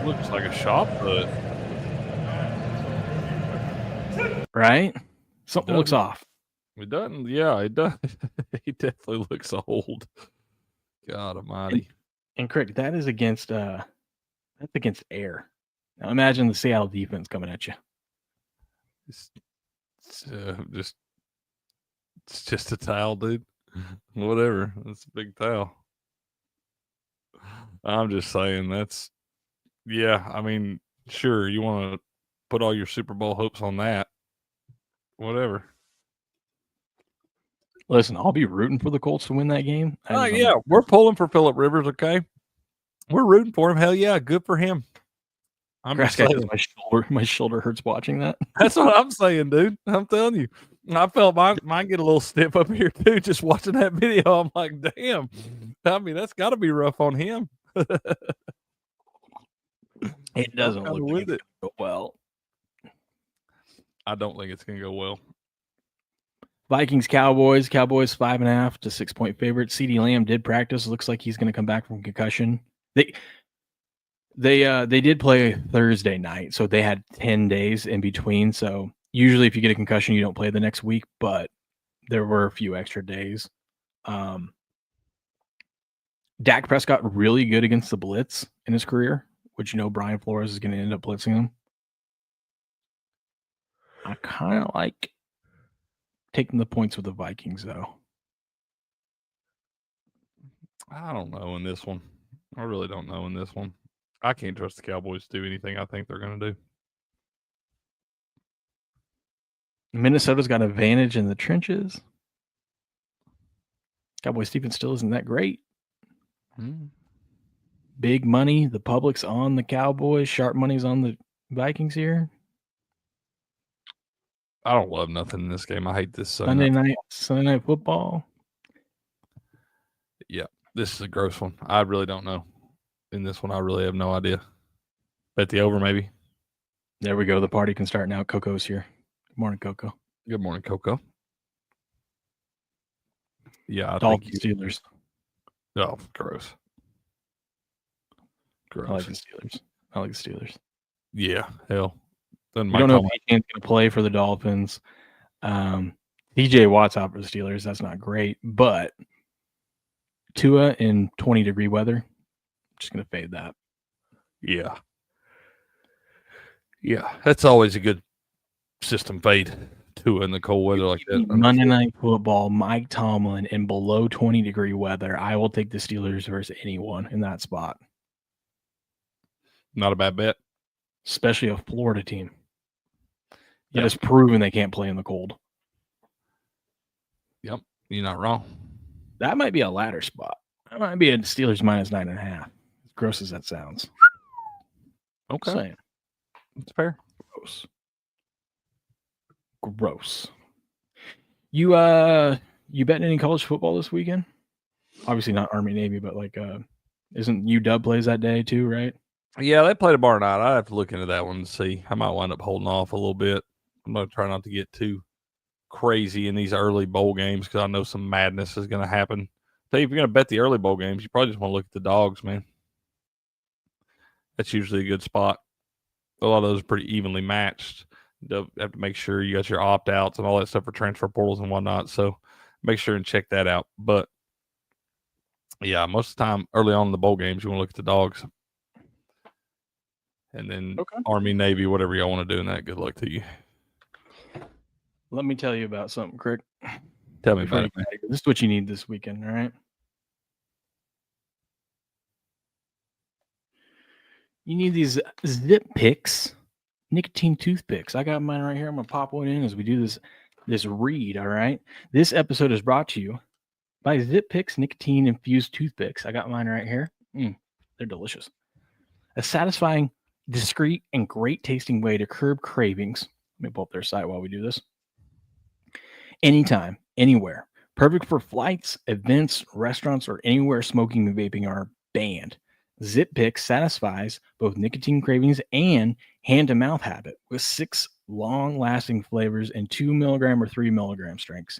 Looks like a shot put. Right? Something looks off. It doesn't. Yeah, it does. He definitely looks old. God almighty. And Crick, that is against that's against air. Now imagine the Seattle defense coming at you. It's just a towel, dude. Whatever. It's a big towel. I'm just saying I mean, sure, you want to put all your Super Bowl hopes on that. Whatever. Listen, I'll be rooting for the Colts to win that game. Yeah, we're pulling for Phillip Rivers, okay? We're rooting for him. Hell yeah, good for him. I'm just saying. My shoulder hurts watching that. That's what I'm saying, dude. I'm telling you. I felt mine get a little stiff up here too, just watching that video. I'm like, damn. I mean, that's got to be rough on him. It doesn't look with it go well. I don't think it's gonna go well. Vikings, Cowboys 5.5 to 6-point favorite. CeeDee Lamb did practice. Looks like he's going to come back from concussion. They did play Thursday night, so they had 10 days in between. So usually, if you get a concussion, you don't play the next week. But there were a few extra days. Dak Prescott really good against the blitz in his career, which Brian Flores is going to end up blitzing him. I kind of like taking the points with the Vikings, though. I don't know in this one. I really don't know in this one. I can't trust the Cowboys to do anything I think they're going to do. Minnesota's got an advantage in the trenches. Cowboys defense still isn't that great. Big money. The public's on the Cowboys. Sharp money's on the Vikings here. I don't love nothing in this game. I hate this Sunday night football. Yeah, this is a gross one. I really don't know. In this one, I really have no idea. Bet the over, maybe. There we go. The party can start now. Coco's here. Good morning, Coco. Good morning, Coco. Yeah, Dolphins, Steelers. Oh, gross. I like the Steelers. Yeah, hell. You don't know if Etienne's going to play for the Dolphins. TJ Watt's out for the Steelers. That's not great. But Tua in 20-degree weather, I'm just going to fade that. Yeah. Yeah, that's always a good system fade. Tua in the cold weather like that. Monday Night Football, Mike Tomlin in below 20-degree weather. I will take the Steelers versus anyone in that spot. Not a bad bet. Especially a Florida team. that Yeah. has proven they can't play in the cold. Yep, you're not wrong. That might be a ladder spot. That might be a Steelers minus 9.5. As gross as that sounds. Okay, Saying. that's fair. Gross. Gross. You betting any college football this weekend? Obviously not Army Navy, but like isn't UW plays that day too, right? Yeah, they played tomorrow night. I have to look into that one to see. I might wind up holding off a little bit. I'm gonna try not to get too crazy in these early bowl games because I know some madness is gonna happen. Tell you, if you're gonna bet the early bowl games, you probably just want to look at the dogs, man. That's usually a good spot. A lot of those are pretty evenly matched. You have to make sure you got your opt outs and all that stuff for transfer portals and whatnot. So make sure and check that out. But yeah, most of the time early on in the bowl games, you want to look at the dogs. And then Army, Navy, whatever y'all want to do in that, good luck to you. Let me tell you about something, Crick. Tell me about it, man. This is what you need this weekend, all right? You need these Zip Picks nicotine toothpicks. I got mine right here. I'm gonna pop one in as we do this read. All right. This episode is brought to you by Zip Picks nicotine infused toothpicks. I got mine right here. They're delicious. A satisfying, discreet, and great tasting way to curb cravings. Let me pull up their site while we do this. Anytime, anywhere. Perfect for flights, events, restaurants, or anywhere smoking and vaping are banned. Zip Picks satisfies both nicotine cravings and hand-to-mouth habit with 6 long-lasting flavors and 2 milligram or 3 milligram strengths.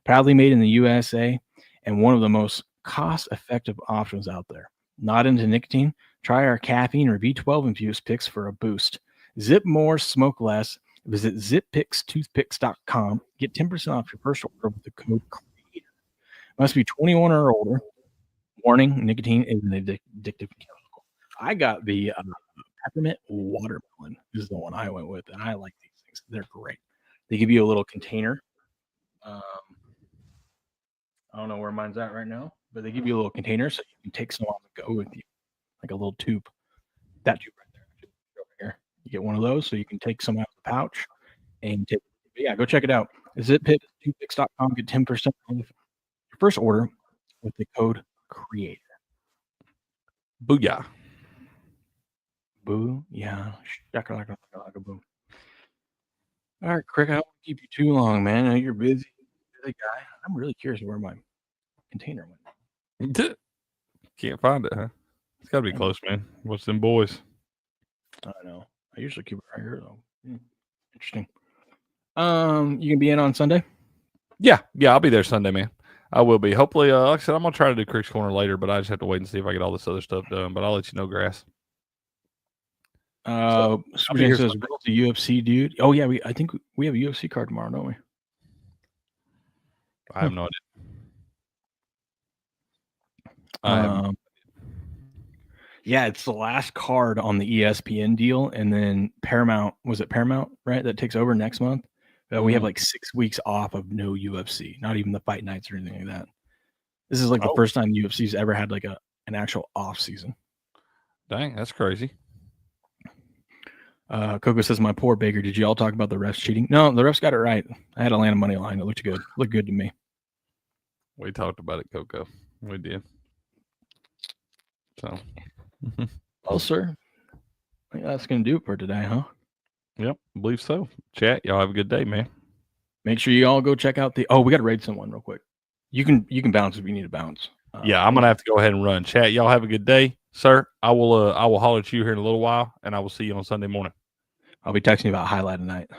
Proudly made in the USA and one of the most cost-effective options out there. Not into nicotine? Try our caffeine or B12 infused picks for a boost. Zip more, smoke less. Visit zippickstoothpicks.com. Get 10% off your first order with the code CREATOR. Must be 21 or older. Warning, nicotine is an addictive chemical. I got the peppermint watermelon is the one I went with, and I like these things. They're great. They give you a little container. I don't know where mine's at right now, but they give you a little container so you can take some on the go with you, like a little tube. That tube right there. Over here. You get one of those so you can take some out of the pouch and take. Yeah, go check it out. ZipPickstoothpicks.com. Get 10% off your first order with the code CREATOR. Booyah. Boo, yeah. Shakalaka, boom. All right, Crick, I don't want to keep you too long, man. I know you're busy guy. I'm really curious where my container went. Can't find it, huh? It's got to be close, man. What's them boys? I know. I usually keep it right here, though. Interesting. You can be in on Sunday? Yeah, I'll be there Sunday, man. I will be. Hopefully, like I said, I'm going to try to do Crick's Corner later, but I just have to wait and see if I get all this other stuff done. But I'll let you know, Grass. Super Jane says, "What's the UFC, dude?" Oh yeah, I think we have a UFC card tomorrow, don't we? I have no idea. Yeah, it's the last card on the ESPN deal, and then Paramount, was it Paramount, right? That takes over next month. We have like 6 weeks off of no UFC, not even the fight nights or anything like that. This is like the first time UFC's ever had like an actual off season. Dang, that's crazy. Coco says, "My poor Baker. Did you all talk about the refs cheating?" No, the refs got it right. I had Atlanta money line. It looked good. Looked good to me. We talked about it, Coco. We did. So, well, sir, I think that's gonna do it for today, huh? Yep, I believe so. Chat, y'all have a good day, man. Make sure you all go check out the. Oh, we got to raid someone real quick. You can bounce if you need to bounce. Yeah, I'm gonna have to go ahead and run. Chat, y'all have a good day, sir. I will holler at you here in a little while, and I will see you on Sunday morning. I'll be texting you about highlight tonight.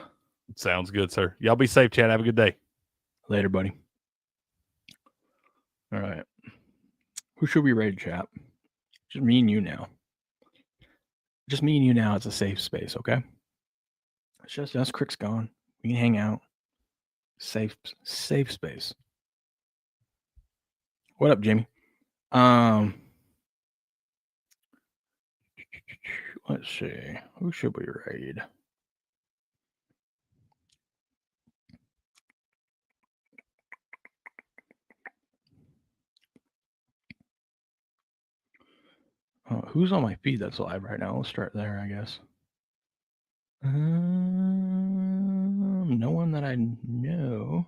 Sounds good, sir. Y'all be safe, chat. Have a good day. Later, buddy. All right. Who should we raid, chat? Just me and you now. Just me and you now. It's a safe space, okay? It's just us. Crick's gone. We can hang out. Safe space. What up, Jamie? Let's see. Who should we raid? Who's on my feed that's live right now? Let's start there, I guess. No one that I know.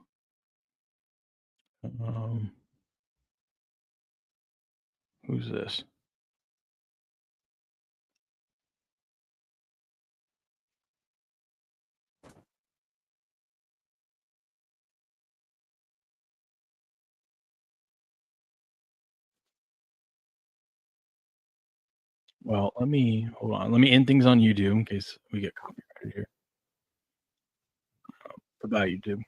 Who's this? Well, hold on. Let me end things on YouTube in case we get copyrighted here. Goodbye, YouTube.